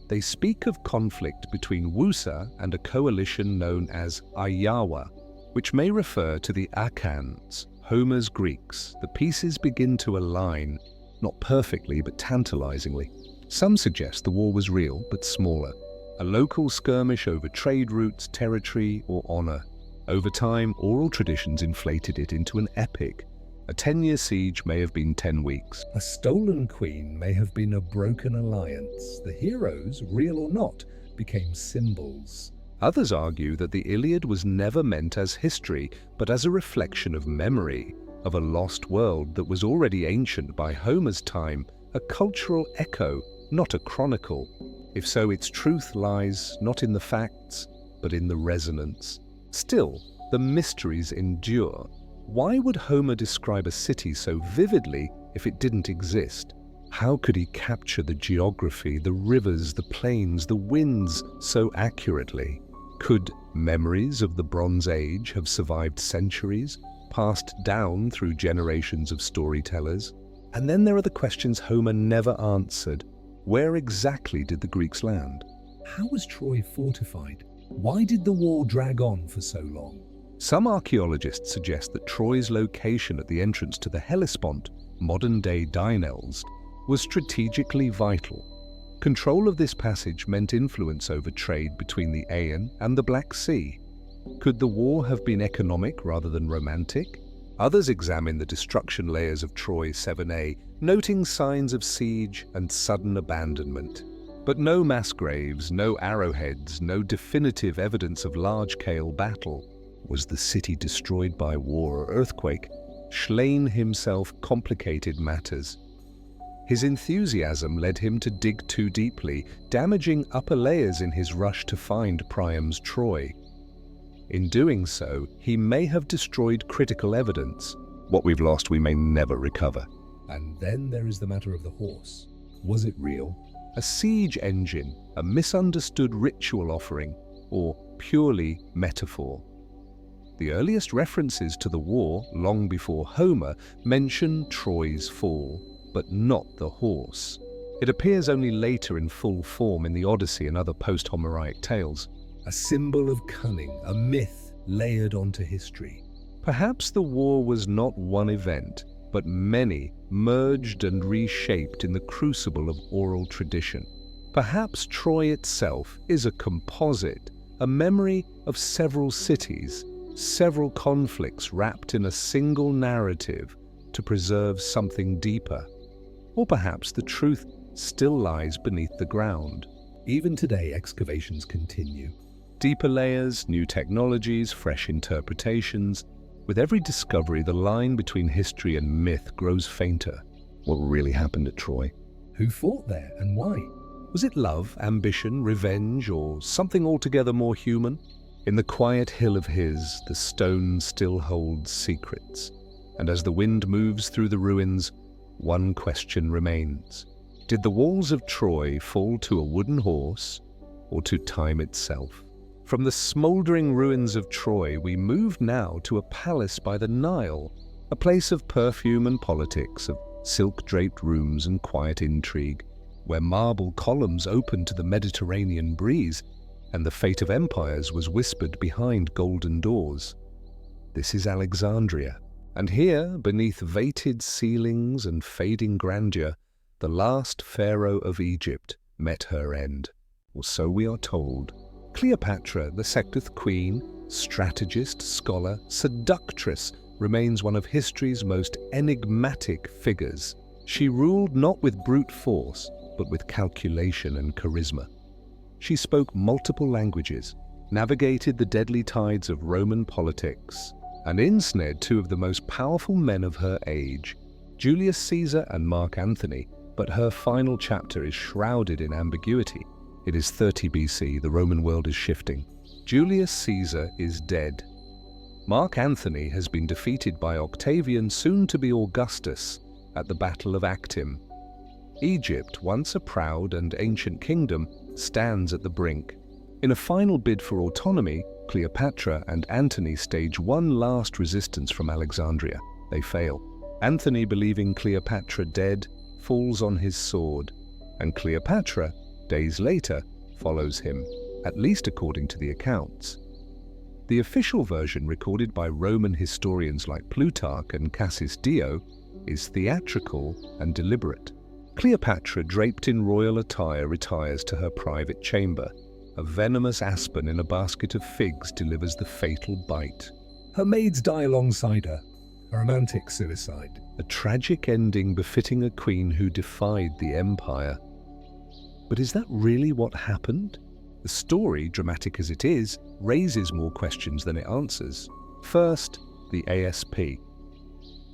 Speaker 1: They speak of conflict between Wusa and a coalition known as Ayawa, which may refer to the Akans, Homer's Greeks. The pieces begin to align, not perfectly but tantalizingly. Some suggest the war was real but smaller, a local skirmish over trade routes, territory, or honor. Over time, oral traditions inflated it into an epic. A 10-year siege may have been 10 weeks. A stolen queen may have been a broken alliance. The heroes, real or not, became symbols. Others argue that the Iliad was never meant as history, but as a reflection of memory, of a lost world that was already ancient by Homer's time, a cultural echo, not a chronicle. If so, its truth lies not in the facts, but in the resonance. Still, the mysteries endure. Why would Homer describe a city so vividly if it didn't exist? How could he capture the geography, the rivers, the plains, the winds so accurately? Could memories of the Bronze Age have survived centuries, passed down through generations of storytellers? And then there are the questions Homer never answered. Where exactly did the Greeks land? How was Troy fortified? Why did the war drag on for so long? Some archaeologists suggest that Troy's location at the entrance to the Hellespont, modern-day Dinels, was strategically vital. Control of this passage meant influence over trade between the Aegean and the Black Sea. Could the war have been economic rather than romantic? Others examine the destruction layers of Troy 7a, noting signs of siege and sudden abandonment. But no mass graves, no arrowheads, no definitive evidence of large-scale battle. Was the city destroyed by war or earthquake? Schlane himself complicated matters. His enthusiasm led him to dig too deeply, damaging upper layers in his rush to find Priam's Troy. In doing so, he may have destroyed critical evidence. What we've lost we may never recover. And then there is the matter of the horse. Was it real? A siege engine, a misunderstood ritual offering, or purely metaphor? The earliest references to the war, long before Homer, mention Troy's fall, but not the horse. It appears only later in full form in the Odyssey and other post-Homeric tales. A symbol of cunning, a myth layered onto history. Perhaps the war was not one event, but many merged and reshaped in the crucible of oral tradition. Perhaps Troy itself is a composite, a memory of several cities, several conflicts wrapped in a single narrative to preserve something deeper. Or perhaps the truth still lies beneath the ground. Even today, excavations continue. Deeper layers, new technologies, fresh interpretations. With every discovery, the line between history and myth grows fainter. What really happened at Troy? Who fought there and why? Was it love, ambition, revenge, or something altogether more human? In the quiet hill of his, the stone still holds secrets. And as the wind moves through the ruins, one question remains. Did the walls of Troy fall to a wooden horse or to time itself? From the smouldering ruins of Troy, we move now to a palace by the Nile, a place of perfume and politics, of silk-draped rooms and quiet intrigue, where marble columns opened to the Mediterranean breeze, and the fate of empires was whispered behind golden doors. This is Alexandria, and here, beneath vated ceilings and fading grandeur, the last pharaoh of Egypt met her end, or so we are told. Cleopatra, the Sectith queen, strategist, scholar, seductress, remains one of history's most enigmatic figures. She ruled not with brute force, but with calculation and charisma. She spoke multiple languages, navigated the deadly tides of Roman politics, and ensnared two of the most powerful men of her age, Julius Caesar and Mark Antony, but her final chapter is shrouded in ambiguity. It is 30 BC, the Roman world is shifting. Julius Caesar is dead. Mark Antony has been defeated by Octavian, soon to be Augustus, at the Battle of Actium. Egypt, once a proud and ancient kingdom, stands at the brink. In a final bid for autonomy, Cleopatra and Antony stage one last resistance from Alexandria. They fail. Antony, believing Cleopatra dead, falls on his sword, and Cleopatra, days later, follows him, at least according to the accounts. The official version, recorded by Roman historians like Plutarch and Cassius Dio, is theatrical and deliberate. Cleopatra, draped in royal attire, retires to her private chamber. A venomous aspen in a basket of figs delivers the fatal bite. Her maids die alongside her, a romantic suicide. A tragic ending befitting a queen who defied the empire. But is that really what happened? The story, dramatic as it is, raises more questions than it answers. First, the ASP.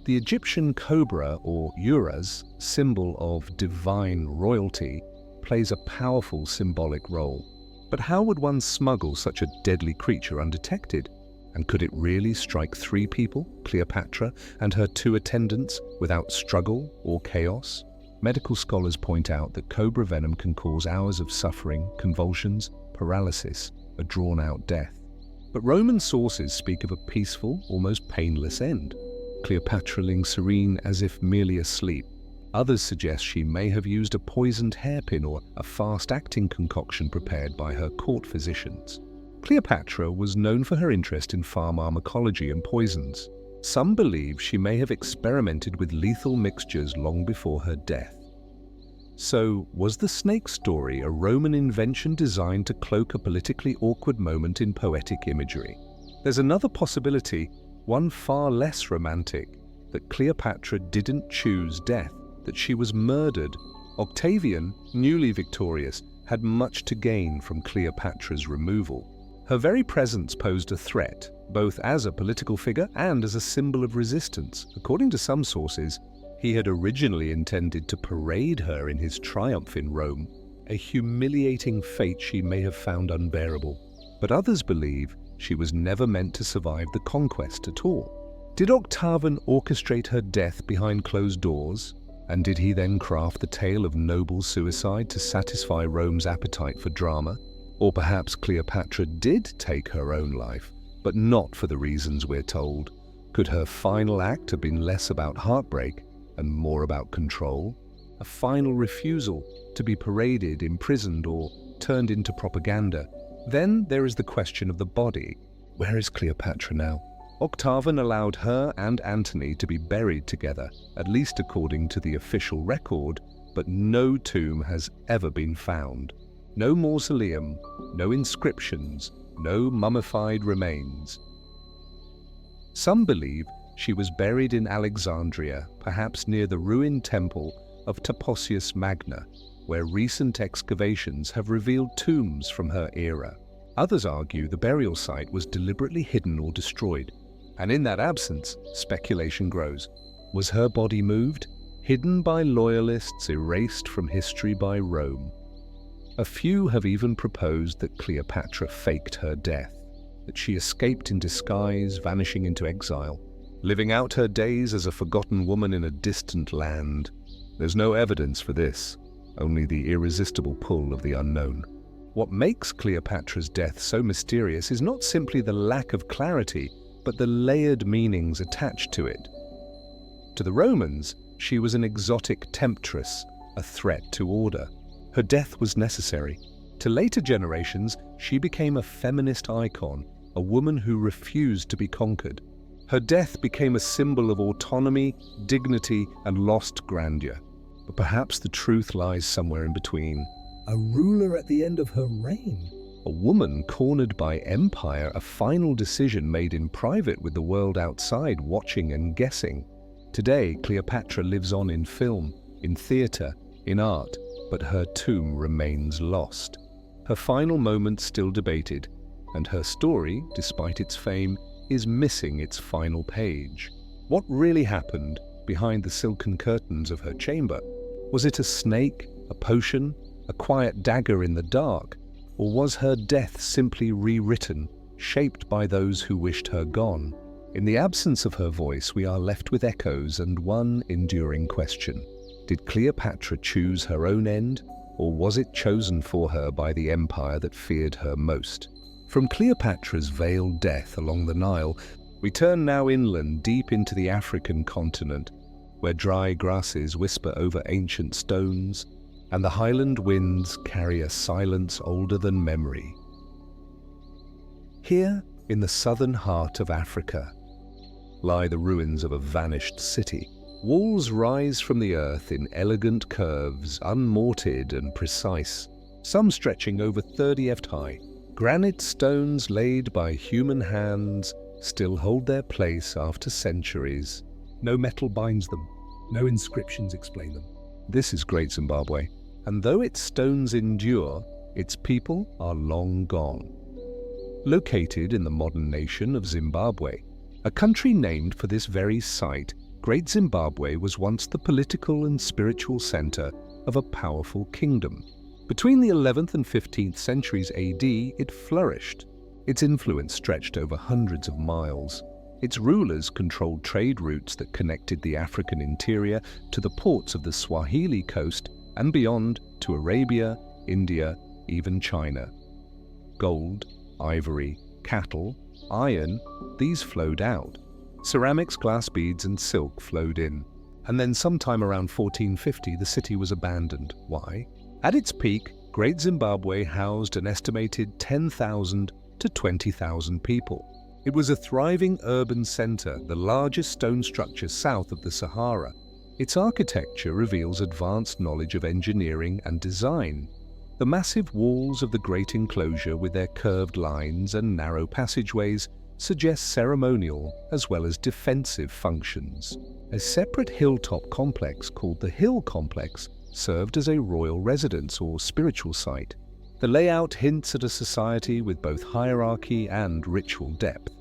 Speaker 1: The Egyptian cobra, or Uras, symbol of divine royalty, plays a powerful symbolic role. But how would one smuggle such a deadly creature undetected? And could it really strike three people, Cleopatra and her two attendants, without struggle or chaos? Medical scholars point out that cobra venom can cause hours of suffering, convulsions, paralysis, a drawn-out death. But Roman sources speak of a peaceful, almost painless end. Cleopatra lying serene as if merely asleep. Others suggest she may have used a poisoned hairpin or a fast-acting concoction prepared by her court physicians. Cleopatra was known for her interest in pharmacology and poisons. Some believe she may have experimented with lethal mixtures long before her death. So, was the snake story a Roman invention designed to cloak a politically awkward moment in poetic imagery? There's another possibility, one far less romantic, that Cleopatra didn't choose death, that she was murdered. Octavian, newly victorious, had much to gain from Cleopatra's removal. Her very presence posed a threat, both as a political figure and as a symbol of resistance. According to some sources, He had originally intended to parade her in his triumph in Rome, a humiliating fate she may have found unbearable. But others believe she was never meant to survive the conquest at all. Did Octavian orchestrate her death behind closed doors? And did he then craft the tale of noble suicide to satisfy Rome's appetite for drama? Or perhaps Cleopatra did take her own life, but not for the reasons we're told. Could her final act have been less about heartbreak and more about control? A final refusal to be paraded, imprisoned, or turned into propaganda. Then there is the question of the body. Where is Cleopatra now? Octavian allowed her and Antony to be buried together, at least according to the official record, but no tomb has ever been found. No mausoleum, no inscriptions, no mummified remains. Some believe she was buried in Alexandria, perhaps near the ruined temple of Taposius Magna, where recent excavations have revealed tombs from her era. Others argue the burial site was deliberately hidden or destroyed, and in that absence, speculation grows. Was her body moved, hidden by loyalists, erased from history by Rome? A few have even proposed that Cleopatra faked her death, that she escaped in disguise, vanishing into exile, living out her days as a forgotten woman in a distant land. There's no evidence for this, only the irresistible pull of the unknown. What makes Cleopatra's death so mysterious is not simply the lack of clarity, but the layered meanings attached to it. To the Romans, she was an exotic temptress, a threat to order. Her death was necessary. To later generations, she became a feminist icon, a woman who refused to be conquered. Her death became a symbol of autonomy, dignity, and lost grandeur. But perhaps the truth lies somewhere in between. A ruler at the end of her reign. A woman cornered by empire, a final decision made in private with the world outside watching and guessing. Today, Cleopatra lives on in film, in theatre, in art, but her tomb remains lost. Her final moments still debated, and her story, despite its fame, is missing its final page. What really happened behind the silken curtains of her chamber? Was it a snake, a potion, a quiet dagger in the dark? Or was her death simply rewritten, shaped by those who wished her gone? In the absence of her voice, we are left with echoes and one enduring question. Did Cleopatra choose her own end, or was it chosen for her by the empire that feared her most? From Cleopatra's veiled death along the Nile, we turn now inland deep into the African continent, where dry grasses whisper over ancient stones, and the highland winds carry a silence older than memory. Here, in the southern heart of Africa, lie the ruins of a vanished city. Walls rise from the earth in elegant curves, unmortared and precise, some stretching over 30 feet high. Granite stones laid by human hands still hold their place after centuries. No metal binds them, no inscriptions explain them. This is Great Zimbabwe. And though its stones endure, its people are long gone. Located in the modern nation of Zimbabwe, a country named for this very site, Great Zimbabwe was once the political and spiritual center of a powerful kingdom. Between the 11th and 15th centuries AD, it flourished. Its influence stretched over hundreds of miles. Its rulers controlled trade routes that connected the African interior to the ports of the Swahili coast and beyond to Arabia, India, even China. Gold, ivory, cattle, iron, these flowed out. Ceramics, glass beads, and silk flowed in. And then sometime around 1450, the city was abandoned. Why? At its peak, Great Zimbabwe housed an estimated 10,000 to 20,000 people. It was a thriving urban center, the largest stone structure south of the Sahara. Its architecture reveals advanced knowledge of engineering and design. The massive walls of the great enclosure with their curved lines and narrow passageways suggest ceremonial as well as defensive functions. A separate hilltop complex called the Hill Complex served as a royal residence or spiritual site. The layout hints at a society with both hierarchy and ritual depth.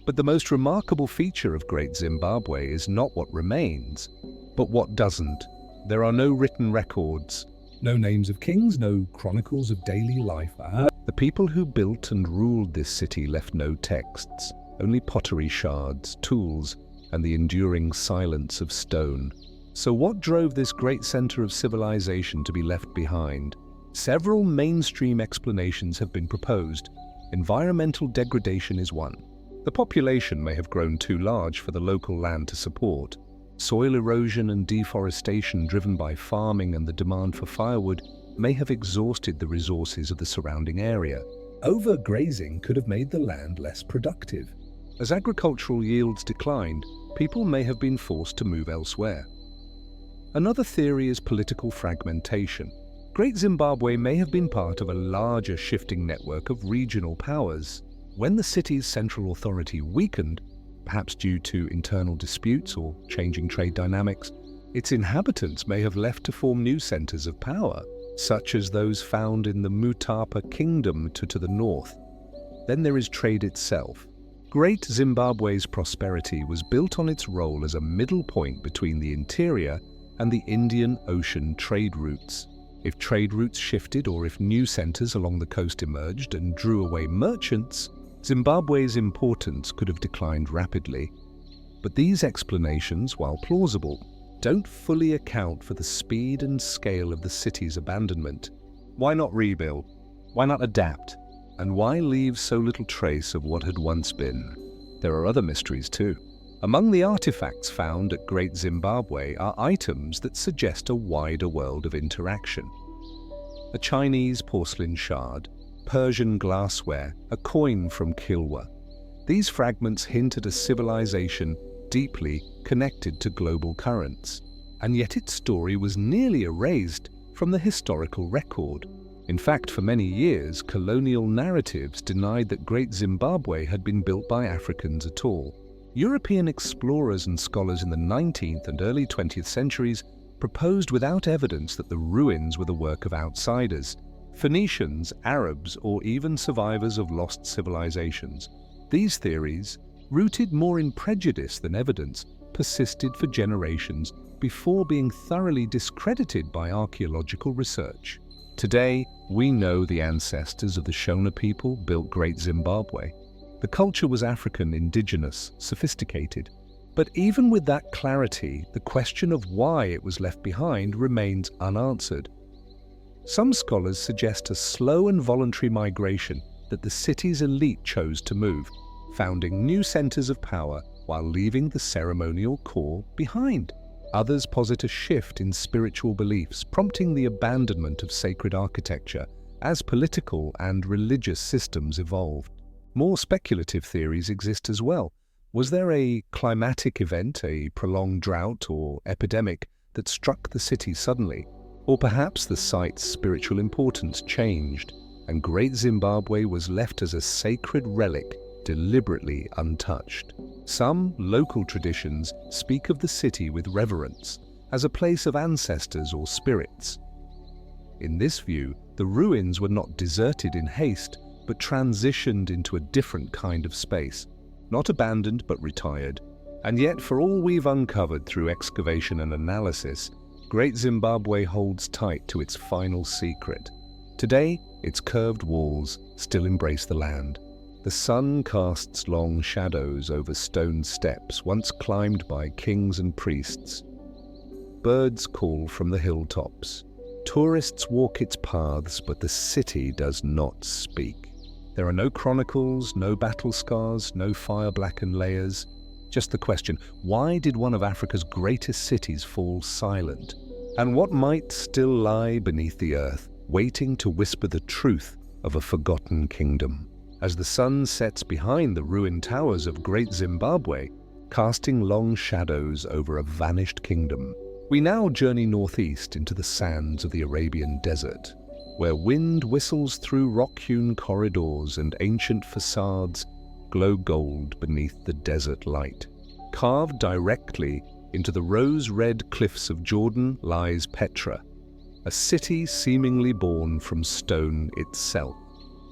Speaker 1: But the most remarkable feature of Great Zimbabwe is not what remains. But what doesn't? There are no written records, no names of kings, no chronicles of daily life. The people who built and ruled this city left no texts, only pottery shards, tools, and the enduring silence of stone. So what drove this great center of civilization to be left behind? Several mainstream explanations have been proposed. Environmental degradation is one. The population may have grown too large for the local land to support. Soil erosion and deforestation driven by farming and the demand for firewood may have exhausted the resources of the surrounding area. Overgrazing could have made the land less productive. As agricultural yields declined, people may have been forced to move elsewhere. Another theory is political fragmentation. Great Zimbabwe may have been part of a larger shifting network of regional powers. When the city's central authority weakened, perhaps due to internal disputes or changing trade dynamics, its inhabitants may have left to form new centers of power, such as those found in the Mutapa Kingdom to the north. Then there is trade itself. Great Zimbabwe's prosperity was built on its role as a middle point between the interior and the Indian Ocean trade routes. If trade routes shifted or if new centers along the coast emerged and drew away merchants, Zimbabwe's importance could have declined rapidly. But these explanations, while plausible, don't fully account for the speed and scale of the city's abandonment. Why not rebuild? Why not adapt? And why leave so little trace of what had once been? There are other mysteries too. Among the artifacts found at Great Zimbabwe are items that suggest a wider world of interaction. A Chinese porcelain shard, Persian glassware, a coin from Kilwa. These fragments hint at a civilization deeply connected to global currents, and yet its story was nearly erased from the historical record. In fact, for many years, colonial narratives denied that Great Zimbabwe had been built by Africans at all. European explorers and scholars in the 19th and early 20th centuries proposed without evidence that the ruins were the work of outsiders, Phoenicians, Arabs, or even survivors of lost civilizations. These theories, rooted more in prejudice than evidence, persisted for generations before being thoroughly discredited by archaeological research. Today, we know the ancestors of the Shona people built Great Zimbabwe. The culture was African, indigenous, sophisticated. But even with that clarity, the question of why it was left behind remains unanswered. Some scholars suggest a slow and voluntary migration that the city's elite chose to move, founding new centers of power while leaving the ceremonial core behind. Others posit a shift in spiritual beliefs, prompting the abandonment of sacred architecture as political and religious systems evolved. More speculative theories exist as well. Was there a climatic event, a prolonged drought or epidemic that struck the city suddenly? Or perhaps the site's spiritual importance changed, and Great Zimbabwe was left as a sacred relic, deliberately untouched. Some local traditions speak of the city with reverence, as a place of ancestors or spirits. In this view, the ruins were not deserted in haste, but transitioned into a different kind of space, not abandoned but retired. And yet, for all we've uncovered through excavation and analysis, Great Zimbabwe holds tight to its final secret. Today, its curved walls still embrace the land. The sun casts long shadows over stone steps once climbed by kings and priests. Birds call from the hilltops. Tourists walk its paths, but the city does not speak. There are no chronicles, no battle scars, no fire-blackened layers. Just the question, why did one of Africa's greatest cities fall silent? And what might still lie beneath the earth, waiting to whisper the truth of a forgotten kingdom? As the sun sets behind the ruined towers of Great Zimbabwe, casting long shadows over a vanished kingdom, we now journey northeast into the sands of the Arabian desert, where wind whistles through rock-hewn corridors and ancient facades glow gold beneath the desert light. Carved directly into the rose-red cliffs of Jordan lies Petra, a city seemingly born from stone itself.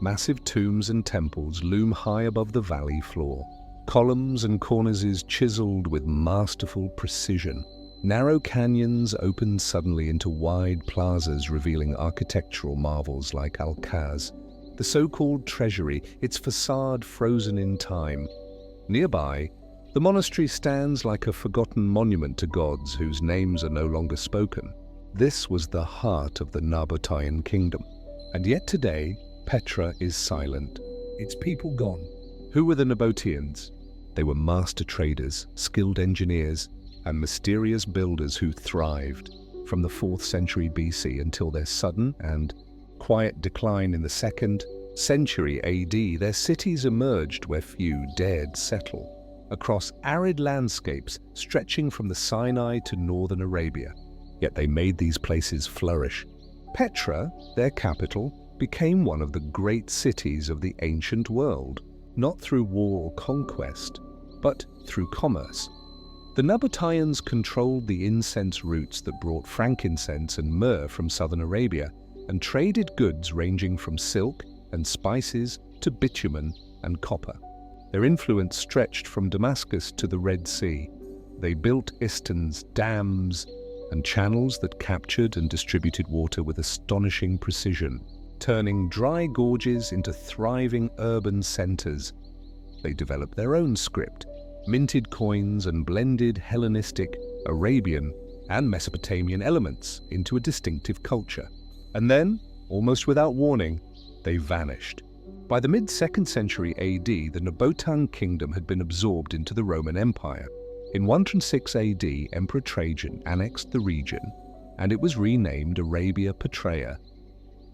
Speaker 1: Massive tombs and temples loom high above the valley floor, columns and cornices chiseled with masterful precision. Narrow canyons opened suddenly into wide plazas revealing architectural marvels like Alcaz, the so-called treasury, its facade frozen in time. Nearby, the monastery stands like a forgotten monument to gods whose names are no longer spoken. This was the heart of the Nabatean kingdom. And yet today, Petra is silent. Its people gone. Who were the Nabateans? They were master traders, skilled engineers, and mysterious builders who thrived from the 4th century BC until their sudden and quiet decline in the 2nd century AD. Their cities emerged where few dared settle, across arid landscapes stretching from the Sinai to northern Arabia. Yet they made these places flourish. Petra, their capital, became one of the great cities of the ancient world, not through war or conquest, but through commerce. The Nabateans controlled the incense routes that brought frankincense and myrrh from southern Arabia and traded goods ranging from silk and spices to bitumen and copper. Their influence stretched from Damascus to the Red Sea. They built isterns, dams, and channels that captured and distributed water with astonishing precision, turning dry gorges into thriving urban centers. They developed their own script, minted coins, and blended Hellenistic, Arabian, and Mesopotamian elements into a distinctive culture. And then, almost without warning, they vanished. By the mid-2nd century AD, the Nabatean kingdom had been absorbed into the Roman Empire. In 106 AD, Emperor Trajan annexed the region, and it was renamed Arabia Petraea.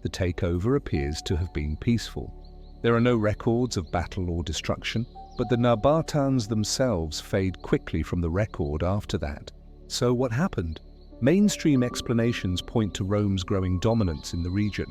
Speaker 1: The takeover appears to have been peaceful. There are no records of battle or destruction, but the Nabateans themselves fade quickly from the record after that. So what happened? Mainstream explanations point to Rome's growing dominance in the region.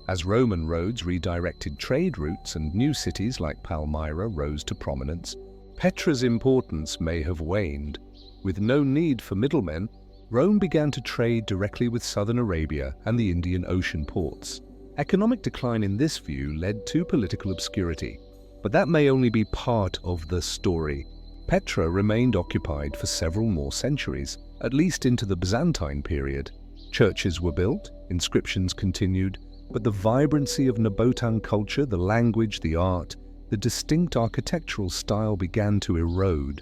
Speaker 1: As Roman roads redirected trade routes and new cities like Palmyra rose to prominence, Petra's importance may have waned. With no need for middlemen, Rome began to trade directly with southern Arabia and the Indian Ocean ports. Economic decline in this view led to political obscurity. But that may only be part of the story. Petra remained occupied for several more centuries, at least into the Byzantine period. Churches were built, inscriptions continued, but the vibrancy of Nabatean culture, the language, the art, the distinct architectural style began to erode.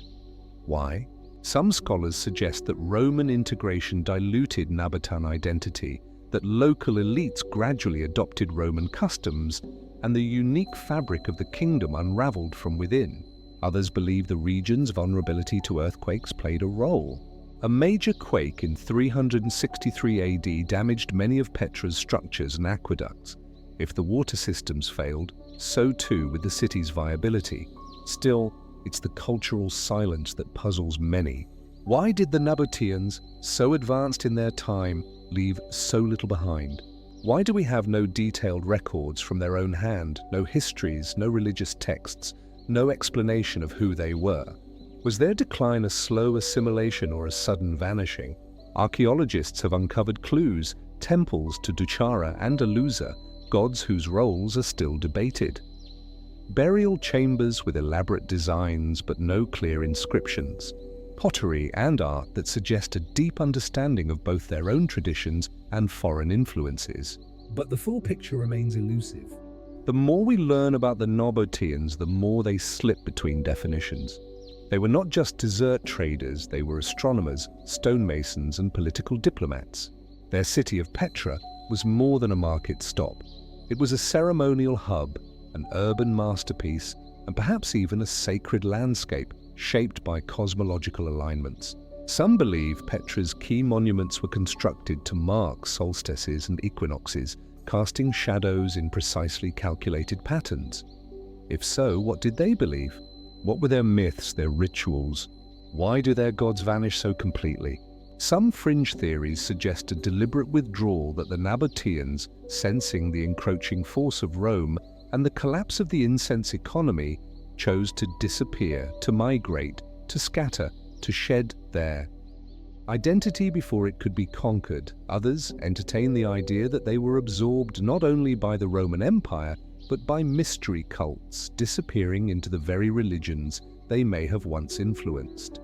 Speaker 1: Why? Some scholars suggest that Roman integration diluted Nabatean identity, that local elites gradually adopted Roman customs, and the unique fabric of the kingdom unraveled from within. Others believe the region's vulnerability to earthquakes played a role. A major quake in 363 AD damaged many of Petra's structures and aqueducts. If the water systems failed, so too with the city's viability. Still, it's the cultural silence that puzzles many. Why did the Nabateans, so advanced in their time, leave so little behind? Why do we have no detailed records from their own hand, no histories, no religious texts, no explanation of who they were? Was their decline a slow assimilation or a sudden vanishing? Archaeologists have uncovered clues, temples to Duchara and Aluza, gods whose roles are still debated. Burial chambers with elaborate designs but no clear inscriptions. Pottery and art that suggest a deep understanding of both their own traditions and foreign influences. But the full picture remains elusive. The more we learn about the Nabateans, the more they slip between definitions. They were not just desert traders, they were astronomers, stonemasons, and political diplomats. Their city of Petra was more than a market stop. It was a ceremonial hub, an urban masterpiece, and perhaps even a sacred landscape shaped by cosmological alignments. Some believe Petra's key monuments were constructed to mark solstices and equinoxes, casting shadows in precisely calculated patterns. If so, what did they believe? What were their myths, their rituals? Why do their gods vanish so completely? Some fringe theories suggest a deliberate withdrawal that the Nabateans, sensing the encroaching force of Rome and the collapse of the incense economy, chose to disappear, to migrate, to scatter, to shed their identity before it could be conquered. Others entertain the idea that they were absorbed not only by the Roman Empire, but by mystery cults, disappearing into the very religions they may have once influenced.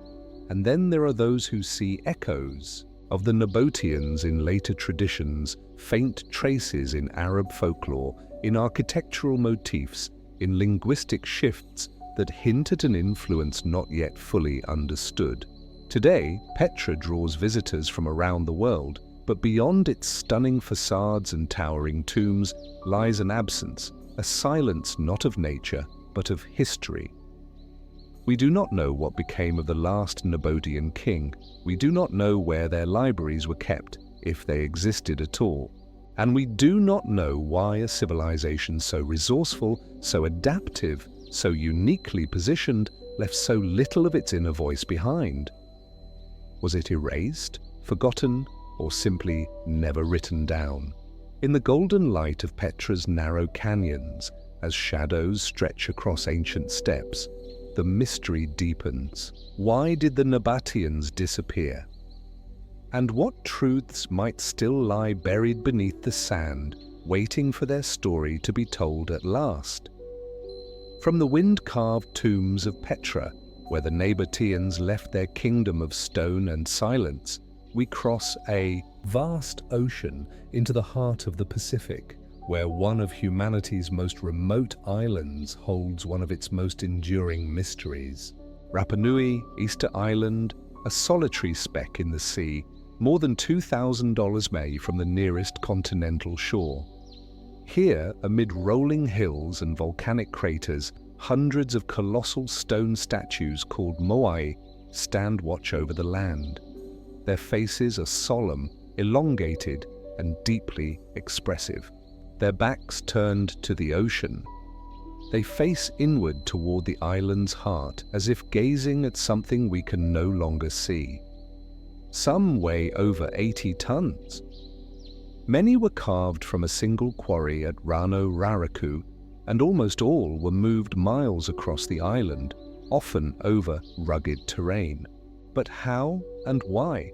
Speaker 1: And then there are those who see echoes of the Nabateans in later traditions, faint traces in Arab folklore, in architectural motifs, in linguistic shifts that hint at an influence not yet fully understood. Today, Petra draws visitors from around the world, but beyond its stunning facades and towering tombs lies an absence, a silence not of nature, but of history. We do not know what became of the last Nabatean king. We do not know where their libraries were kept, if they existed at all. And we do not know why a civilization so resourceful, so adaptive, so uniquely positioned, left so little of its inner voice behind. Was it erased, forgotten, or simply never written down? In the golden light of Petra's narrow canyons, as shadows stretch across ancient steppes, the mystery deepens. Why did the Nabateans disappear? And what truths might still lie buried beneath the sand, waiting for their story to be told at last? From the wind-carved tombs of Petra, where the Nabateans left their kingdom of stone and silence, we cross a vast ocean into the heart of the Pacific, where one of humanity's most remote islands holds one of its most enduring mysteries. Rapa Nui, Easter Island, a solitary speck in the sea, more than 2,000 away from the nearest continental shore. Here, amid rolling hills and volcanic craters, hundreds of colossal stone statues called moai stand watch over the land. Their faces are solemn, elongated, and deeply expressive. Their backs turned to the ocean. They face inward toward the island's heart, as if gazing at something we can no longer see. Some weigh over 80 tons. Many were carved from a single quarry at Roanoke, and almost all were moved miles across the island, often over rugged terrain. But how and why?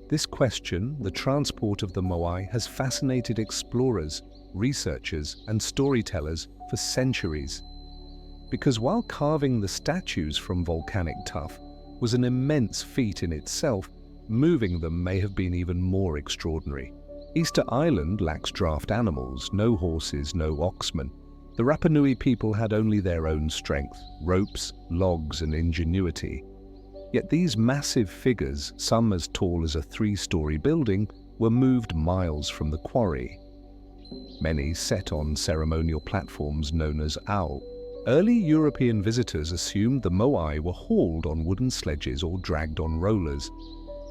Speaker 1: This question, the transport of the moai, has fascinated explorers, researchers, and storytellers for centuries. Because while carving the statues from volcanic tuff was an immense feat in itself, moving them may have been even more extraordinary. Easter Island lacks draft animals, no horses, no oxmen. The Rapa Nui people had only their own strength, ropes, logs, and ingenuity. Yet these massive figures, some as tall as a 3-story building, were moved miles from the quarry. Many set on ceremonial platforms known as ao. Early European visitors assumed the moai were hauled on wooden sledges or dragged on rollers.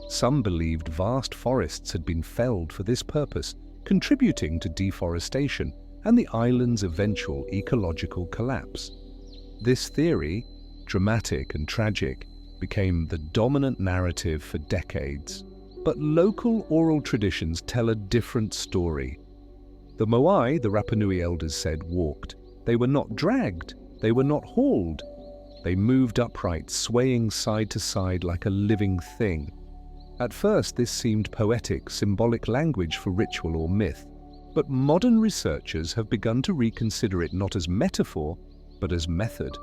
Speaker 1: Some believed vast forests had been felled for this purpose, contributing to deforestation and the island's eventual ecological collapse. This theory, dramatic and tragic, became the dominant narrative for decades. But local oral traditions tell a different story. The moai, the Rapa Nui elders said, walked. They were not dragged. They were not hauled. They moved upright, swaying side to side like a living thing. At first, this seemed poetic, symbolic language for ritual or myth. But modern researchers have begun to reconsider it not as metaphor, but as method.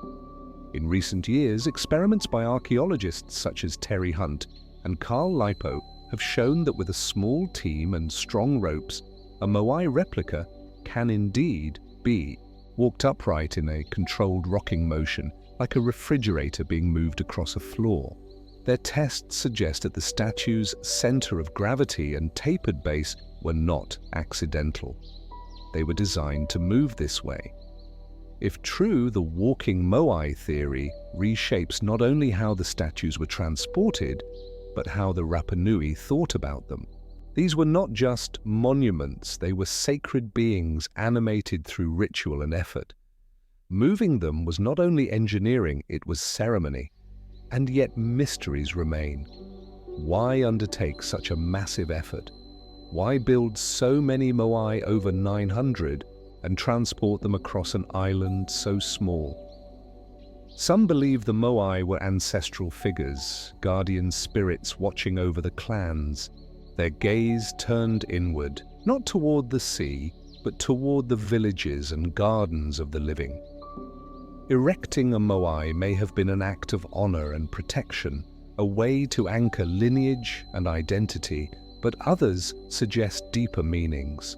Speaker 1: In recent years, experiments by archaeologists such as Terry Hunt and Carl Lipo have shown that with a small team and strong ropes, a moai replica can indeed be walked upright in a controlled rocking motion, like a refrigerator being moved across a floor. Their tests suggest that the statue's center of gravity and tapered base were not accidental. They were designed to move this way. If true, the walking moai theory reshapes not only how the statues were transported, but how the Rapa Nui thought about them. These were not just monuments, they were sacred beings animated through ritual and effort. Moving them was not only engineering, it was ceremony. And yet mysteries remain. Why undertake such a massive effort? Why build so many moai, over 900, and transport them across an island so small? Some believe the moai were ancestral figures, guardian spirits watching over the clans, their gaze turned inward, not toward the sea, but toward the villages and gardens of the living. Erecting a moai may have been an act of honor and protection, a way to anchor lineage and identity, but others suggest deeper meanings.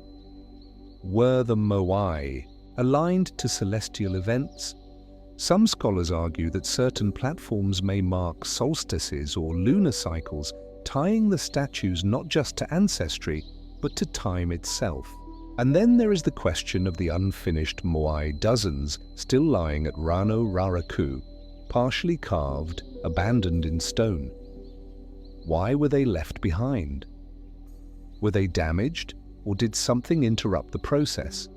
Speaker 1: Were the Moai aligned to celestial events? Some scholars argue that certain platforms may mark solstices or lunar cycles, tying the statues not just to ancestry, but to time itself. And then there is the question of the unfinished Moai dozens still lying at Rano Raraku, partially carved, abandoned in stone. Why were they left behind? Were they damaged, or did something interrupt the process?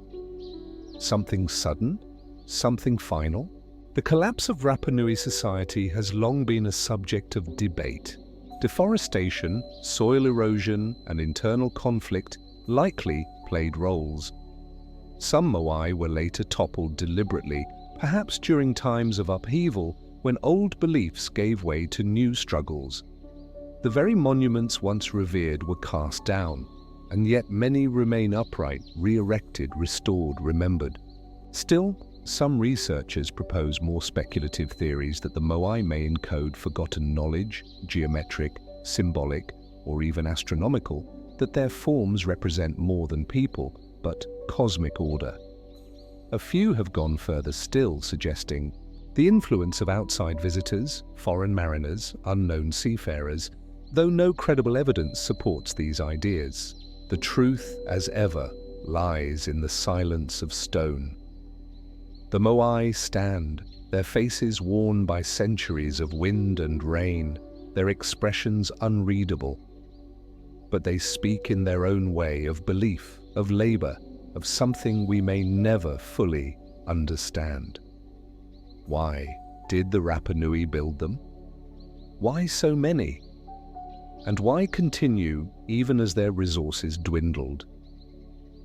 Speaker 1: Something sudden? Something final? The collapse of Rapa Nui society has long been a subject of debate. Deforestation, soil erosion, and internal conflict likely played roles. Some Moai were later toppled deliberately, perhaps during times of upheaval when old beliefs gave way to new struggles. The very monuments once revered were cast down, and yet many remain upright, re-erected, restored, remembered. Still, some researchers propose more speculative theories that the Moai may encode forgotten knowledge, geometric, symbolic, or even astronomical, that their forms represent more than people, but cosmic order. A few have gone further still, suggesting the influence of outside visitors, foreign mariners, unknown seafarers, though no credible evidence supports these ideas. The truth, as ever, lies in the silence of stone. The Moai stand, their faces worn by centuries of wind and rain, their expressions unreadable. But they speak in their own way of belief, of labor, of something we may never fully understand. Why did the Rapa Nui build them? Why so many? And why continue even as their resources dwindled?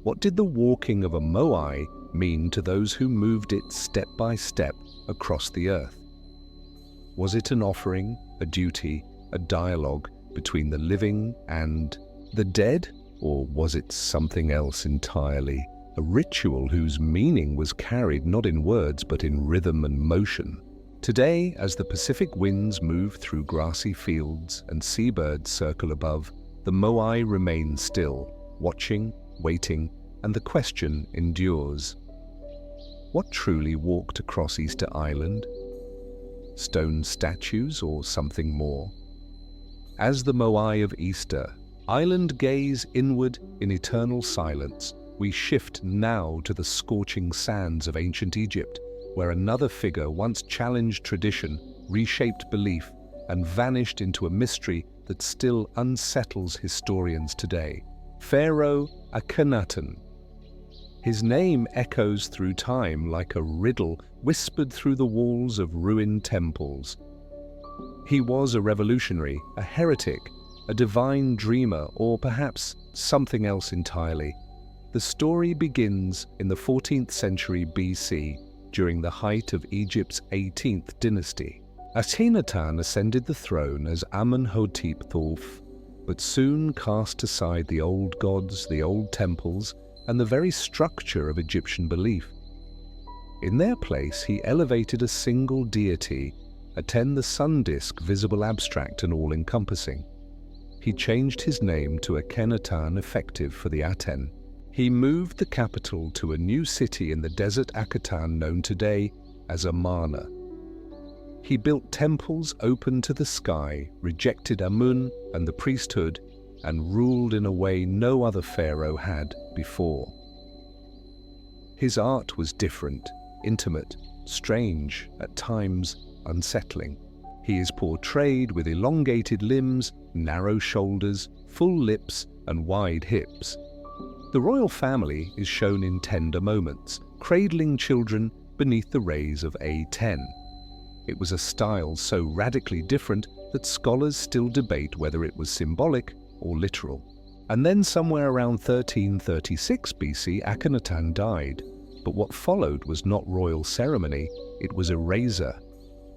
Speaker 1: What did the walking of a Moai mean to those who moved it step by step across the earth? Was it an offering, a duty, a dialogue between the living and the dead? Or was it something else entirely, a ritual whose meaning was carried not in words but in rhythm and motion? Today, as the Pacific winds move through grassy fields and seabirds circle above, the Moai remain still, watching, waiting, and the question endures. What truly walked across Easter Island? Stone statues or something more? As the Moai of Easter Island gaze inward in eternal silence, we shift now to the scorching sands of ancient Egypt, where another figure once challenged tradition, reshaped belief, and vanished into a mystery that still unsettles historians today. Pharaoh Akhenaten. His name echoes through time like a riddle whispered through the walls of ruined temples. He was a revolutionary, a heretic, a divine dreamer, or perhaps something else entirely. The story begins in the 14th century BC, during the height of Egypt's 18th dynasty. Akhenaten ascended the throne as Amenhotep Thulf, but soon cast aside the old gods, the old temples, and the very structure of Egyptian belief. In their place, he elevated a single deity, Aten the sun disk, visible, abstract, and all-encompassing. He changed his name to Akhenaten, effective for the Aten. He moved the capital to a new city in the desert Akhenaten known today as Amarna. He built temples open to the sky, rejected Amun and the priesthood, and ruled in a way no other pharaoh had before. His art was different, intimate, strange, at times unsettling. He is portrayed with elongated limbs, narrow shoulders, full lips, and wide hips. The royal family is shown in tender moments, cradling children beneath the rays of A10. It was a style so radically different that scholars still debate whether it was symbolic or literal. And then somewhere around 1336 BC, Akhenaten died. But what followed was not royal ceremony, it was erasure.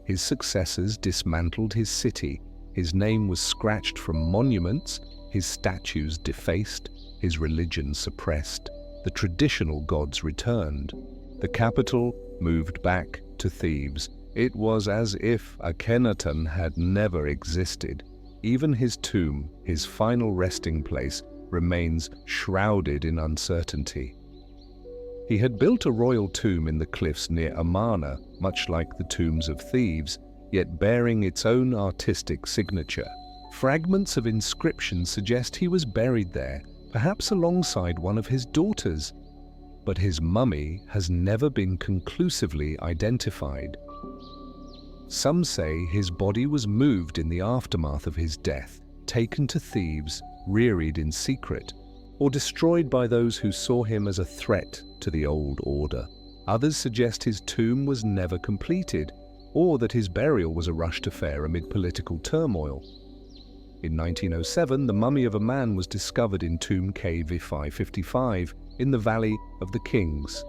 Speaker 1: His successors dismantled his city, his name was scratched from monuments, his statues defaced, his religion suppressed, the traditional gods returned. The capital moved back to Thebes, It was as if Akhenaten had never existed. Even his tomb, his final resting place, remains shrouded in uncertainty. He had built a royal tomb in the cliffs near Amarna, much like the tombs of thieves, yet bearing its own artistic signature. Fragments of inscriptions suggest he was buried there, perhaps alongside one of his daughters. But his mummy has never been conclusively identified. Some say his body was moved in the aftermath of his death, taken to thieves, reared in secret, or destroyed by those who saw him as a threat to the old order. Others suggest his tomb was never completed, or that his burial was a rushed affair amid political turmoil. In 1907, the mummy of a man was discovered in Tomb K555 in the Valley of the Kings.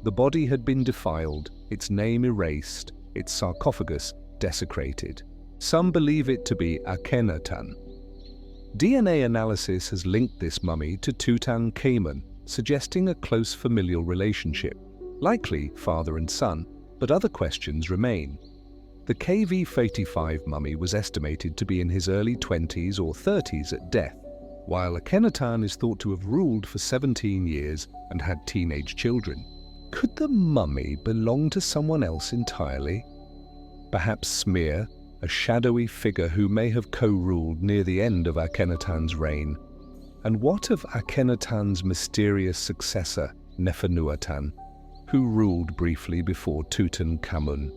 Speaker 1: The body had been defiled, its name erased, its sarcophagus desecrated. Some believe it to be Akhenaten. DNA analysis has linked this mummy to Tutankhamun, suggesting a close familial relationship, likely father and son, but other questions remain. The KV-85 mummy was estimated to be in his early 20s or 30s at death, while Akhenaten is thought to have ruled for 17 years and had teenage children. Could the mummy belong to someone else entirely? Perhaps Smear, a shadowy figure who may have co-ruled near the end of Akhenaten's reign. And what of Akhenaten's mysterious successor, Nefernueten, who ruled briefly before Tutankhamun?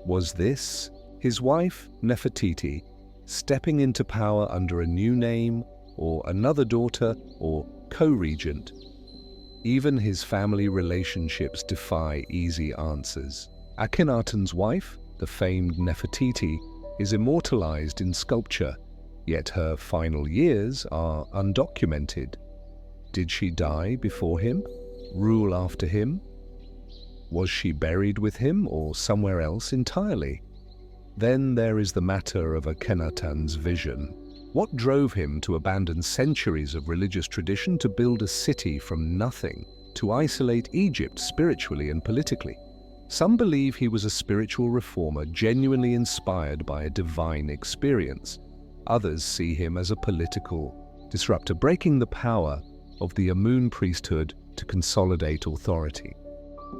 Speaker 1: Was this his wife, Nefertiti, stepping into power under a new name, or another daughter, or co-regent? Even his family relationships defy easy answers. Akhenaten's wife, the famed Nefertiti, is immortalized in sculpture, yet her final years are undocumented. Did she die before him? Rule after him? Was she buried with him or somewhere else entirely? Then there is the matter of Akhenaten's vision. What drove him to abandon centuries of religious tradition to build a city from nothing, to isolate Egypt spiritually and politically? Some believe he was a spiritual reformer genuinely inspired by a divine experience. Others see him as a political disruptor, breaking the power of the Amun priesthood to consolidate authority.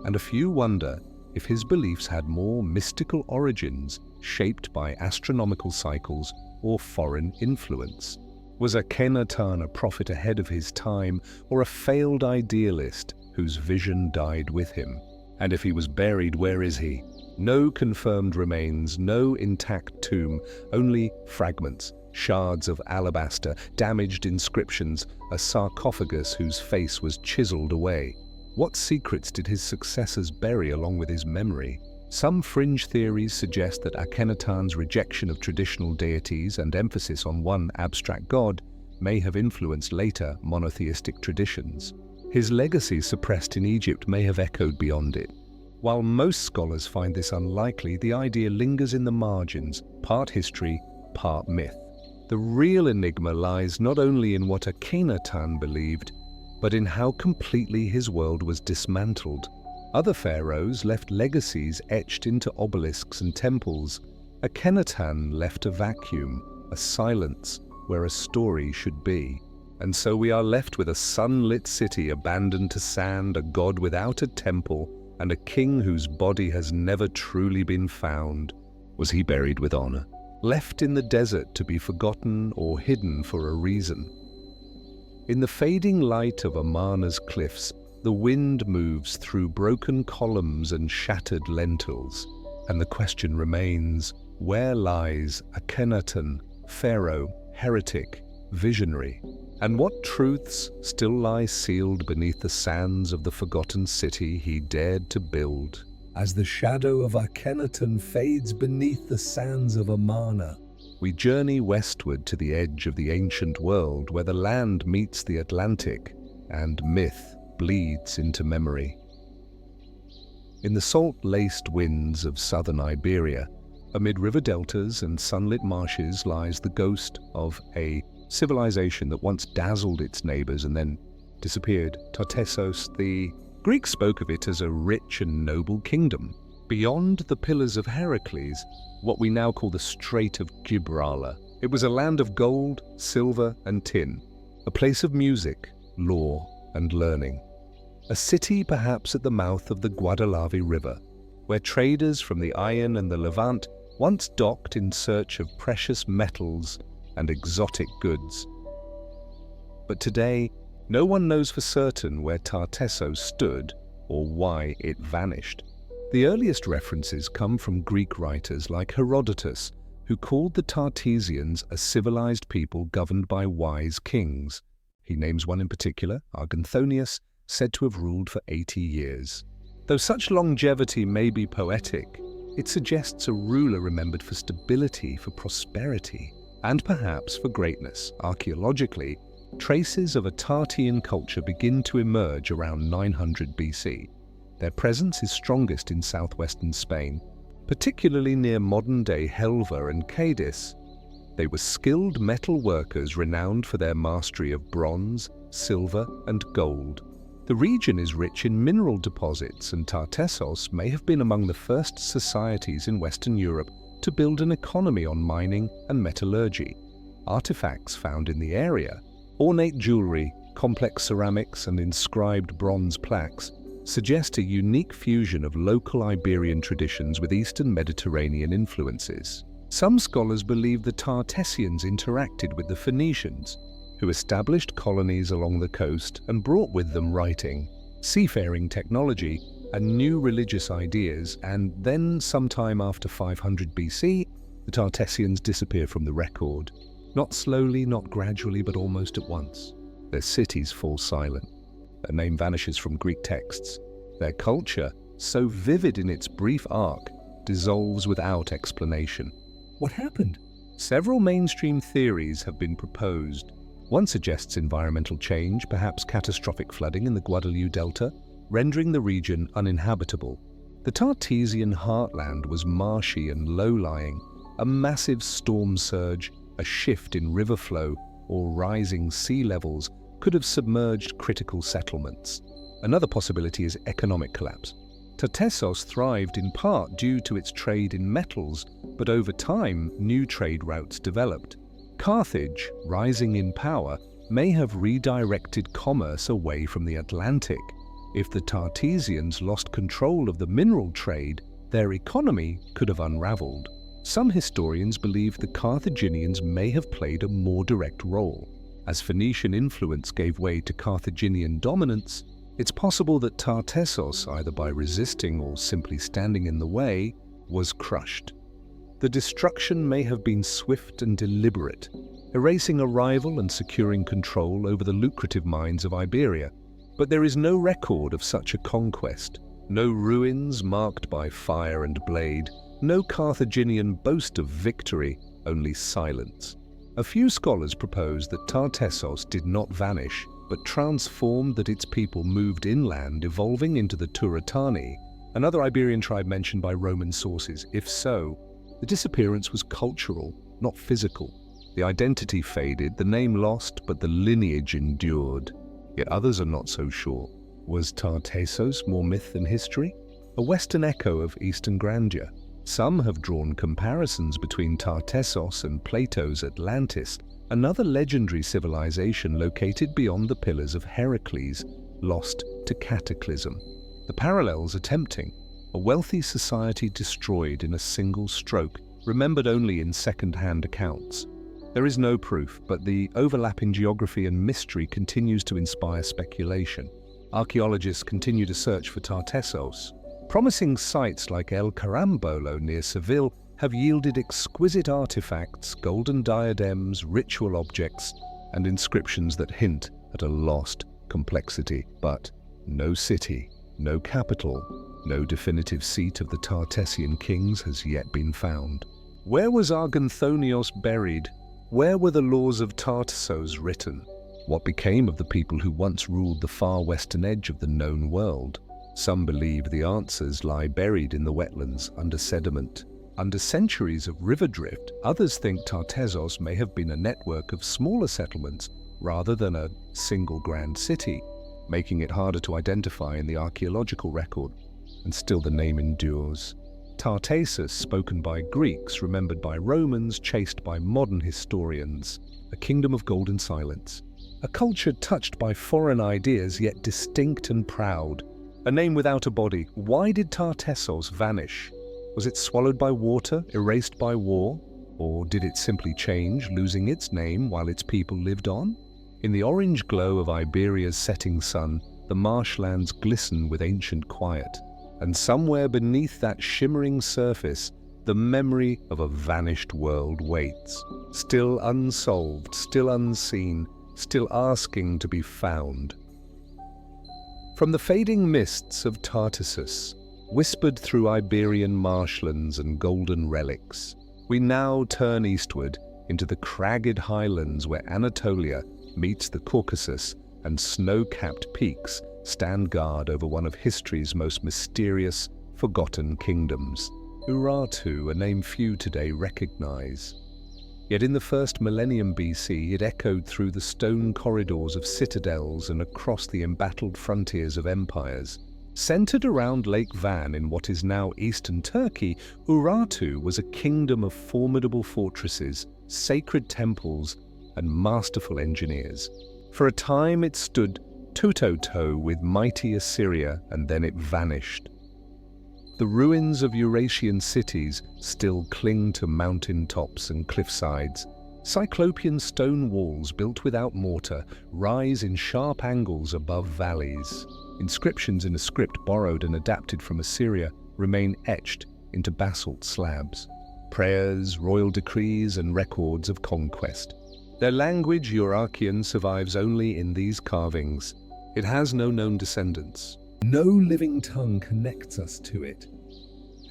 Speaker 1: And a few wonder if his beliefs had more mystical origins shaped by astronomical cycles or foreign influence. Was Akhenaten a prophet ahead of his time, or a failed idealist whose vision died with him? And if he was buried, where is he? No confirmed remains, no intact tomb, only fragments, shards of alabaster, damaged inscriptions, a sarcophagus whose face was chiseled away. What secrets did his successors bury along with his memory? Some fringe theories suggest that Akhenaten's rejection of traditional deities and emphasis on one abstract god may have influenced later monotheistic traditions. His legacy suppressed in Egypt may have echoed beyond it. While most scholars find this unlikely, the idea lingers in the margins, part history, part myth. The real enigma lies not only in what Akhenaten believed, but in how completely his world was dismantled. Other pharaohs left legacies etched into obelisks and temples. Akhenaten left a vacuum, a silence where a story should be. And so we are left with a sunlit city abandoned to sand, a god without a temple, and a king whose body has never truly been found. Was he buried with honor? Left in the desert to be forgotten or hidden for a reason? In the fading light of Amarna's cliffs, the wind moves through broken columns and shattered lintels, and the question remains, where lies Akhenaten, pharaoh, heretic, visionary? And what truths still lie sealed beneath the sands of the forgotten city he dared to build? As the shadow of Akhenaten fades beneath the sands of Amarna, we journey westward to the edge of the ancient world where the land meets the Atlantic and myth bleeds into memory. In the salt-laced winds of southern Iberia, amid river deltas and sunlit marshes, lies the ghost of a civilization that once dazzled its neighbors and then disappeared. Tartessos, the Greeks spoke of it as a rich and noble kingdom, Beyond the Pillars of Heracles, what we now call the Strait of Gibraltar, it was a land of gold, silver, and tin, a place of music, law, and learning. A city perhaps at the mouth of the Guadalquivir River, where traders from the Iron and the Levant once docked in search of precious metals and exotic goods. But today, no one knows for certain where Tartessos stood or why it vanished. The earliest references come from Greek writers like Herodotus, who called the Tartessians a civilized people governed by wise kings. He names one in particular, Arganthonius, said to have ruled for 80 years. Though such longevity may be poetic, it suggests a ruler remembered for stability, for prosperity, and perhaps for greatness. Archaeologically, traces of a Tartessian culture begin to emerge around 900 BC. Their presence is strongest in southwestern Spain, particularly near modern-day Helva and Cadiz. They were skilled metal workers renowned for their mastery of bronze, silver, and gold. The region is rich in mineral deposits, and Tartessos may have been among the first societies in Western Europe to build an economy on mining and metallurgy. Artifacts found in the area, ornate jewelry, complex ceramics, and inscribed bronze plaques suggest a unique fusion of local Iberian traditions with Eastern Mediterranean influences. Some scholars believe the Tartessians interacted with the Phoenicians, who established colonies along the coast and brought with them writing, seafaring technology, and new religious ideas, and then sometime after 500 BC, the Tartessians disappear from the record. Not slowly, not gradually, but almost at once. Their cities fall silent. Their name vanishes from Greek texts. Their culture, so vivid in its brief arc, dissolves without explanation. What happened? Several mainstream theories have been proposed. One suggests environmental change, perhaps catastrophic flooding in the Guadalquivir Delta, rendering the region uninhabitable. The Tartessian heartland was marshy and low-lying. A massive storm surge, a shift in river flow, or rising sea levels could have submerged critical settlements. Another possibility is economic collapse. Tartessos thrived in part due to its trade in metals, but over time, new trade routes developed. Carthage, rising in power, may have redirected commerce away from the Atlantic. If the Tartessians lost control of the mineral trade, their economy could have unraveled. Some historians believe the Carthaginians may have played a more direct role. As Phoenician influence gave way to Carthaginian dominance, it's possible that Tartessos, either by resisting or simply standing in the way, was crushed. The destruction may have been swift and deliberate, erasing a rival and securing control over the lucrative mines of Iberia. But there is no record of such a conquest, no ruins marked by fire and blade, no Carthaginian boast of victory, only silence. A few scholars propose that Tartessos did not vanish, but transformed, that its people moved inland, evolving into the Turatani, another Iberian tribe mentioned by Roman sources. If so, the disappearance was cultural, not physical. The identity faded, the name lost, but the lineage endured. Yet others are not so sure. Was Tartessos more myth than history? A Western echo of Eastern grandeur. Some have drawn comparisons between Tartessos and Plato's Atlantis, another legendary civilization located beyond the Pillars of Heracles, lost to cataclysm. The parallels are tempting. A wealthy society destroyed in a single stroke, remembered only in second-hand accounts. There is no proof, but the overlapping geography and mystery continues to inspire speculation. Archaeologists continue to search for Tartessos. Promising sites like El Carambolo near Seville have yielded exquisite artifacts, golden diadems, ritual objects, and inscriptions that hint at a lost complexity. But no city, no capital, no definitive seat of the Tartessian kings has yet been found. Where was Arganthonios buried? Where were the laws of Tartessos written? What became of the people who once ruled the far western edge of the known world? Some believe the answers lie buried in the wetlands under sediment. Under centuries of river drift, others think Tartessos may have been a network of smaller settlements rather than a single grand city, making it harder to identify in the archaeological record. And still the name endures. Tartessus, spoken by Greeks, remembered by Romans, chased by modern historians. A kingdom of golden silence. A culture touched by foreign ideas, yet distinct and proud. A name without a body. Why did Tartessos vanish? Was it swallowed by water, erased by war? Or did it simply change, losing its name while its people lived on? In the orange glow of Iberia's setting sun, the marshlands glisten with ancient quiet. And somewhere beneath that shimmering surface, the memory of a vanished world waits. Still unsolved, still unseen, still asking to be found. From the fading mists of Tartessus, whispered through Iberian marshlands and golden relics, we now turn eastward into the cragged highlands where Anatolia meets the Caucasus and snow-capped peaks stand guard over one of history's most mysterious, forgotten kingdoms. Urartu, a name few today recognize. Yet in the first millennium BC, it echoed through the stone corridors of citadels and across the embattled frontiers of empires. Centered around Lake Van in what is now eastern Turkey, Urartu was a kingdom of formidable fortresses, sacred temples, and masterful engineers. For a time it stood toe-to-toe with mighty Assyria, and then it vanished. The ruins of Eurasian cities still cling to mountain tops and cliffsides. Cyclopean stone walls built without mortar rise in sharp angles above valleys. Inscriptions in a script borrowed and adapted from Assyria remain etched into basalt slabs. Prayers, royal decrees, and records of conquest. Their language, Urartian, survives only in these carvings. It has no known descendants. No living tongue connects us to it.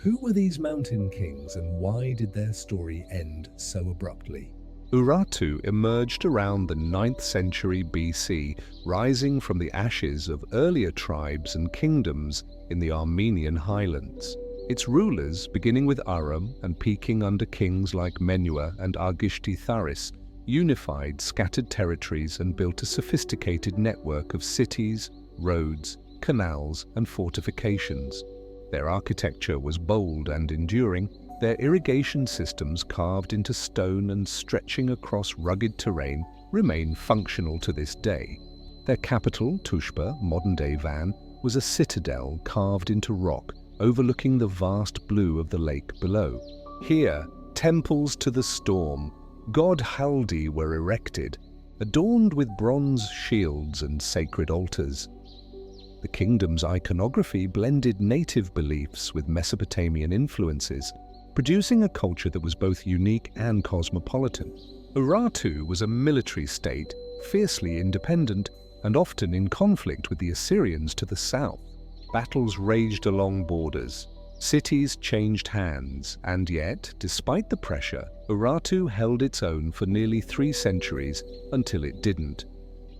Speaker 1: Who were these mountain kings, and why did their story end so abruptly? Urartu emerged around the 9th century BC, rising from the ashes of earlier tribes and kingdoms in the Armenian highlands. Its rulers, beginning with Aram and peaking under kings like Menua and Argishti-Tharis, unified scattered territories and built a sophisticated network of cities, roads, canals, and fortifications. Their architecture was bold and enduring, their irrigation systems carved into stone and stretching across rugged terrain remain functional to this day. Their capital, Tushpa, modern-day Van, was a citadel carved into rock, overlooking the vast blue of the lake below. Here, temples to the storm, god Haldi, were erected, adorned with bronze shields and sacred altars. The kingdom's iconography blended native beliefs with Mesopotamian influences, producing a culture that was both unique and cosmopolitan. Urartu was a military state, fiercely independent and often in conflict with the Assyrians to the south. Battles raged along borders. Cities changed hands, and yet, despite the pressure, Urartu held its own for nearly 3 centuries until it didn't.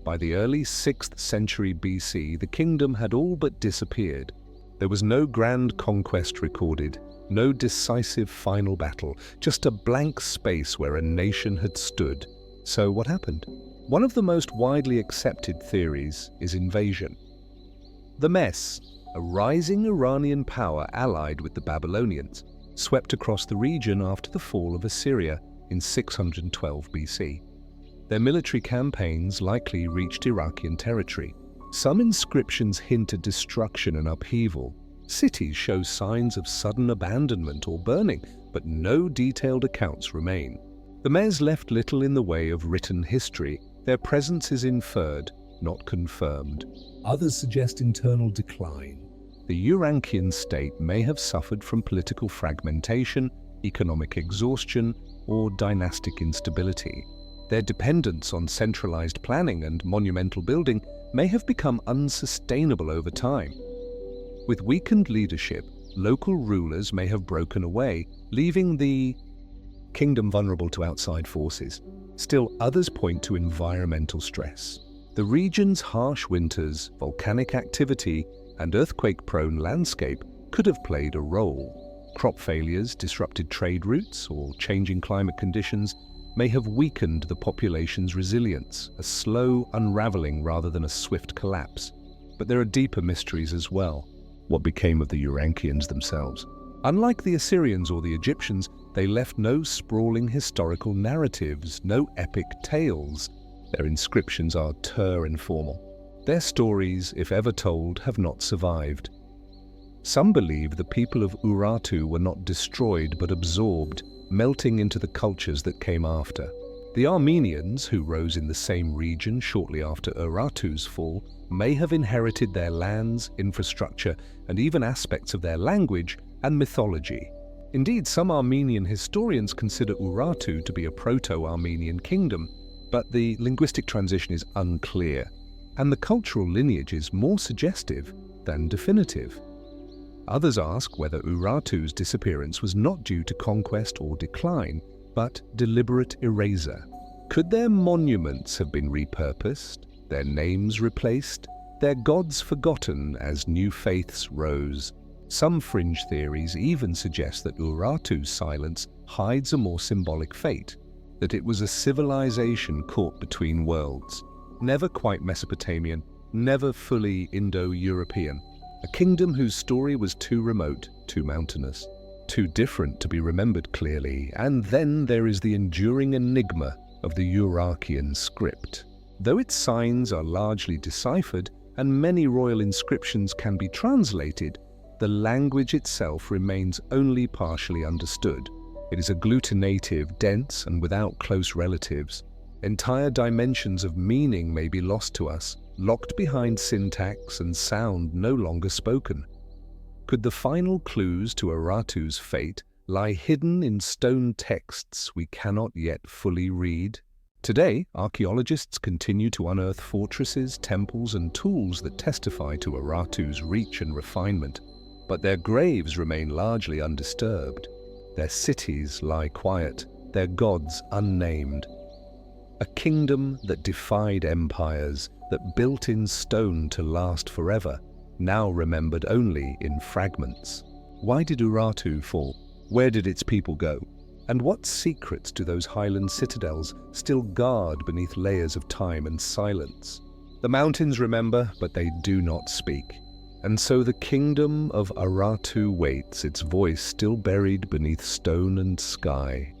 Speaker 1: By the early 6th century BC, the kingdom had all but disappeared. There was no grand conquest recorded, no decisive final battle, just a blank space where a nation had stood. So what happened? One of the most widely accepted theories is invasion. The Mess, a rising Iranian power allied with the Babylonians, swept across the region after the fall of Assyria in 612 BC. Their military campaigns likely reached Iraqian territory. Some inscriptions hint at destruction and upheaval. Cities show signs of sudden abandonment or burning, but no detailed accounts remain. The Mez left little in the way of written history. Their presence is inferred, not confirmed. Others suggest internal decline. The Urankian state may have suffered from political fragmentation, economic exhaustion, or dynastic instability. Their dependence on centralized planning and monumental building may have become unsustainable over time. With weakened leadership, local rulers may have broken away, leaving the kingdom vulnerable to outside forces. Still, others point to environmental stress. The region's harsh winters, volcanic activity, and earthquake-prone landscape could have played a role. Crop failures, disrupted trade routes, or changing climate conditions may have weakened the population's resilience, a slow unraveling rather than a swift collapse. But there are deeper mysteries as well. What became of the Urankians themselves? Unlike the Assyrians or the Egyptians, they left no sprawling historical narratives, no epic tales. Their inscriptions are informal. Their stories, if ever told, have not survived. Some believe the people of Urartu were not destroyed but absorbed, melting into the cultures that came after. The Armenians, who rose in the same region shortly after Urartu's fall, may have inherited their lands, infrastructure, and even aspects of their language and mythology. Indeed, some Armenian historians consider Urartu to be a proto-Armenian kingdom, but the linguistic transition is unclear, and the cultural lineage is more suggestive than definitive. Others ask whether Urartu's disappearance was not due to conquest or decline, but deliberate erasure. Could their monuments have been repurposed, their names replaced, their gods forgotten as new faiths rose? Some fringe theories even suggest that Urartu's silence hides a more symbolic fate, that it was a civilization caught between worlds, never quite Mesopotamian, never fully Indo-European, a kingdom whose story was too remote, too mountainous, too different to be remembered clearly. And then there is the enduring enigma of the Urartian script. Though its signs are largely deciphered and many royal inscriptions can be translated, the language itself remains only partially understood. It is agglutinative, dense, and without close relatives. Entire dimensions of meaning may be lost to us, locked behind syntax and sound no longer spoken. Could the final clues to Urartu's fate lie hidden in stone texts we cannot yet fully read? Today, archaeologists continue to unearth fortresses, temples, and tools that testify to Urartu's reach and refinement, but their graves remain largely undisturbed. Their cities lie quiet, their gods unnamed. A kingdom that defied empires, that built in stone to last forever, now remembered only in fragments. Why did Urartu fall? Where did its people go? And what secrets do those highland citadels still guard beneath layers of time and silence? The mountains remember, but they do not speak. And so the kingdom of Urartu waits, its voice still buried beneath stone and sky.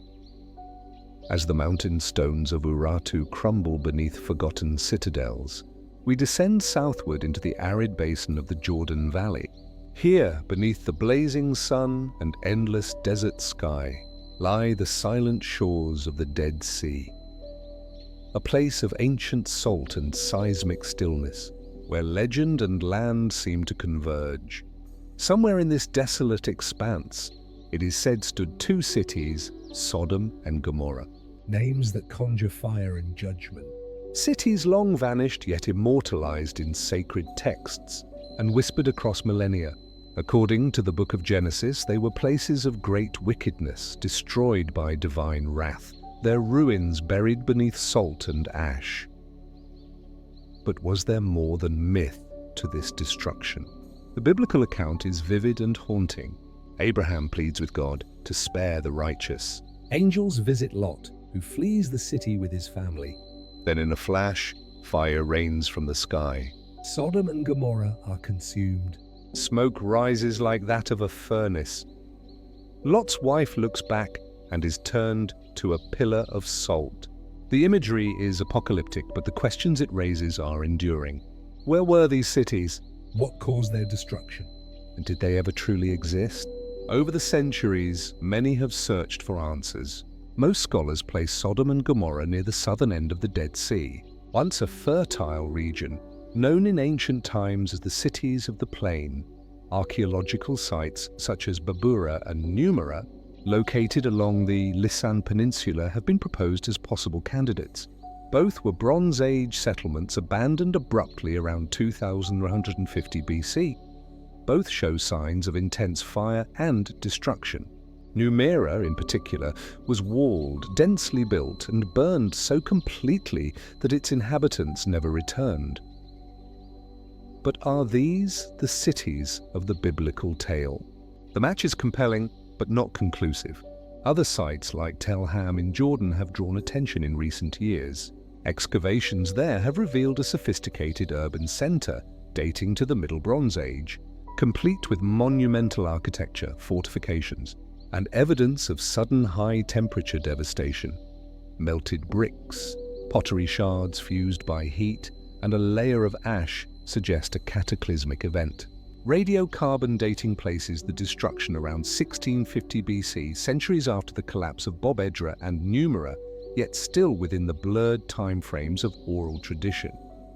Speaker 1: As the mountain stones of Urartu crumble beneath forgotten citadels, we descend southward into the arid basin of the Jordan Valley. Here, beneath the blazing sun and endless desert sky, lie the silent shores of the Dead Sea. A place of ancient salt and seismic stillness, where legend and land seem to converge. Somewhere in this desolate expanse, it is said stood two cities, Sodom and Gomorrah. Names that conjure fire and judgment. Cities long vanished yet immortalized in sacred texts and whispered across millennia. According to the book of Genesis, they were places of great wickedness, destroyed by divine wrath, their ruins buried beneath salt and ash. But was there more than myth to this destruction? The biblical account is vivid and haunting. Abraham pleads with God to spare the righteous. Angels visit Lot, who flees the city with his family. Then in a flash, fire rains from the sky. Sodom and Gomorrah are consumed. Smoke rises like that of a furnace. Lot's wife looks back and is turned to a pillar of salt. The imagery is apocalyptic, but the questions it raises are enduring. Where were these cities? What caused their destruction? And did they ever truly exist? Over the centuries, many have searched for answers. Most scholars place Sodom and Gomorrah near the southern end of the Dead Sea, once a fertile region, known in ancient times as the cities of the plain. Archaeological sites such as Babura and Numera, located along the Lisan Peninsula, have been proposed as possible candidates. Both were Bronze Age settlements abandoned abruptly around 2150 BC. Both show signs of intense fire and destruction. Numera, in particular, was walled, densely built, and burned so completely that its inhabitants never returned. But are these the cities of the biblical tale? The match is compelling, but not conclusive. Other sites like Tel Ham in Jordan have drawn attention in recent years. Excavations there have revealed a sophisticated urban center dating to the Middle Bronze Age. complete with monumental architecture, fortifications, and evidence of sudden high-temperature devastation. Melted bricks, pottery shards fused by heat, and a layer of ash suggest a cataclysmic event. Radiocarbon dating places the destruction around 1650 BC, centuries after the collapse of Bob Edra and Numera, yet still within the blurred timeframes of oral tradition.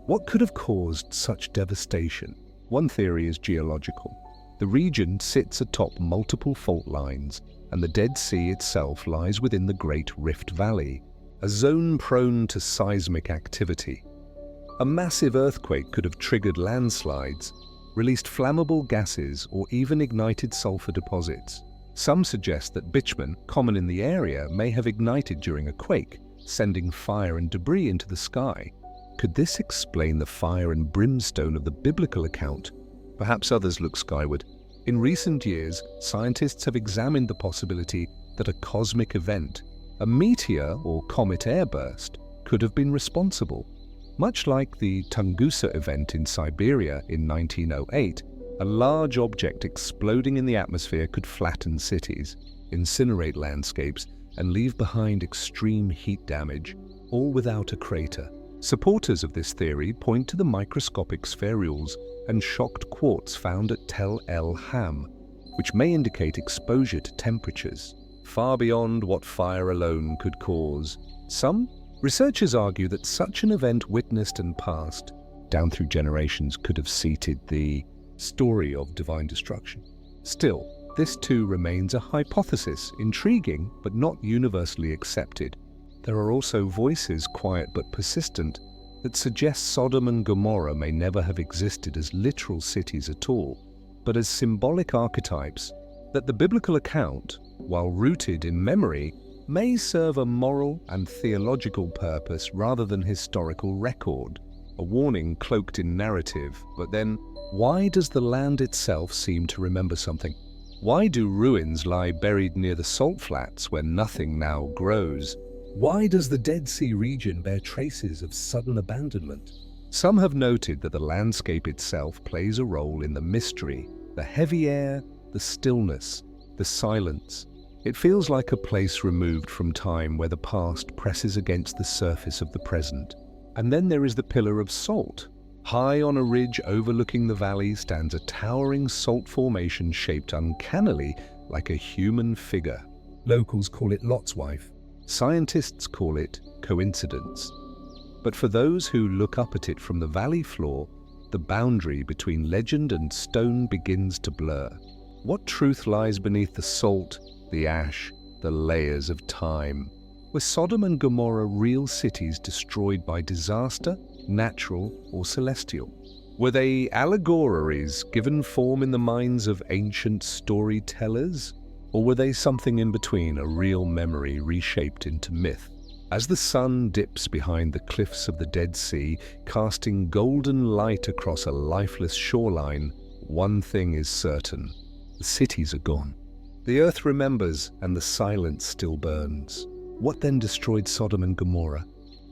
Speaker 1: What could have caused such devastation? One theory is geological. The region sits atop multiple fault lines, and the Dead Sea itself lies within the Great Rift Valley, a zone prone to seismic activity. A massive earthquake could have triggered landslides, released flammable gases, or even ignited sulfur deposits. Some suggest that bitumen, common in the area, may have ignited during a quake, sending fire and debris into the sky. Could this explain the fire and brimstone of the biblical account? Perhaps others look skyward. In recent years, scientists have examined the possibility that a cosmic event, a meteor or comet airburst, could have been responsible. Much like the Tunguska event in Siberia in 1908, a large object exploding in the atmosphere could flatten cities, incinerate landscapes, and leave behind extreme heat damage, all without a crater. Supporters of this theory point to the microscopic spherules and shocked quartz found at Tel El Ham, which may indicate exposure to temperatures far beyond what fire alone could cause. Some researchers argue that such an event witnessed and passed down through generations could have seated the story of divine destruction. Still, this too remains a hypothesis, intriguing but not universally accepted. There are also voices, quiet but persistent, that suggest Sodom and Gomorrah may never have existed as literal cities at all, but as symbolic archetypes, that the biblical account, while rooted in memory, may serve a moral and theological purpose rather than historical record, a warning cloaked in narrative. But then, why does the land itself seem to remember something? Why do ruins lie buried near the salt flats where nothing now grows? Why does the Dead Sea region bear traces of sudden abandonment? Some have noted that the landscape itself plays a role in the mystery, the heavy air, the stillness, the silence. It feels like a place removed from time where the past presses against the surface of the present. And then there is the Pillar of Salt. High on a ridge overlooking the valley stands a towering salt formation shaped uncannily like a human figure. Locals call it Lot's wife. Scientists call it coincidence. But for those who look up at it from the valley floor, the boundary between legend and stone begins to blur. What truth lies beneath the salt, the ash, the layers of time? Were Sodom and Gomorrah real cities destroyed by disaster, natural or celestial? Were they allegories given form in the minds of ancient storytellers? Or were they something in between, a real memory reshaped into myth? As the sun dips behind the cliffs of the Dead Sea, casting golden light across a lifeless shoreline, one thing is certain: the cities are gone. The earth remembers, and the silence still burns. What then destroyed Sodom and Gomorrah?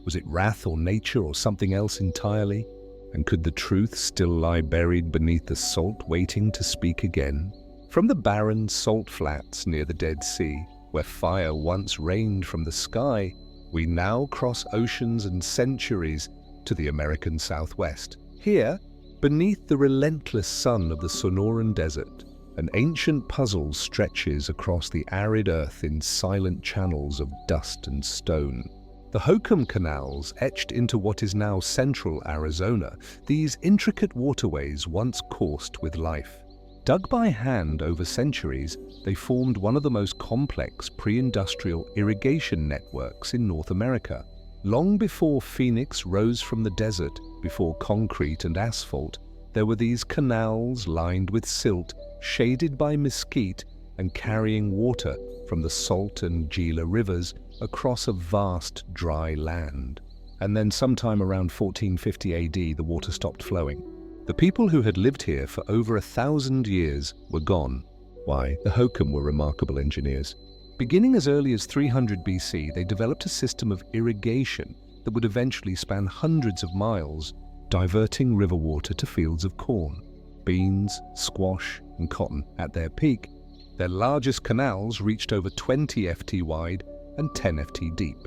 Speaker 1: Was it wrath or nature or something else entirely? And could the truth still lie buried beneath the salt, waiting to speak again? From the barren salt flats near the Dead Sea, where fire once rained from the sky, we now cross oceans and centuries to the American Southwest. Here, beneath the relentless sun of the Sonoran Desert, an ancient puzzle stretches across the arid earth in silent channels of dust and stone. The Hokum Canals, etched into what is now central Arizona, these intricate waterways once coursed with life. Dug by hand over centuries, they formed one of the most complex pre-industrial irrigation networks in North America. Long before Phoenix rose from the desert, before concrete and asphalt, there were these canals lined with silt, shaded by mesquite, and carrying water from the Salt and Gila rivers across a vast dry land. And then sometime around 1450 AD, the water stopped flowing. The people who had lived here for over 1,000 years were gone. Why, the Hokum were remarkable engineers. Beginning as early as 300 BC, they developed a system of irrigation that would eventually span hundreds of miles, diverting river water to fields of corn. beans, squash, and cotton. At their peak, their largest canals reached over 20 ft wide and 10 ft deep,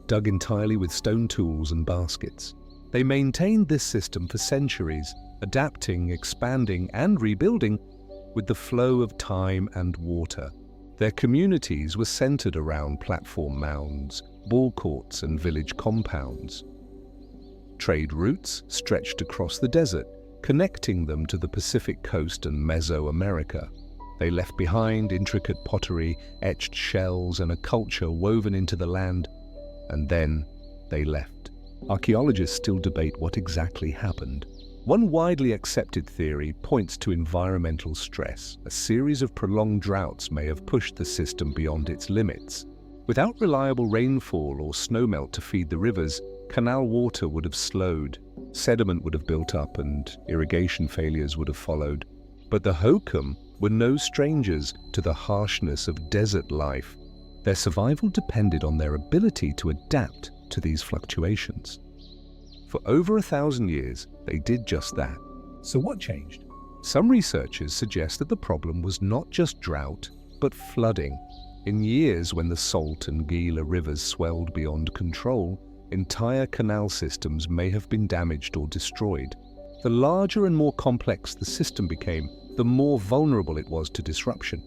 Speaker 1: dug entirely with stone tools and baskets. They maintained this system for centuries, adapting, expanding, and rebuilding with the flow of time and water. Their communities were centered around platform mounds, ball courts, and village compounds. Trade routes stretched across the desert, connecting them to the Pacific coast and Mesoamerica. They left behind intricate pottery, etched shells, and a culture woven into the land, and then they left. Archaeologists still debate what exactly happened. One widely accepted theory points to environmental stress. A series of prolonged droughts may have pushed the system beyond its limits. Without reliable rainfall or snowmelt to feed the rivers, canal water would have slowed, sediment would have built up, and irrigation failures would have followed. But the Hokum were no strangers to the harshness of desert life. Their survival depended on their ability to adapt to these fluctuations. For over 1,000 years, they did just that. So what changed? Some researchers suggest that the problem was not just drought, but flooding. In years when the Salt and Gila rivers swelled beyond control, entire canal systems may have been damaged or destroyed. The larger and more complex the system became, the more vulnerable it was to disruption.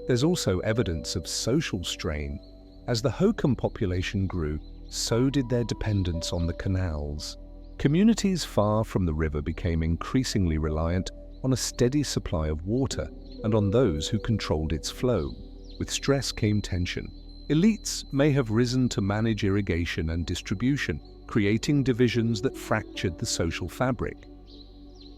Speaker 1: There's also evidence of social strain. As the Hokum population grew, so did their dependence on the canals. Communities far from the river became increasingly reliant on a steady supply of water and on those who controlled its flow. With stress came tension. Elites may have risen to manage irrigation and distribution, creating divisions that fractured the social fabric.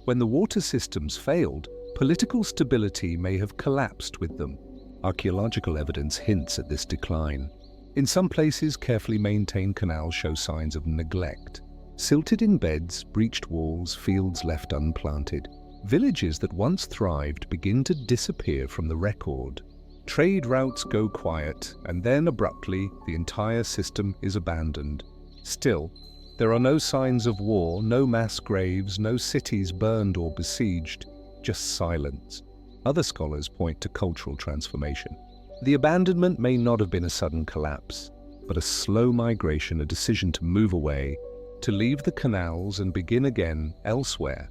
Speaker 1: When the water systems failed, political stability may have collapsed with them. Archaeological evidence hints at this decline. In some places, carefully maintained canals show signs of neglect. Silted-in beds, breached walls, fields left unplanted. Villages that once thrived begin to disappear from the record. Trade routes go quiet, and then abruptly the entire system is abandoned. Still, there are no signs of war, no mass graves, no cities burned or besieged, just silence. Other scholars point to cultural transformation. The abandonment may not have been a sudden collapse, but a slow migration, a decision to move away, to leave the canals and begin again elsewhere.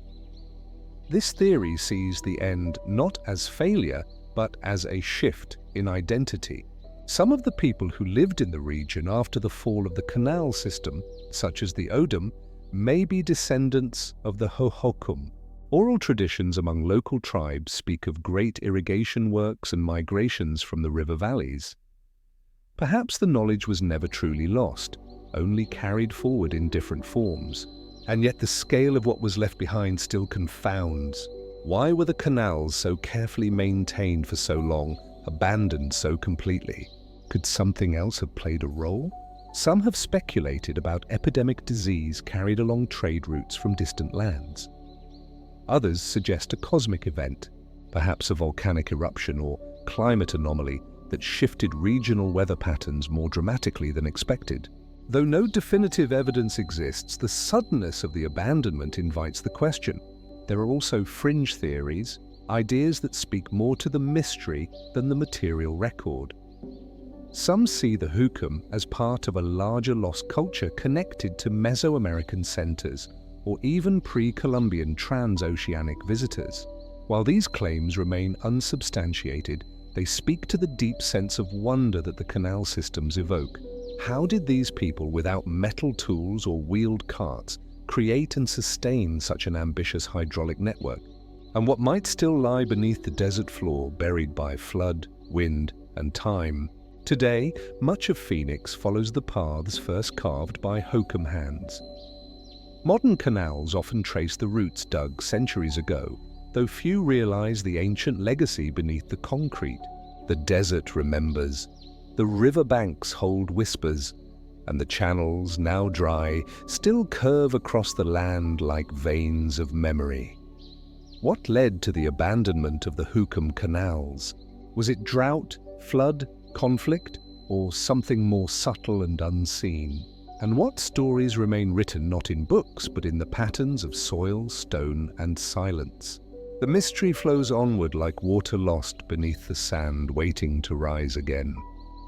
Speaker 1: This theory sees the end not as failure, but as a shift in identity. Some of the people who lived in the region after the fall of the canal system, such as the Odum, may be descendants of the Hohokam. Oral traditions among local tribes speak of great irrigation works and migrations from the river valleys. Perhaps the knowledge was never truly lost, only carried forward in different forms. And yet the scale of what was left behind still confounds. Why were the canals so carefully maintained for so long, abandoned so completely? Could something else have played a role? Some have speculated about epidemic disease carried along trade routes from distant lands. Others suggest a cosmic event, perhaps a volcanic eruption or climate anomaly that shifted regional weather patterns more dramatically than expected. Though no definitive evidence exists, the suddenness of the abandonment invites the question. There are also fringe theories, ideas that speak more to the mystery than the material record. Some see the Hokum as part of a larger lost culture connected to Mesoamerican centers or even pre-Columbian transoceanic visitors. While these claims remain unsubstantiated, they speak to the deep sense of wonder that the canal systems evoke. How did these people without metal tools or wheeled carts create and sustain such an ambitious hydraulic network? And what might still lie beneath the desert floor, buried by flood, wind, and time? Today, much of Phoenix follows the paths first carved by Hokum hands. Modern canals often trace the roots dug centuries ago, though few realize the ancient legacy beneath the concrete. The desert remembers. The riverbanks hold whispers, and the channels, now dry, still curve across the land like veins of memory. What led to the abandonment of the Hokum canals? Was it drought, flood, conflict, or something more subtle and unseen? And what stories remain written not in books, but in the patterns of soil, stone, and silence? The mystery flows onward like water lost beneath the sand, waiting to rise again.